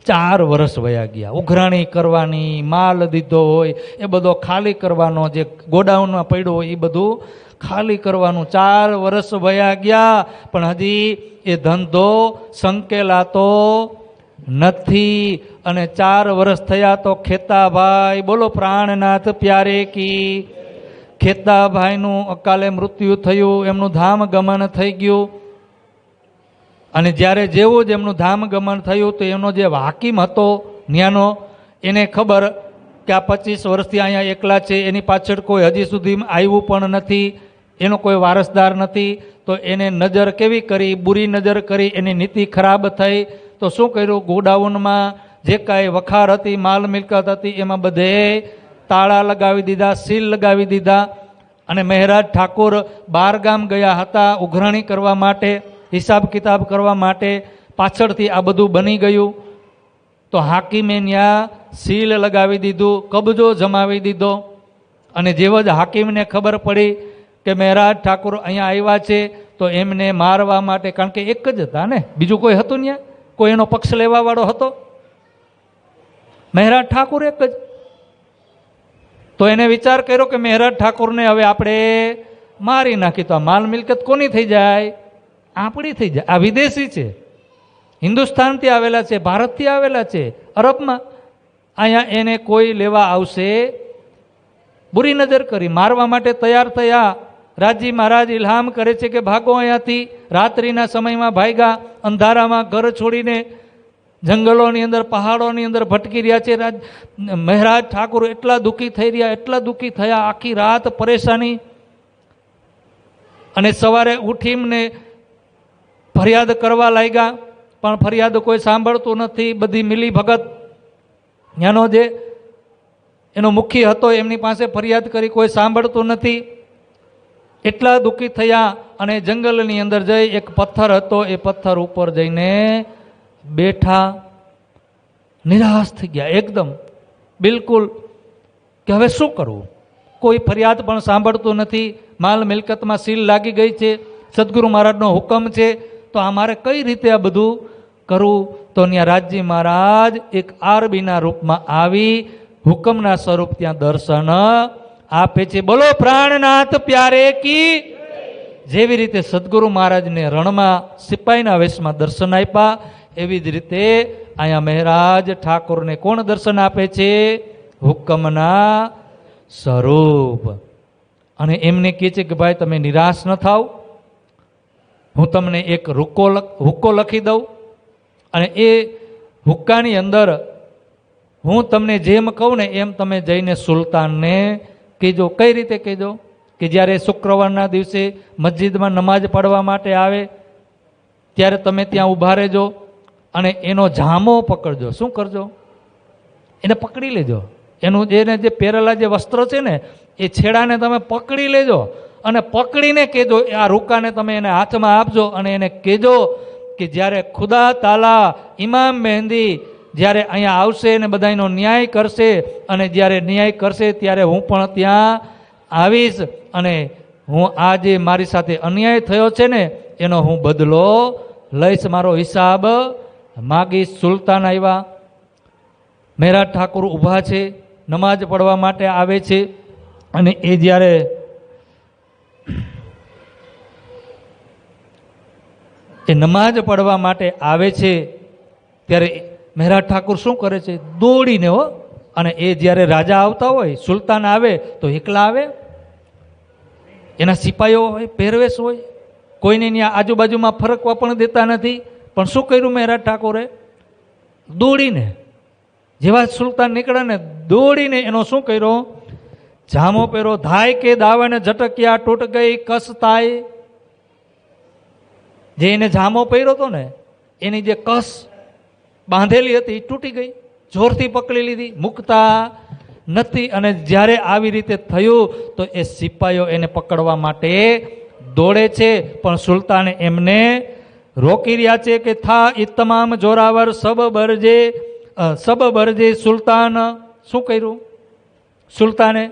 4 વર્ષ વયા ગયા. ઉઘરાણી કરવાની, માલ દીધો હોય એ બધો ખાલી કરવાનો, જે ગોડાઉનમાં પડ્યો હોય એ બધું ખાલી કરવાનું. 4 વર્ષ વયા ગયા, પણ હજી એ ધંધો સંકેલાતો નથી. અને 4 વર્ષ થયા તો ખેતાભાઈ, બોલો પ્રાણનાથ પ્યારે કી, ખેતાભાઈનું અકાલે મૃત્યુ થયું, એમનું ધામ ગમન થઈ ગયું. અને જ્યારે જેવું જ એમનું ધામ ગમન થયું તો એમનો જે હાકીમ હતો ન્યાનો, એને ખબર કે આ 25 વર્ષથી અહીંયા એકલા છે, એની પાછળ કોઈ હજી સુધી આવ્યું પણ નથી, એનો કોઈ વારસદાર નથી. તો એને નજર કેવી કરી? બુરી નજર કરી, એની નીતિ ખરાબ થઈ. તો શું કર્યું? ગોડાઉનમાં જે કાંઈ વખાર હતી, માલ મિલકત હતી, એમાં બધે તાળા લગાવી દીધા, સીલ લગાવી દીધા. અને મહેરાજ ઠાકોર 12 ગામ ગયા હતા ઉઘરાણી કરવા માટે, હિસાબ કિતાબ કરવા માટે. પાછળથી આ બધું બની ગયું. તો હાકીમે ત્યાં સીલ લગાવી દીધું, કબજો જમાવી દીધો. અને જેવો જ હાકીમને ખબર પડી કે મહેરાજ ઠાકોર અહીંયા આવ્યા છે, તો એમને મારવા માટે, કારણ કે એક જ હતા ને, બીજું કોઈ હતું ત્યાં? કોઈ એનો પક્ષ લેવા વાળો હતો? મહેરાજ ઠાકોર એક જ. તો એને વિચાર કર્યો કે મહેરાજ ઠાકોરને હવે આપણે મારી નાખી તો આ માલ મિલકત કોની થઈ જાય? આપણી થઈ જાય. આ વિદેશી છે, હિન્દુસ્તાનથી આવેલા છે, ભારતથી આવેલા છે, અરબમાં. અહીંયા એને કોઈ લેવા આવશે? બુરી નજર કરી, મારવા માટે તૈયાર થયા. રાજજી મહારાજ ઇલ્હામ કરે છે કે ભાગો અહીંયાથી. રાત્રિના સમયમાં ભાગ્યા, અંધારામાં ઘર છોડીને જંગલોની અંદર, પહાડોની અંદર ભટકી રહ્યા છે. મહારાજ ઠાકોર એટલા દુઃખી થઈ રહ્યા, એટલા દુઃખી થયા, આખી રાત પરેશાની. અને સવારે ઉઠીને ફરિયાદ કરવા લાગ્યા, પણ ફરિયાદ કોઈ સાંભળતું નથી. બધી મિલી ભગત ત્યાંનો જે એનો મુખી હતો એમની પાસે ફરિયાદ કરી, કોઈ સાંભળતું નથી. એટલા દુઃખી થયા અને જંગલની અંદર જઈ એક પથ્થર હતો, એ પથ્થર ઉપર જઈને બેઠા. નિરાશ થઈ ગયા એકદમ, બિલકુલ, કે હવે શું કરવું? કોઈ ફરિયાદ પણ સાંભળતું નથી. માલ મિલકતમાં સીલ લાગી ગઈ છે, સદગુરુ મહારાજનો હુકમ છે, તો આ મારે કઈ રીતે આ બધું કરવું? તો ત્યાં રાજજી મહારાજ એક આરબીના રૂપમાં આવી હુકમના સ્વરૂપ ત્યાં દર્શન આપે છે. બોલો પ્રાણનાથ પ્યારે કી. જેવી રીતે સદગુરુ મહારાજને રણમાં સિપાહીના વેશમાં દર્શન આપ્યા, એવી જ રીતે અહીંયા મહારાજ ઠાકોરને કોણ દર્શન આપે છે? હુકમના સ્વરૂપ. અને એમને કહે છે કે ભાઈ તમે નિરાશ ન થાવ, હું તમને એક હુક્કો લખી દઉં, અને એ હુક્કાની અંદર હું તમને જેમ કહું ને એમ તમે જઈને સુલતાનને કહેજો. કઈ રીતે કહેજો? કે જ્યારે શુક્રવારના દિવસે મસ્જિદમાં નમાઝ પઢવા માટે આવે ત્યારે તમે ત્યાં ઊભા રહેજો અને એનો જામો પકડજો. શું કરજો? એને પકડી લેજો. એનું એને જે પહેરેલા જે વસ્ત્ર છે ને એ છેડાને તમે પકડી લેજો અને પકડીને કહેજો, આ રૂકાને તમે એને હાથમાં આપજો અને એને કહેજો કે જ્યારે ખુદા તાલા ઇમામ મહેંદી જ્યારે અહીંયા આવશે ને બધાનો ન્યાય કરશે, અને જ્યારે ન્યાય કરશે ત્યારે હું પણ ત્યાં આવીશ, અને હું આ જે મારી સાથે અન્યાય થયો છે ને એનો હું બદલો લઈશ, મારો હિસાબ માગીશ. સુલતાન આવ્યા, મહેરાજ ઠાકોર ઊભા છે, નમાઝ પઢવા માટે આવે છે. અને એ જ્યારે એ નમાઝ પઢવા માટે આવે છે ત્યારે મહેરાજ ઠાકોર શું કરે છે? દોડીને હો. અને એ જ્યારે રાજા આવતા હોય, સુલતાન આવે તો એકલા આવે, એના સિપાહીઓ હોય, પહેરવેશ હોય, કોઈને ત્યાં આજુબાજુમાં ફરકવા પણ દેતા નથી. પણ શું કર્યું મહેરાજ ઠાકોરે? દોડીને, જેવા સુલતાન નીકળે ને દોડીને એનો શું કર્યો? જામો પહેરો. ધાય કે દાવાને ઝટક્યા તૂટ ગઈ કસ તાય. જે એને જામો પહેર્યો હતો ને એની જે કસ બાંધેલી હતી એ તૂટી ગઈ, જોરથી પકડી લીધી, મુકતા નથી. અને જ્યારે આવી રીતે થયું તો એ સિપાહીઓ એને પકડવા માટે દોડે છે, પણ સુલતાને એમને રોકી રહ્યા છે કે થા એ તમામ જોરાવર સબ બરજે. સુલતાન શું કર્યું? સુલતાને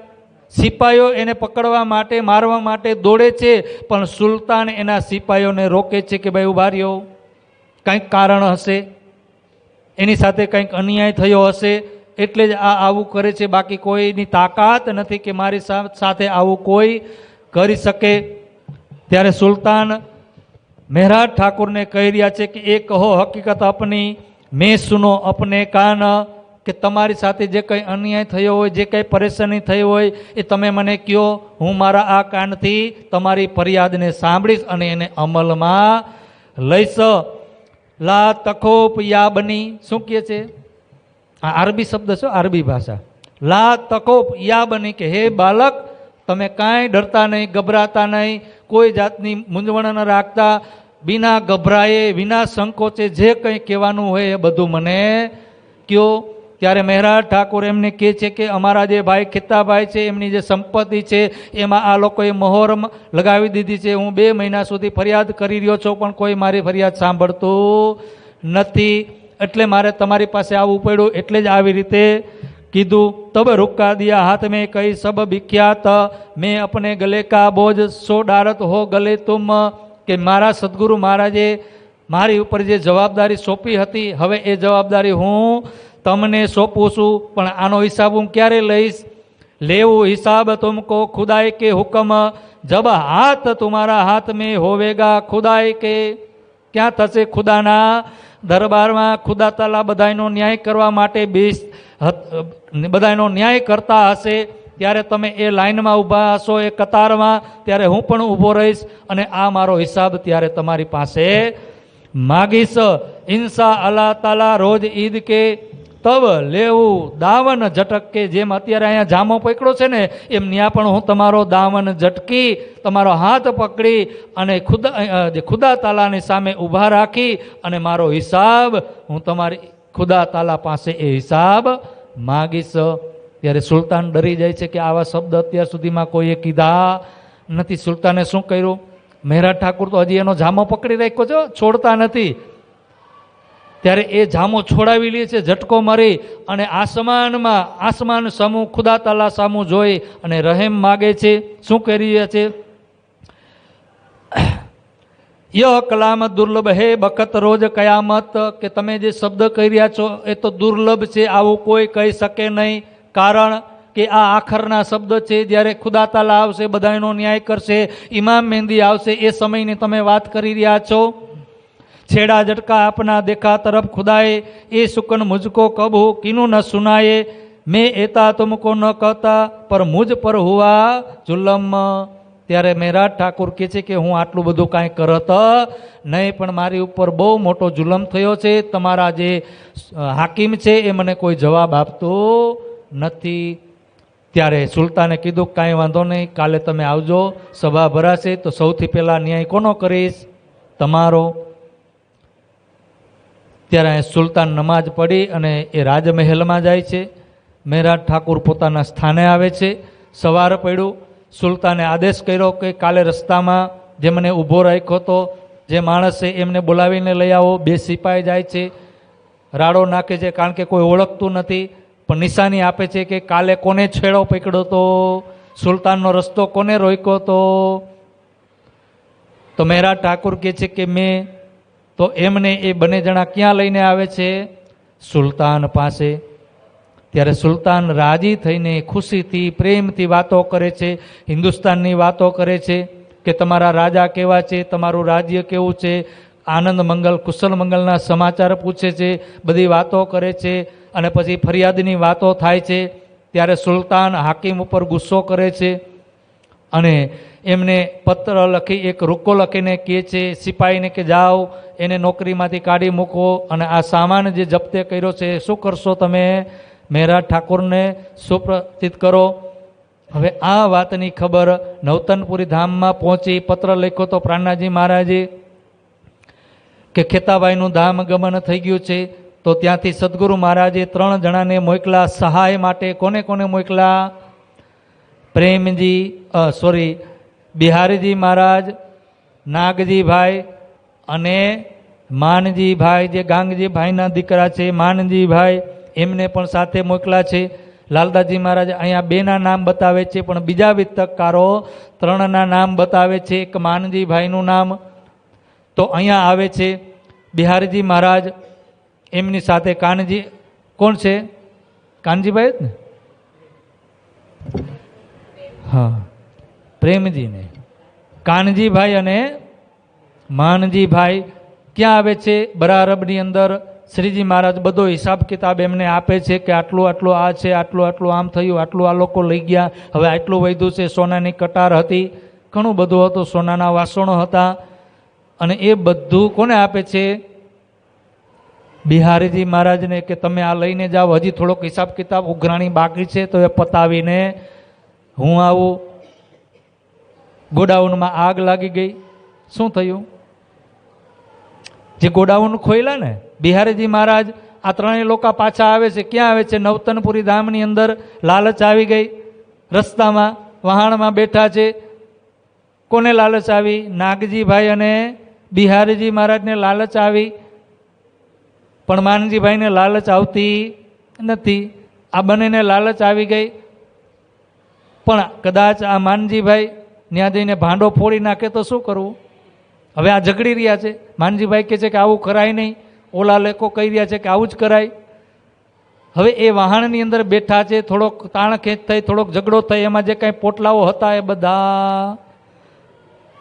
સિપાહીઓ એને પકડવા માટે, મારવા માટે દોડે છે, પણ સુલતાન એના સિપાહીઓને રોકે છે કે ભાઈ ઉભા રહ્યો, કંઈક કારણ હશે, એની સાથે કંઈક અન્યાય થયો હશે એટલે જ આ આવું કરે છે, બાકી કોઈની તાકાત નથી કે મારી સાથે આવું કોઈ કરી શકે. ત્યારે સુલતાન મહેરાજ ઠાકોરને કહી રહ્યા છે કે એ કહો હકીકત અપની, મેં સુનો અપને કાન. કે તમારી સાથે જે કંઈ અન્યાય થયો હોય, જે કંઈ પરેશાની થઈ હોય એ તમે મને કહો, હું મારા આ કાનથી તમારી ફરિયાદને સાંભળીશ અને એને અમલમાં લઈશ. લા તખોપ યા બની. શું કહે છે? આ અરબી શબ્દ છે, અરબી ભાષા. લા તખોપ યા બની, કે હે બાલક તમે કાંઈ ડરતા નહીં, ગભરાતા નહીં, કોઈ જાતની મૂંઝવણ ન રાખતા, વિના ગભરાએ, વિના સંકોચે જે કંઈ કહેવાનું હોય એ બધું મને કહો. ત્યારે મહેરાજ ઠાકોર એમને કહે છે કે અમારા જે ભાઈ ખિત્તાભાઈ છે એમની જે સંપત્તિ છે એમાં આ લોકોએ મહોર લગાવી દીધી છે. હું 2 મહિના સુધી ફરિયાદ કરી રહ્યો છું પણ કોઈ મારી ફરિયાદ સાંભળતું નથી, એટલે મારે તમારી પાસે આવવું પડ્યું, એટલે જ આવી રીતે કીધું. તબ રૂકા દિયા હાથ મેં કઈ સબ વિખ્યાત, મેં અપને ગલે કા બોજ સો ડારત હો ગલે તુમ. કે મારા સદગુરુ મહારાજે મારી ઉપર જે જવાબદારી સોંપી હતી હવે એ જવાબદારી હું તમને સોંપું છું, પણ આનો હિસાબ હું ક્યારે લઈશ? લેવું હિસાબ તુમકો ખુદાઈ કે હુકમ, જબ હાથ તુમારા હાથ મેં હોવેગા ખુદાઈ કે. ક્યાં થશે? ખુદાના દરબારમાં. ખુદા તાલા બધાનો ન્યાય કરવા માટે બધાનો ન્યાય કરતા હશે ત્યારે તમે એ લાઈનમાં ઊભા હશો, એ કતારમાં, ત્યારે હું પણ ઊભો રહીશ અને આ મારો હિસાબ ત્યારે તમારી પાસે માગીશ. ઇન્સા અલ્લાહ તાલા રોજ ઈદ કે તબ લેવું દાવન ઝટક, કે જેમ અત્યારે અહીંયા જામો પકડ્યો છે ને, એમ ત્યાં પણ હું તમારો દાવન ઝટકી, તમારો હાથ પકડી અને ખુદા તાલાની સામે ઊભા રાખી અને મારો હિસાબ હું તમારી ખુદા તાલા પાસે એ હિસાબ માગીશ. ત્યારે સુલતાન ડરી જાય છે કે આવા શબ્દ અત્યાર સુધીમાં કોઈએ કીધા નથી. સુલતાને શું કર્યું? મહેરા ઠાકુર તો હજી એનો જામો પકડી રાખ્યો છે, છોડતા નથી. ત્યારે એ જામો છોડાવી લે છે ઝટકો મારી અને આસમાન સામું ખુદા તાલા સામું જોઈ અને રહેમ માગે છે. શું કરી રહ્યા છે? યહ કલામ દુર્લભ હે બખત રોજ કયામત, કે તમે જે શબ્દ કહી રહ્યા છો એ તો દુર્લભ છે, આવું કોઈ કહી શકે નહીં. કારણ કે આ આખરના શબ્દ છે. જ્યારે ખુદા તાલા આવશે, બધાનો ન્યાય કરશે, ઇમામ મહેંદી આવશે, એ સમયની તમે વાત કરી રહ્યા છો. छेड़ा झटका अपना देखा तरफ खुदाए, ये सुकन मुझको कब हो किनु न सुनाए, मैं एता तुमको न कहता पर मुझ पर हुआ जुलम. ત્યારે મેરા ઠાકુર કહે છે કે હું આટલું બધું કાંઈ કરત નહીં, પણ મારી ઉપર બહુ મોટો જુલમ થયો છે. તમારા જે હાકીમ છે એ મને કોઈ જવાબ આપતો નથી. ત્યારે સુલતાને કીધું કાંઈ વાંધો નહીં, કાલે તમે આવજો, સભા ભરાશે તો સૌથી પહેલાં ન્યાય કોનો કરીશ? તમારો. ત્યારે સુલતાન નમાજ પડી અને એ રાજમહેલમાં જાય છે. મેરા ઠાકુર પોતાના સ્થાને આવે છે. સવાર પડ્યું, સુલતાને આદેશ કર્યો કે કાલે રસ્તામાં જે મને ઊભો રાખ્યો હતો જે માણસ છે એમને બોલાવીને લઈ આવો. બે સિપાઈ જાય છે, રાડો નાખે છે, કારણ કે કોઈ ઓળખતું નથી, પણ નિશાની આપે છે કે કાલે કોને છેડો પકડ્યો હતો, સુલતાનનો રસ્તો કોને રોક્યો હતો. તો મેરા ઠાકુર કહે છે કે મેં. તો એમને એ બંને જણા ક્યાં લઈને આવે છે? સુલતાન પાસે. ત્યારે સુલતાન રાજી થઈને ખુશીથી પ્રેમથી વાતો કરે છે, હિન્દુસ્તાનની વાતો કરે છે કે તમારા રાજા કેવા છે, તમારું રાજ્ય કેવું છે, આનંદ મંગલ કુશલ મંગલના સમાચાર પૂછે છે, બધી વાતો કરે છે. અને પછી ફરિયાદની વાતો થાય છે. ત્યારે સુલતાન હાકીમ ઉપર ગુસ્સો કરે છે અને એમને પત્ર લખી એક રૂકો લખીને કહે છે સિપાહીને કે જાઓ એને નોકરીમાંથી કાઢી મૂકો અને આ સામાન જે જપ્તે કર્યો છે શું કરશો તમે? મેરા ઠાકુરને સુપ્રતિત કરો. હવે આ વાતની ખબર નવતનપુરી ધામમાં પહોંચી. પત્ર લખ્યો તો પ્રાણનાજી મહારાજે કે ખેતાભાઈનું ધામ ગમન થઈ ગયું છે. તો ત્યાંથી સદગુરુ મહારાજે 3 જણાને મોકલા સહાય માટે. કોને કોને મોકલા? પ્રેમજી બિહારીજી મહારાજ, નાગજીભાઈ અને માનજીભાઈ, જે ગાંગજીભાઈના દીકરા છે માનજીભાઈ, એમને પણ સાથે મોકલા છે. લાલદાસજી મહારાજ અહીંયા 2ના નામ બતાવે છે, પણ બીજા વિતકકારો 3ના નામ બતાવે છે. એક માનજીભાઈનું નામ તો અહીંયા આવે છે. બિહારીજી મહારાજ, એમની સાથે કાનજી, કોણ છે? કાનજીભાઈ જ ને? હા, પ્રેમજીને કાનજીભાઈ અને માનજીભાઈ ક્યાં આવે છે? બરારબની અંદર. શ્રીજી મહારાજ બધો હિસાબ કિતાબ એમને આપે છે કે આટલું આટલું આ છે, આટલું આટલું આમ થયું, આટલું આ લોકો લઈ ગયા, હવે આટલું વધ્યું છે. સોનાની કટાર હતી, ઘણું બધું હતું, સોનાના વાસણો હતા. અને એ બધું કોને આપે છે? બિહારીજી મહારાજને, કે તમે આ લઈને જાઓ, હજી થોડોક હિસાબ કિતાબ ઉઘરાણી બાકી છે તો એ પતાવીને હું આવું. ગોડાઉનમાં આગ લાગી ગઈ. શું થયું? જે ગોડાઉન ખોયલા ને બિહારીજી મહારાજ, આ 3 લોકો પાછા આવે છે. ક્યાં આવે છે? નવતનપુરી ધામની અંદર. લાલચ આવી ગઈ, રસ્તામાં વહાણમાં બેઠા છે. કોને લાલચ આવી? નાગજીભાઈ અને બિહારીજી મહારાજને લાલચ આવી, પણ માનજીભાઈને લાલચ આવતી નથી. આ બંનેને લાલચ આવી ગઈ. પણ કદાચ આ માનજીભાઈ ત્યાં જઈને ભાંડો ફોડી નાખે તો શું કરવું? હવે આ ઝઘડી રહ્યા છે. માનજીભાઈ કહે છે કે આવું કરાય નહીં, ઓલા લોકો કહી રહ્યા છે કે આવું જ કરાય. હવે એ વાહણની અંદર બેઠા છે, થોડોક તાણ ખેંચ થઈ, થોડોક ઝઘડો થઈ, એમાં જે કાંઈ પોટલાઓ હતા એ બધા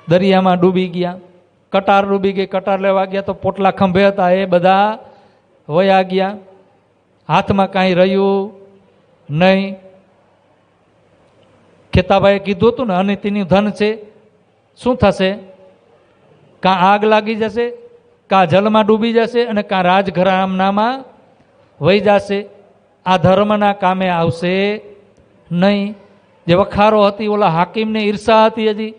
દરિયામાં ડૂબી ગયા. કટાર ડૂબી ગઈ, કટાર લેવા ગયા તો પોટલા ખંભે હતા એ બધા વયા ગયા. હાથમાં કાંઈ રહ્યું નહીં. ખેતાભાઈએ કીધું હતું ને અનિતિનું ધન છે, શું થશે? કાં આગ લાગી જશે, કાં જલમાં ડૂબી જશે, અને કાં રાજઘરાનામાં વહી જશે. આ ધર્મના કામે આવશે નહીં. જે વખારો હતી, ઓલા હાકીમને ઈર્ષા હતી હજી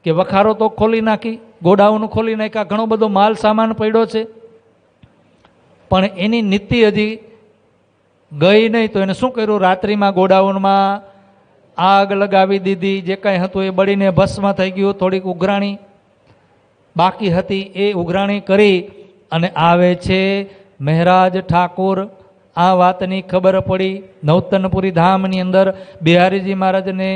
કે વખારો તો ખોલી નાખી, ગોડાઉન ખોલી નાખ્યા, ઘણો બધો માલ સામાન પડ્યો છે, પણ એની નીતિ હજી ગઈ નહીં. તો એને શું કર્યું? રાત્રિમાં ગોડાઉનમાં આગ લગાવી દીધી. જે કાંઈ હતું એ બળીને ભસ્મ થઈ ગયું. થોડીક ઉઘરાણી બાકી હતી એ ઉઘરાણી કરી અને આવે છે મહેરાજ ઠાકોર. આ વાતની ખબર પડી. નવતનપુરી ધામની અંદર બિહારીજી મહારાજને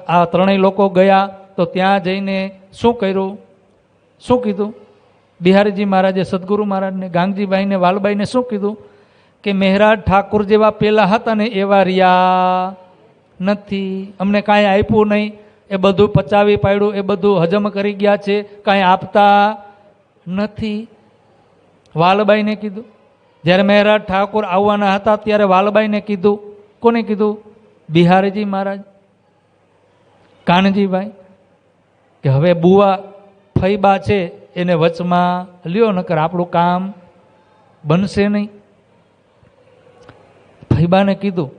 આ ત્રણેય લોકો ગયા તો ત્યાં જઈને શું કર્યું? શું કીધું? બિહારીજી મહારાજે સદગુરુ મહારાજને, ગાંગજીભાઈને, વાલબાઈને શું કીધું? કે મહેરાજ ઠાકુર જેવા પેલા હતા ને એવા રહ્યા નથી. અમને કાંઈ આપ્યું નહીં, એ બધું પચાવી પાડ્યું, એ બધું હજમ કરી ગયા છે, કાંઈ આપતા નથી. વાલબાઈને કીધું. જ્યારે મહેરાજ ઠાકુર આવવાના હતા ત્યારે વાલબાઈને કીધું. કોને કીધું? બિહારીજી મહારાજ, કાનજીભાઈ, કે હવે બુવા ફઈબા છે એને વચમાં લ્યો, નકર આપણું કામ બનશે નહીં. ફઈબાને કીધું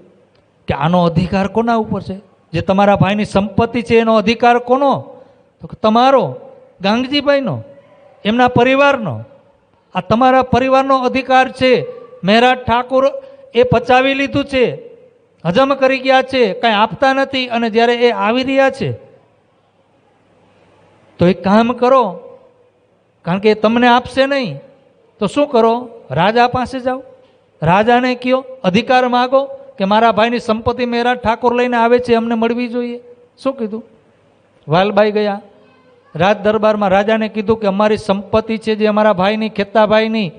કે આનો અધિકાર કોના ઉપર છે? જે તમારા ભાઈની સંપત્તિ છે એનો અધિકાર કોનો? તો તમારો, ગાંગજીભાઈનો, એમના પરિવારનો. આ તમારા પરિવારનો અધિકાર છે. મહેરાજ ઠાકુર એ પચાવી લીધું છે, હજમ કરી ગયા છે, કાંઈ આપતા નથી. અને જ્યારે એ આવી રહ્યા છે તો એક કામ કરો, કારણ કે એ તમને આપશે નહીં તો શું કરો? રાજા પાસે જાઓ, રાજાને કહો, અધિકાર માગો કે મારા ભાઈની સંપત્તિ મહેરાજ ઠાકોર લઈને આવે છે, અમને મળવી જોઈએ. શું કીધું? વાલબાઈ ગયા રાજ દરબારમાં, રાજાને કીધું કે અમારી સંપત્તિ છે જે અમારા ભાઈની, ખેતાભાઈની,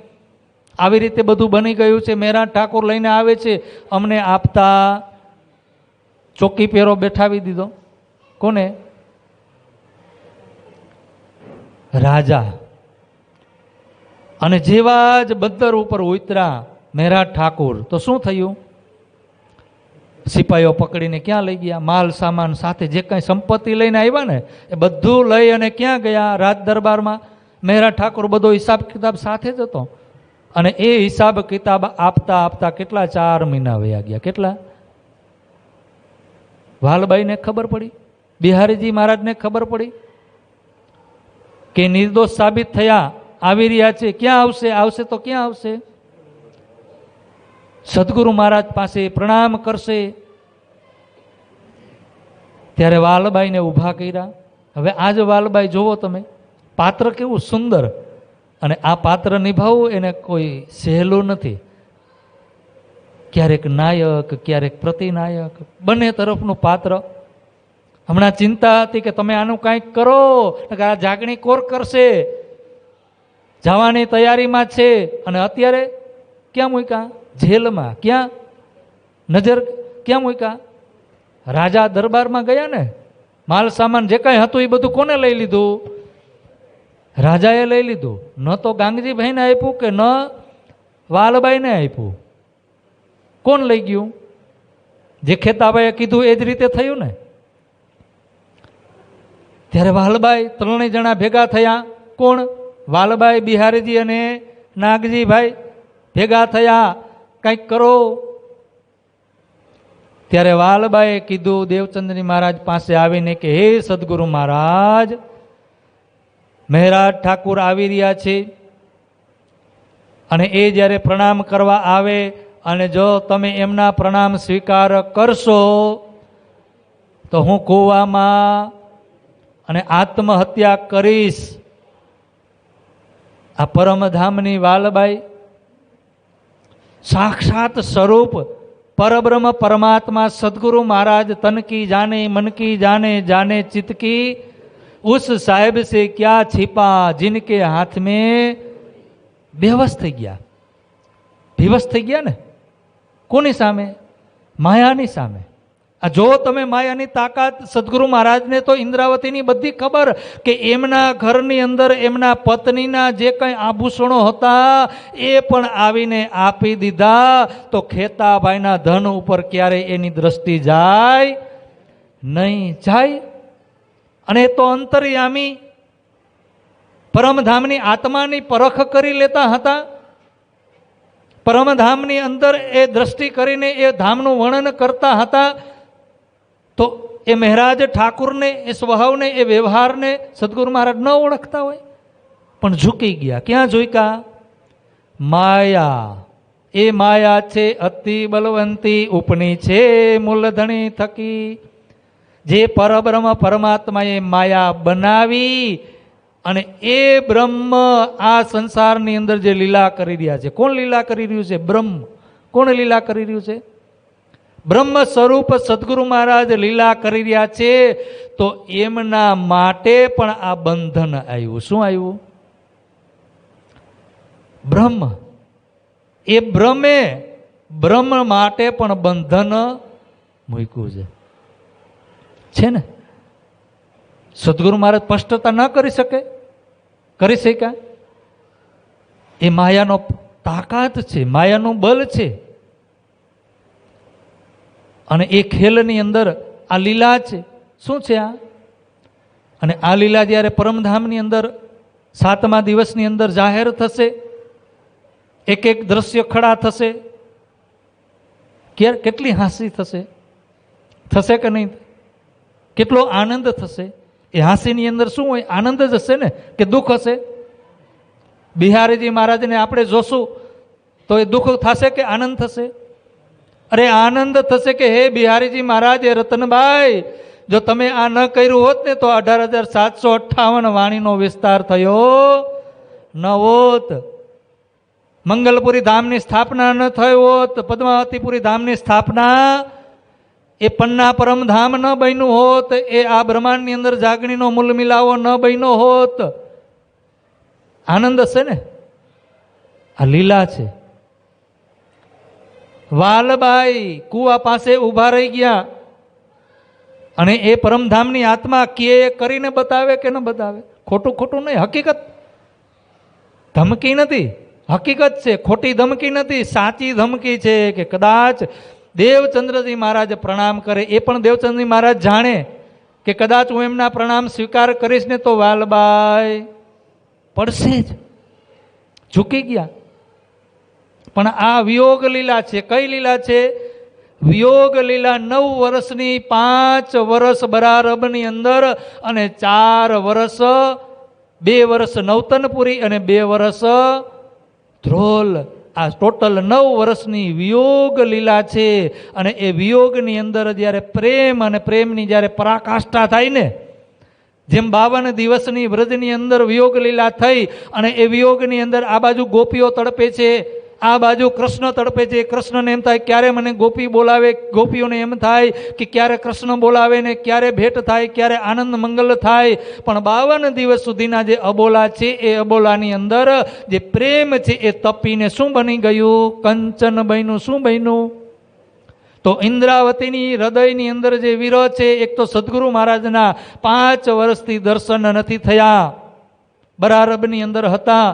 આવી રીતે બધું બની ગયું છે, મહેરાજ ઠાકોર લઈને આવે છે, અમને આપતા. ચોકી પેરો બેઠાવી દીધો. કોને? રાજા. અને જેવા જ બંદર ઉપર ઉતર્યા મહેરાજ ઠાકુર તો શું થયું? સિપાહીઓ પકડીને ક્યાં લઈ ગયા? માલ સામાન સાથે જે કાંઈ સંપત્તિ લઈને આવ્યા ને એ બધું લઈ અને ક્યાં ગયા? રાજ દરબારમાં. મહેરાજ ઠાકુર બધો હિસાબ કિતાબ સાથે જ હતો. અને એ હિસાબ કિતાબ આપતા આપતા કેટલા? 4 મહિના વયા ગયા. કેટલા? વાલબાઈને ખબર પડી, બિહારીજી મહારાજને ખબર પડી કે નિર્દોષ સાબિત થયા, આવી રહ્યા છે. ક્યાં આવશે? આવશે તો ક્યાં આવશે? સદગુરુ મહારાજ પાસે પ્રણામ કરશે. ત્યારે વાલબાઈને ઊભા કર્યા. હવે આજ વાલબાઈ જોવો તમે, પાત્ર કેવું સુંદર. અને આ પાત્ર નિભાવવું એને કોઈ સહેલું નથી. ક્યારેક નાયક, ક્યારેક પ્રતિનાયક, બંને તરફનું પાત્ર. હમણાં ચિંતા હતી કે તમે આનું કાંઈક કરો, આ જાગણી કોર કરશે, જવાની તૈયારીમાં છે. અને અત્યારે ક્યાં મૂક્યા? જેલમાં. ક્યાં? નજર ક્યાં મૂક્યા? રાજા દરબારમાં ગયા ને. માલ સામાન જે કાંઈ હતું એ બધું કોને લઈ લીધું? રાજાએ લઈ લીધું. ન તો ગાંગજીભાઈને આપ્યું કે ન વાલબાઈને આપ્યું. કોણ લઈ ગયું? જે ખેતાભાઈએ કીધું એ જ રીતે થયું ને. ત્યારે વાલબાઈ ત્રણેય જણા ભેગા થયા. કોણ? વાલબાઈ, બિહારીજી અને નાગજીભાઈ ભેગા થયા. કંઈક કરો. ત્યારે વાલબાઈએ કીધું દેવચંદ્રી મહારાજ પાસે આવીને કે હે સદગુરુ મહારાજ, મહેરાજ ઠાકુર આવી રહ્યા છે અને એ જ્યારે પ્રણામ કરવા આવે અને જો તમે એમના પ્રણામ સ્વીકાર કરશો તો હું કૂવામાં અને આત્મહત્યા કરીશ. આ પરમધામની વાલબાઈ સાક્ષાત સ્વરૂપ परब्रह्म परमात्मा सदगुरु महाराज तन की जाने मन की जाने जाने चित्त की उस साहेब से क्या छिपा जिनके हाथ में बेवस થઈ ગયા. બેવસ થઈ ગયા ને કોની સામે? માયાની સામે. આ જો તમે માયાની તાકાત, સદગુરુ મહારાજને તો ઇન્દ્રાવતીની બધી ખબર કે એમના ઘરની અંદર એમના પત્નીના જે કંઈ આભૂષણો હતા એ પણ આવીને આપી દીધા. તો ખેતાભાઈના ધન ઉપર ક્યારે એની દ્રષ્ટિ જાય નહીં જાય. અને એ તો અંતર્યામી પરમધામની આત્માની પરખ કરી લેતા હતા. પરમધામની અંદર એ દ્રષ્ટિ કરીને એ ધામનું વર્ણન કરતા હતા. તો એ મહારાજ ઠાકુરને, એ સ્વભાવને, એ વ્યવહારને સદગુરુ મહારાજ ન ઓળખતા હોય, પણ ઝૂકી ગયા. ક્યાં ઝૂક્યા? માયા. એ માયા છે અતિ બલવંતી, ઉપની છે મૂલધણી થકી. જે પરબ્રહ્મ પરમાત્માએ માયા બનાવી અને એ બ્રહ્મ આ સંસારની અંદર જે લીલા કરી રહ્યા છે. કોણ લીલા કરી રહ્યું છે? બ્રહ્મ. કોણ લીલા કરી રહ્યું છે? બ્રહ્મ સ્વરૂપ સદગુરુ મહારાજ લીલા કરી રહ્યા છે. તો એમના માટે પણ આ બંધન આવ્યું. શું આવ્યું? બ્રહ્મ. એ બ્રહ્મે બ્રહ્મ માટે પણ બંધન મૂક્યું છે ને. સદગુરુ મહારાજ સ્પષ્ટતા ન કરી શકે? કરી શક્યા? એ માયાનો તાકાત છે, માયાનું બલ છે. અને એ ખેલની અંદર આ લીલા છે. શું છે આ? અને આ લીલા જ્યારે પરમધામની અંદર 7મા દિવસની અંદર જાહેર થશે, એક એક દ્રશ્ય ખડા થશે, કેટલી હાંસી થશે? થશે કે નહીં? કેટલો આનંદ થશે? એ હાંસીની અંદર શું હોય? આનંદ જ હશે ને, કે દુઃખ હશે? બિહારીજી મહારાજને આપણે જોશું તો એ દુઃખ થશે કે આનંદ થશે? અરે આનંદ થશે કે હે બિહારીજી મહારાજ, એ રતનભાઈ, જો તમે આ ન કર્યું હોત ને તો 18,758 વાણીનો વિસ્તાર થયો ન હોત. મંગલપુરી ધામની સ્થાપના ન થઈ હોત. પદ્માવતીપુરી ધામની સ્થાપના, એ પન્ના પરમધામ ન બન્યું હોત. એ આ બ્રહ્માંડની અંદર જાગણીનો મૂલ મિલાવો ન બન્યો હોત. આનંદ હશે ને? આ લીલા છે. વાલબાઈ કુવા પાસે ઊભા રહી ગયા અને એ પરમધામની આત્મા કે કરીને બતાવે કે ન બતાવે? ખોટું ખોટું નહીં, હકીકત. ધમકી નથી, હકીકત છે. ખોટી ધમકી નથી, સાચી ધમકી છે. કે કદાચ દેવચંદ્રજી મહારાજ પ્રણામ કરે, એ પણ દેવચંદ્રજી મહારાજ જાણે કે કદાચ હું એમના પ્રણામ સ્વીકાર કરીશ ને તો વાલબાઈ પડશે જ. ઝૂકી ગયા. પણ આ વિયોગ લીલા છે. કઈ લીલા છે? વિયોગ લીલા. 9 વર્ષની 5 વર્ષ બરારબની અંદર અને 4 વર્ષ, 2 વર્ષ નવતનપુરી અને 2 વર્ષ ધ્રોલ. આ ટોટલ 9 વર્ષની વિયોગ લીલા છે. અને એ વિયોગની અંદર જ્યારે પ્રેમ અને પ્રેમની જ્યારે પરાકાષ્ઠા થાય ને, જેમ 52 દિવસની વ્રજની અંદર વિયોગ લીલા થઈ અને એ વિયોગની અંદર આ બાજુ ગોપીઓ તડપે છે, આ બાજુ કૃષ્ણ તડપે છે. કૃષ્ણને એમ થાય ક્યારે મને ગોપી બોલાવે, ગોપીઓને એમ થાય કે ક્યારે કૃષ્ણ બોલાવે ને ક્યારે ભેટ થાય, ક્યારે આનંદ મંગલ થાય. પણ 52 દિવસ સુધીના જે અબોલા છે, એ અબોલાની અંદર જે પ્રેમ છે એ તપીને શું બની ગયું? કંચન બન્યું. શું બન્યું? તો ઇન્દ્રાવતીની હૃદયની અંદર જે વિરહ છે, એક તો સદગુરુ મહારાજના 5 વર્ષથી દર્શન નથી થયા, બરારબની અંદર હતા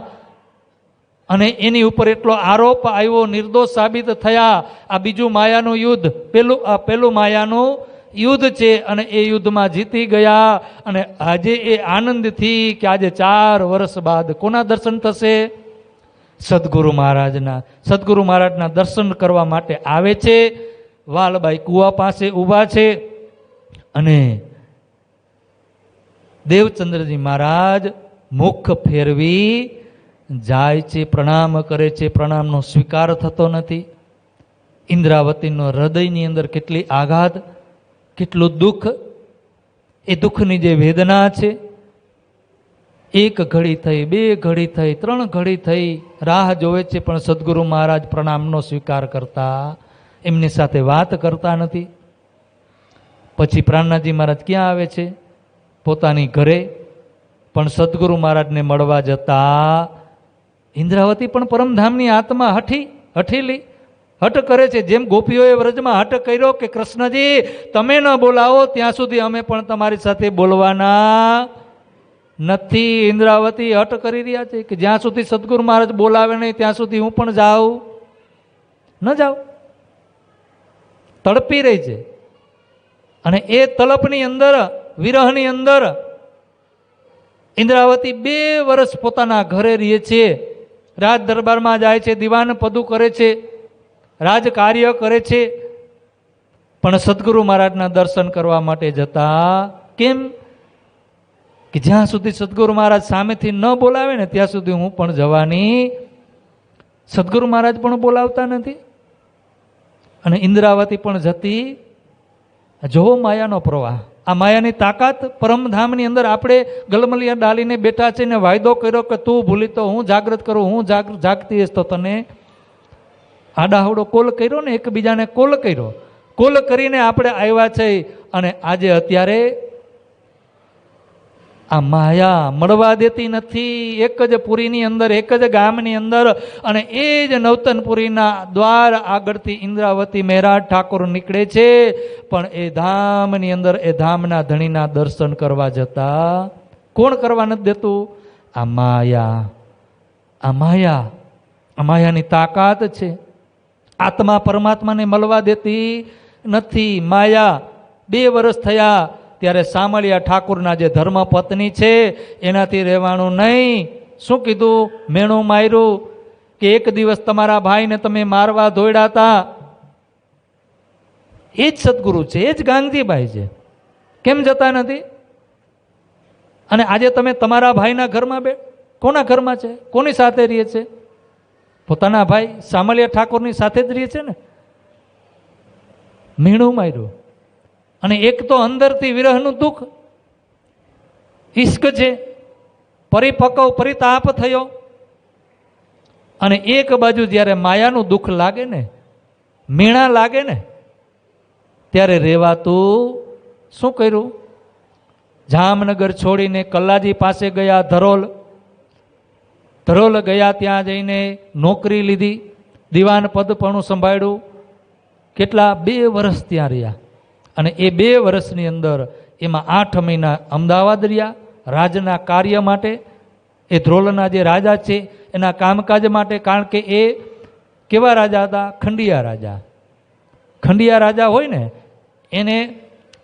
અને એની ઉપર એટલો આરોપ આવ્યો, નિર્દોષ સાબિત થયા. આ બીજું માયાનું યુદ્ધ, પેલું માયાનું યુદ્ધ છે અને એ યુદ્ધમાં જીતી ગયા. અને આજે એ આનંદથી કે આજે 4 વર્ષ બાદ કોના દર્શન થશે? સદગુરુ મહારાજના. સદગુરુ મહારાજના દર્શન કરવા માટે આવે છે. વાલબાઈ કુવા પાસે ઊભા છે અને દેવચંદ્રજી મહારાજ મુખ ફેરવી જાય છે, પ્રણામ કરે છે. પ્રણામનો સ્વીકાર થતો નથી. ઇન્દ્રાવતીનો હૃદયની અંદર કેટલી આઘાત, કેટલું દુઃખ. એ દુઃખની જે વેદના છે, 1 ઘડી થઈ, 2 ઘડી થઈ, 3 ઘડી થઈ, રાહ જોવે છે, પણ સદગુરુ મહારાજ પ્રણામનો સ્વીકાર કરતા, એમની સાથે વાત કરતા નથી. પછી પ્રાણનાથજી મહારાજ ક્યાં આવે છે? પોતાની ઘરે. પણ સદગુરુ મહારાજને મળવા જતા ઇન્દ્રાવતી પણ પરમધામની આત્મા હઠીલી હઠ કરે છે. જેમ ગોપીઓએ વ્રજમાં હઠ કર્યો કે કૃષ્ણજી તમે ન બોલાવો ત્યાં સુધી અમે પણ તમારી સાથે બોલવાના નથી. ઇન્દ્રાવતી હઠ કરી રહ્યા છે કે જ્યાં સુધી સદગુરુ મહારાજ બોલાવે નહીં ત્યાં સુધી હું પણ જાઉં ન જાઉં. તડપી રહી છે. અને એ તલપની અંદર, વિરહની અંદર ઇન્દ્રાવતી 2 વર્ષ પોતાના ઘરે રહે છે, રાજ દરબારમાં જાય છે, દીવાન પદુ કરે છે, રાજકાર્ય કરે છે, પણ સદગુરુ મહારાજના દર્શન કરવા માટે જતા કેમ કે જ્યાં સુધી સદગુરુ મહારાજ સામેથી ન બોલાવે ને ત્યાં સુધી હું પણ જવાની. સદગુરુ મહારાજ પણ બોલાવતા નથી અને ઇન્દ્રાવતી પણ જતી. જોવો માયાનો પ્રવાહ, આ માયાની તાકાત. પરમધામની અંદર આપણે ગલમલિયા ડાલીને બેઠા છે ને વાયદો કર્યો કે તું ભૂલી તો હું જાગ્રત કરું, હું જાગતી હશ તો તને આડાહવડો કોલ કર્યો ને, એકબીજાને કોલ કર્યો, કોલ કરીને આપણે આવ્યા છે. અને આજે અત્યારે આ માયા મળવા દેતી નથી. એક જ પુરીની અંદર, એક જ ગામની અંદર, અને એ જ નવતનપુરીના દ્વાર આગળથી ઇન્દ્રાવતી મહેરાજ ઠાકોર નીકળે છે. પણ એ ધામની અંદર એ ધામના ધણીના દર્શન કરવા જતા કોણ કરવા નથી દેતું? આ માયા. આ માયા, આ માયાની તાકાત છે. આત્મા પરમાત્માને મળવા દેતી નથી માયા. 2 વર્ષ થયા ત્યારે સામળિયા ઠાકુરના જે ધર્મપત્ની છે એનાથી રહેવાનું નહીં. શું કીધું? મેણું માર્યું કે એક દિવસ તમારા ભાઈને તમે મારવા દોડ્યા હતા. એ જ સદગુરુ છે, એ જ ગાંધીભાઈ છે. કેમ જતા નથી? અને આજે તમે તમારા ભાઈના ઘરમાં કોના ઘરમાં છે? કોની સાથે રહે છે? પોતાના ભાઈ સામળિયા ઠાકોરની સાથે જ રહે છે ને. મીણું માર્યું. અને એક તો અંદરથી વિરહનું દુઃખ, ઈશ્ક છે, પરિપક્વ પરિતાપ થયો. અને એક બાજુ જ્યારે માયાનું દુઃખ લાગે ને, મીણા લાગે ને, ત્યારે રેવાતું શું કર્યું? જામનગર છોડીને કલ્લાજી પાસે ગયા, ધરોલ ગયા. ત્યાં જઈને નોકરી લીધી, દીવાન પદ પણ સંભાળ્યું. કેટલા? 2 વર્ષ ત્યાં રહ્યા. અને એ 2 વર્ષની અંદર એમાં 8 મહિના અમદાવાદ રહ્યા રાજના કાર્ય માટે. એ ધ્રોલના જે રાજા છે એના કામકાજ માટે. કારણ કે એ કેવા રાજા હતા? ખંડિયા રાજા. ખંડિયા રાજા હોય ને એને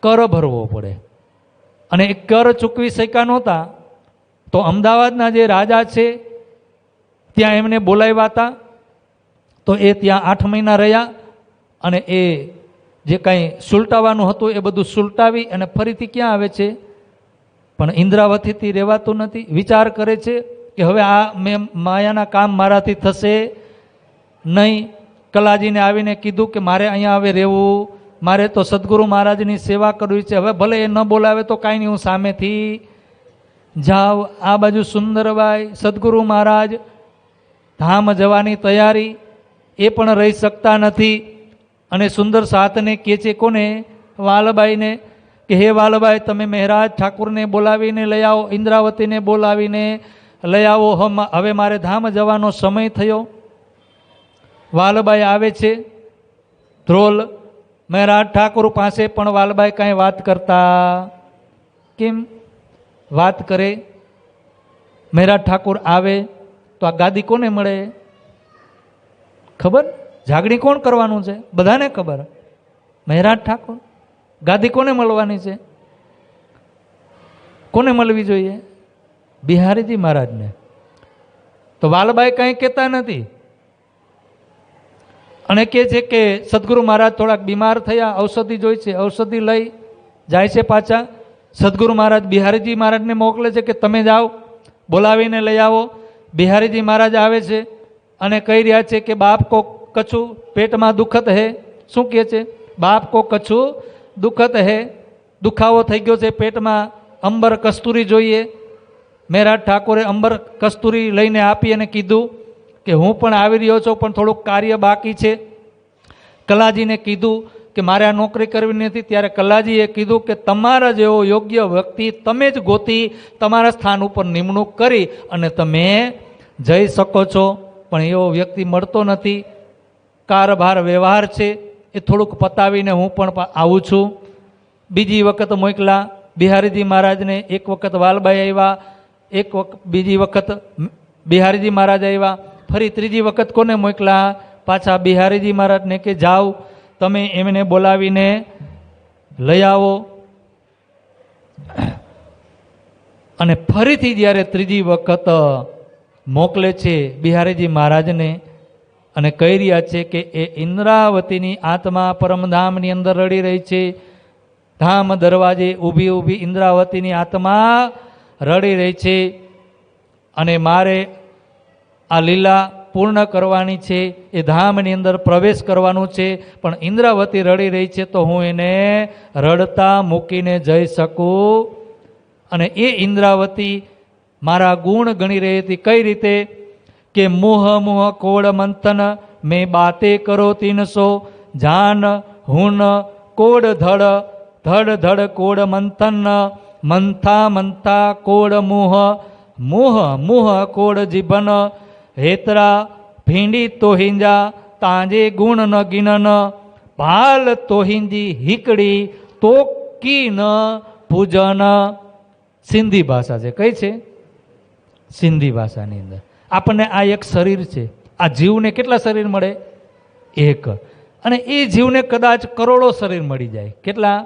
કર ભરવો પડે, અને એ કર ચૂકવી શક્યા નહોતા. તો અમદાવાદના જે રાજા છે ત્યાં એમને બોલાવ્યા હતા. તો એ ત્યાં 8 મહિના રહ્યા અને એ જે કાંઈ સુલટાવાનું હતું એ બધું સુલટાવી અને ફરીથી ક્યાં આવે છે? પણ ઇન્દ્રાવતીથી રહેવાતું નથી. વિચાર કરે છે કે હવે આ મેં માયાના કામ મારાથી થશે નહીં. કલાજીને આવીને કીધું કે મારે અહીંયા હવે રહેવું, મારે તો સદગુરુ મહારાજની સેવા કરવી છે. હવે ભલે એ ન બોલાવે તો કાંઈ નહીં, હું સામેથી જાવ. આ બાજુ સુંદરબાઈ, સદગુરુ મહારાજ ધામ જવાની તૈયારી, એ પણ રહી શકતા નથી. અને સુંદર સાતને કહે છે, કોને? વાલબાઈને, કે હે વાલબાઈ, તમે મહેરાજ ઠાકુરને બોલાવીને લઈ આવો, ઇન્દ્રાવતીને બોલાવીને લઈ આવો. હવે મારે ધામ જવાનો સમય થયો. વાલબાઈ આવે છે ધ્રોલ મહેરાજ ઠાકુર પાસે, પણ વાલબાઈ કાંઈ વાત કરતા કેમ? વાત કરે. મહેરાજ ઠાકુર આવે તો આ ગાદી કોને મળે? ખબર? જાગણી કોણ કરવાનું છે? બધાને ખબર. મહેરાજ ઠાકોર. ગાદી કોને મળવાની છે? કોને મળવી જોઈએ? બિહારીજી મહારાજને. તો વાલબાઈ કંઈ કહેતા નથી અને કહે છે કે સદગુરુ મહારાજ થોડાક બીમાર થયા, ઔષધિ જોઈ છે. ઔષધિ લઈ જાય છે પાછા. સદગુરુ મહારાજ બિહારીજી મહારાજને મોકલે છે કે તમે જાઓ, બોલાવીને લઈ આવો. બિહારીજી મહારાજ આવે છે અને કહી રહ્યા છે કે બાપ કો કછું પેટમાં દુખત હે. શું કહે છે? બાપ કો કછું દુખત હે. દુખાવો થઈ ગયો છે પેટમાં, અંબર કસ્તુરી જોઈએ. મહેરાજ ઠાકોરે અંબર કસ્તુરી લઈને આપી અને કીધું કે હું પણ આવી રહ્યો છું, પણ થોડુંક કાર્ય બાકી છે. કલાજીને કીધું કે મારે આ નોકરી કરવી નથી. ત્યારે કલાજીએ કીધું કે તમારા જેવો યોગ્ય વ્યક્તિ તમે જ ગોતી તમારા સ્થાન ઉપર નિમણૂક કરી અને તમે જઈ શકો છો, પણ એવો વ્યક્તિ મળતો નથી. કારભાર વ્યવહાર છે, એ થોડુંક પતાવીને હું પણ આવું છું. બીજી વખત મોકલા બિહારીજી મહારાજને. એક વખત વાલબાઈ આવ્યા, એક વખત બીજી વખત બિહારીજી મહારાજ આવ્યા. ફરી ત્રીજી વખત કોને મોકલા? પાછા બિહારીજી મહારાજને કે જાઓ તમે એમને બોલાવીને લઈ આવો. અને ફરીથી જ્યારે ત્રીજી વખત મોકલે છે બિહારીજી મહારાજને અને કહી રહ્યા છે કે એ ઇન્દ્રાવતીની આત્મા પરમધામની અંદર રડી રહી છે. ધામ દરવાજે ઊભી ઊભી ઇન્દ્રાવતીની આત્મા રડી રહી છે અને મારે આ લીલા પૂર્ણ કરવાની છે, એ ધામની અંદર પ્રવેશ કરવાનું છે, પણ ઇન્દ્રાવતી રડી રહી છે તો હું એને રડતા મૂકીને જઈ શકું? અને એ ઇન્દ્રાવતી મારા ગુણ ગણી રહી હતી. કઈ રીતે? કે મોહ મોહ કોડ મંથન મેં બાતે કરો 300 જાન હુન કોડ ધડ ધડ ધડ કોડ મંથન મંથા મંથા કોડ મોહ મોહ મોહ કોડ જીભન હેતરા ભીંડી તોહિંજા તાંજે ગુણ ન ગિનન ભાલ તોહિંજી હિકડી તોકી ન પૂજન. સિંધી ભાષા છે. કઈ છે? સિંધી ભાષાની અંદર આપણને આ એક શરીર છે. આ જીવને કેટલા શરીર મળે? એક. અને એ જીવને કદાચ કરોડો શરીર મળી જાય. કેટલા?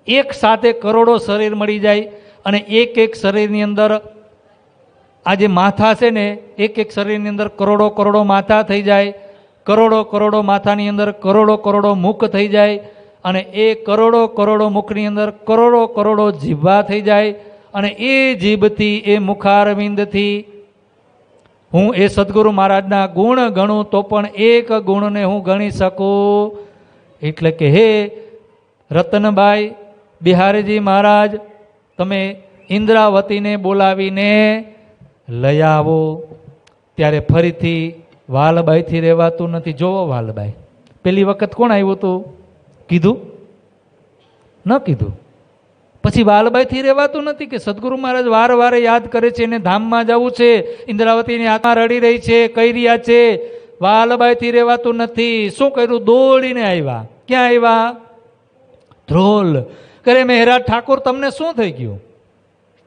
એક સાથે કરોડો શરીર મળી જાય. અને એક એક શરીરની અંદર આ જે માથા છે ને, એક એક શરીરની અંદર કરોડો કરોડો માથા થઈ જાય. કરોડો કરોડો માથાની અંદર કરોડો કરોડો મુખ થઈ જાય. અને એ કરોડો કરોડો મુખની અંદર કરોડો કરોડો જીભા થઈ જાય. અને એ જીભથી, એ મુખારવિંદથી હું એ સદગુરુ મહારાજના ગુણ ગણું તો પણ એક ગુણને હું ગણી શકું. એટલે કે હે રતનભાઈ બિહારીજી મહારાજ, તમે ઇન્દ્રાવતીને બોલાવીને લઈ આવો. ત્યારે ફરીથી વાલબાઈથી રહેવાતું નથી. જોવો વાલબાઈ, પેલી વખત કોણ આવ્યું હતું? કીધું? ન કીધું. પછી વાલબાઈથી રહેવાતું નથી કે સદગુરુ મહારાજ વાર વારે યાદ કરે છે એને ધામમાં જવું છે, ઇન્દ્રાવતીની આત્મા રડી રહી છે, કહી રહ્યા છે. વાલબાઈથી રહેવાતું નથી. શું કર્યું? દોડીને આવ્યા. ક્યાં આવ્યા? ધ્રોલ. કરે મહેરાજ ઠાકોર, તમને શું થઈ ગયું?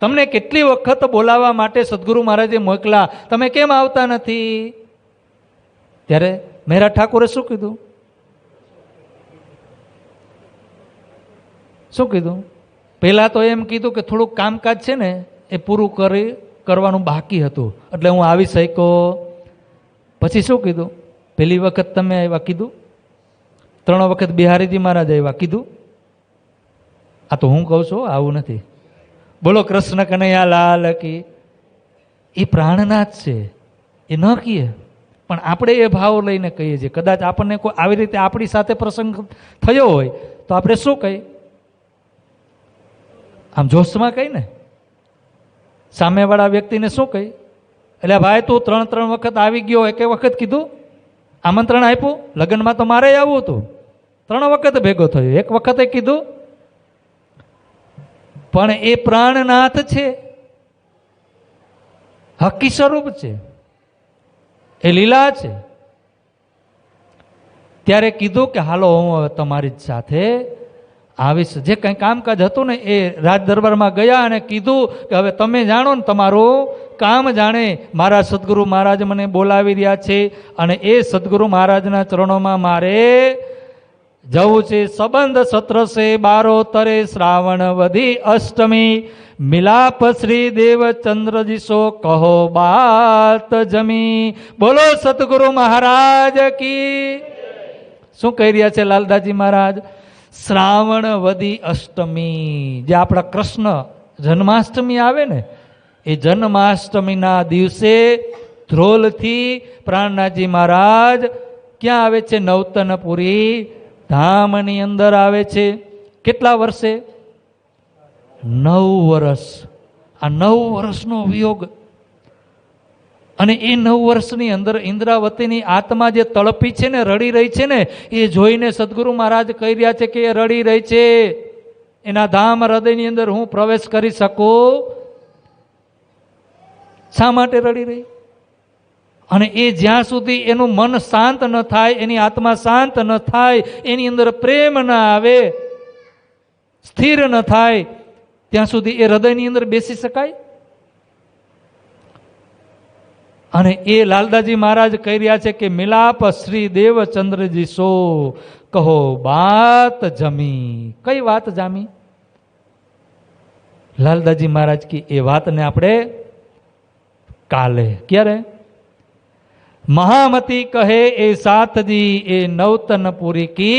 તમને કેટલી વખત બોલાવવા માટે સદગુરુ મહારાજે મોકલા, તમે કેમ આવતા નથી? ત્યારે મહેરાજ ઠાકોરે શું કીધું? શું કીધું? પહેલાં તો એમ કીધું કે થોડુંક કામકાજ છે ને એ પૂરું કરવાનું બાકી હતું એટલે હું આવી શક્યો. પછી શું કીધું? પહેલી વખત તમે આવ્યા કીધું, 3 વખત બિહારીજી મહારાજ આવ્યા કીધું. આ તો હું કહું છું, આવું નથી. બોલો કૃષ્ણ કનૈયા લાલ કી. એ પ્રાણનાથ છે, એ ન કહીએ પણ આપણે એ ભાવ લઈને કહીએ છીએ. કદાચ આપણને કોઈ આવી રીતે આપણી સાથે પ્રસંગ થયો હોય તો આપણે શું કહીએ? આમ જોશમાં કહી ને, સામેવાળા વ્યક્તિને શું કહી? એટલે ભાઈ તું 3 વખત આવી ગયો, એક વખત કીધું, આમંત્રણ આપ્યું, લગ્નમાં તો મારે આવવું હતું, 3 વખત ભેગો થયો, એક વખતે કીધું. પણ એ પ્રાણનાથ છે, હકી સ્વરૂપ છે, એ લીલા છે. ત્યારે કીધું કે હાલો હું હવે તમારી જ સાથે આવીશ. જે કંઈ કામકાજ હતું ને એ રાજ દરબારમાં ગયા અને કીધું કે હવે તમે જાણો ને, તમારું કામ જાણે. મારા સદગુરુ મહારાજ મને બોલાવી રહ્યા છે અને એ સદગુરુ મહારાજના ચરણોમાં મારે જવું છે. સંબંધ 1712 શ્રાવણ વધી અષ્ટમી મિલાપ શ્રી દેવચંદ્રજીશો કહો બાત જમી. બોલો સદગુરુ મહારાજ કી. શું કહી રહ્યા છે લાલદાસજી મહારાજ? શ્રાવણ વધી અષ્ટમી, જે આપણા કૃષ્ણ જન્માષ્ટમી આવે ને, એ જન્માષ્ટમીના દિવસે ધ્રોલથી પ્રાણનાથજી મહારાજ ક્યાં આવે છે? નવતનપુરી ધામની અંદર આવે છે. કેટલા વર્ષે? 9 વર્ષ. આ 9 વર્ષનો વિયોગ. અને એ 9 વર્ષની અંદર ઇન્દ્રાવતીની આત્મા જે તળપી છે ને, રડી રહી છે ને, એ જોઈને સદગુરુ મહારાજ કહી રહ્યા છે કે એ રડી રહી છે, એના ધામ હૃદયની અંદર હું પ્રવેશ કરી શકું? શા માટે રડી રહી? અને એ જ્યાં સુધી એનું મન શાંત ન થાય, એની આત્મા શાંત ન થાય, એની અંદર પ્રેમ ન આવે, સ્થિર ન થાય, ત્યાં સુધી એ હૃદયની અંદર બેસી શકાય? અને એ લાલદાસજી મહારાજ કહી રહ્યા છે કે મિલાપ શ્રી દેવચંદ્રજી સો કહો બાત જમી. કઈ વાત જામી? લાલદાસજી મહારાજ की એ વાતને આપણે કાલે ક્યારે महामती कहे ए साथ जी ए नवतनपुरी की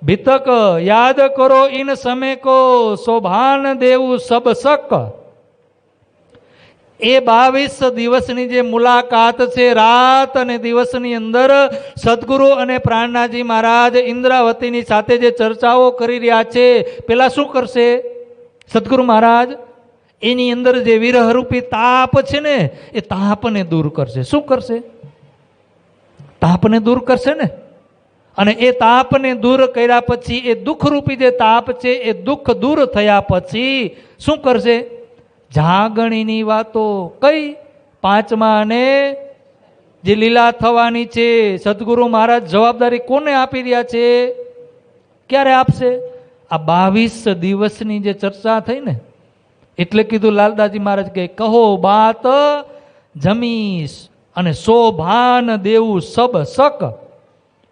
बितक याद करो इन समय को शोभान देव सब सक. ए 22 દિવસની જે મુલાકાત છે, રાત અને દિવસની અંદર સદગુરુ અને પ્રાણનાથજી મહારાજ ઇન્દ્રાવતીની સાથે જે ચર્ચાઓ કરી રહ્યા છે, પેલા શું કરશે સદગુરુ મહારાજ? એની અંદર જે વિરહરૂપી તાપ છે ને, એ તાપને દૂર કરશે. શું કરશે? તાપને દૂર કરશે ને. અને એ તાપને દૂર કર્યા પછી એ દુઃખરૂપી જે તાપ છે, એ દુઃખ દૂર થયા પછી શું કરશે? જાગણીની વાતો. કઈ? 5મા અને જે લીલા થવાની છે, સદગુરુ મહારાજ જવાબદારી કોને આપી રહ્યા છે? ક્યારે આપશે? આ 22 દિવસની જે ચર્ચા થઈ ને, એટલે કીધું લાલદાસજી મહારાજ કે કહો બાત જમીશ અને શોભાન દેવું સબ સક.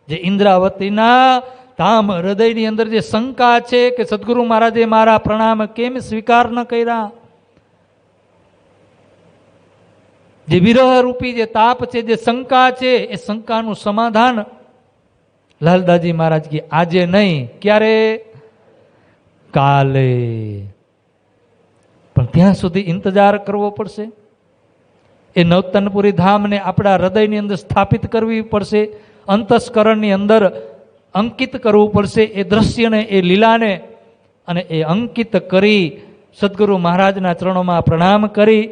જે ઇન્દ્રાવતીના ધામ હૃદયની અંદર જે શંકા છે કે સદગુરુ મહારાજે મારા પ્રણામ કેમ સ્વીકાર ન કર્યા, જે વિરહ રૂપી જે તાપ છે, જે શંકા છે, એ શંકાનું સમાધાન લાલદાસજી મહારાજ કે આજે નહીં, ક્યારે? કાલે. પણ ત્યાં સુધી ઇંતજાર કરવો પડશે. એ નવતનપુરી ધામને આપણા હૃદયની અંદર સ્થાપિત કરવી પડશે, અંતસ્કરણની અંદર અંકિત કરવું પડશે એ દ્રશ્યને, એ લીલાને. અને એ અંકિત કરી સદગુરુ મહારાજના ચરણોમાં પ્રણામ કરી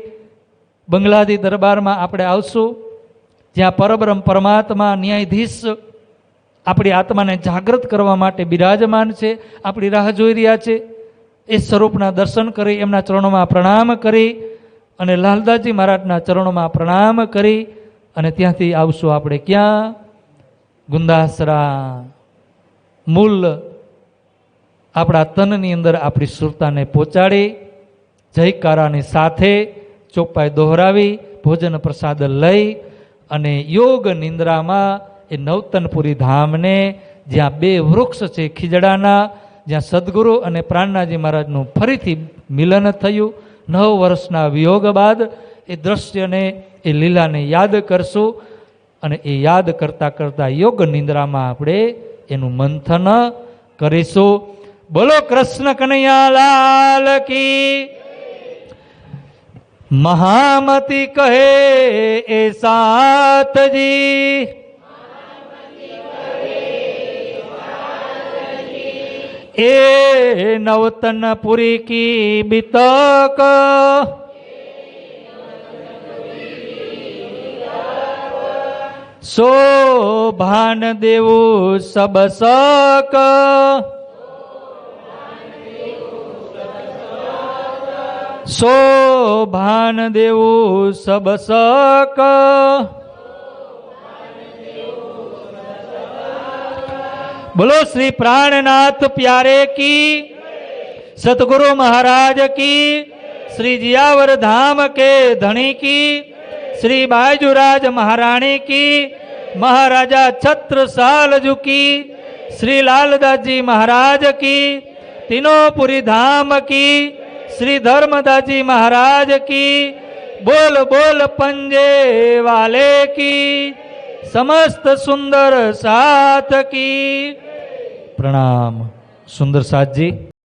બંગલાદી દરબારમાં આપણે આવશું, જ્યાં પરબ્રહ્મ પરમાત્મા ન્યાયાધીશ આપણી આત્માને જાગૃત કરવા માટે બિરાજમાન છે, આપણી રાહ જોઈ રહ્યા છે. એ સ્વરૂપના દર્શન કરી એમના ચરણોમાં પ્રણામ કરી અને લાલદાસજી મહારાજના ચરણોમાં પ્રણામ કરી અને ત્યાંથી આવશું આપણે ક્યાં? ગુંદાસરા. મૂળ આપણા તનની અંદર આપણી સુરતાને પહોંચાડી જયકારાની સાથે ચોપાઈ દોહરાવી ભોજન પ્રસાદ લઈ અને યોગ નિંદ્રામાં એ નવતનપુરી ધામને, જ્યાં 2 વૃક્ષ છે ખીજડાના, જ્યાં સદગુરુ અને પ્રાણનાથજી મહારાજનું ફરીથી મિલન થયું 9 વર્ષના વિયોગ બાદ, એ દ્રશ્યને, એ લીલાને યાદ કરશું. અને એ યાદ કરતા કરતા યોગ નિંદ્રામાં આપણે એનું મંથન કરીશું. બોલો કૃષ્ણ કનૈયા લાલ કી. महामती कहे ए साथ जी ए नवतनपुरी की बितक शोभान देवु सब सक शोभान देवु सब सक बोलो श्री प्राणनाथ प्यारे की सतगुरु महाराज की श्री जियावर धाम के धनी की श्री बायजुराज महारानी की महाराजा छत्रसालजू की श्री लालदास जी महाराज की तीनोंपुरी धाम की श्री धर्मदास जी महाराज की बोल बोल पंजे वाले की समस्त सुंदर साथ की प्रणाम। सुंदर साथ जी।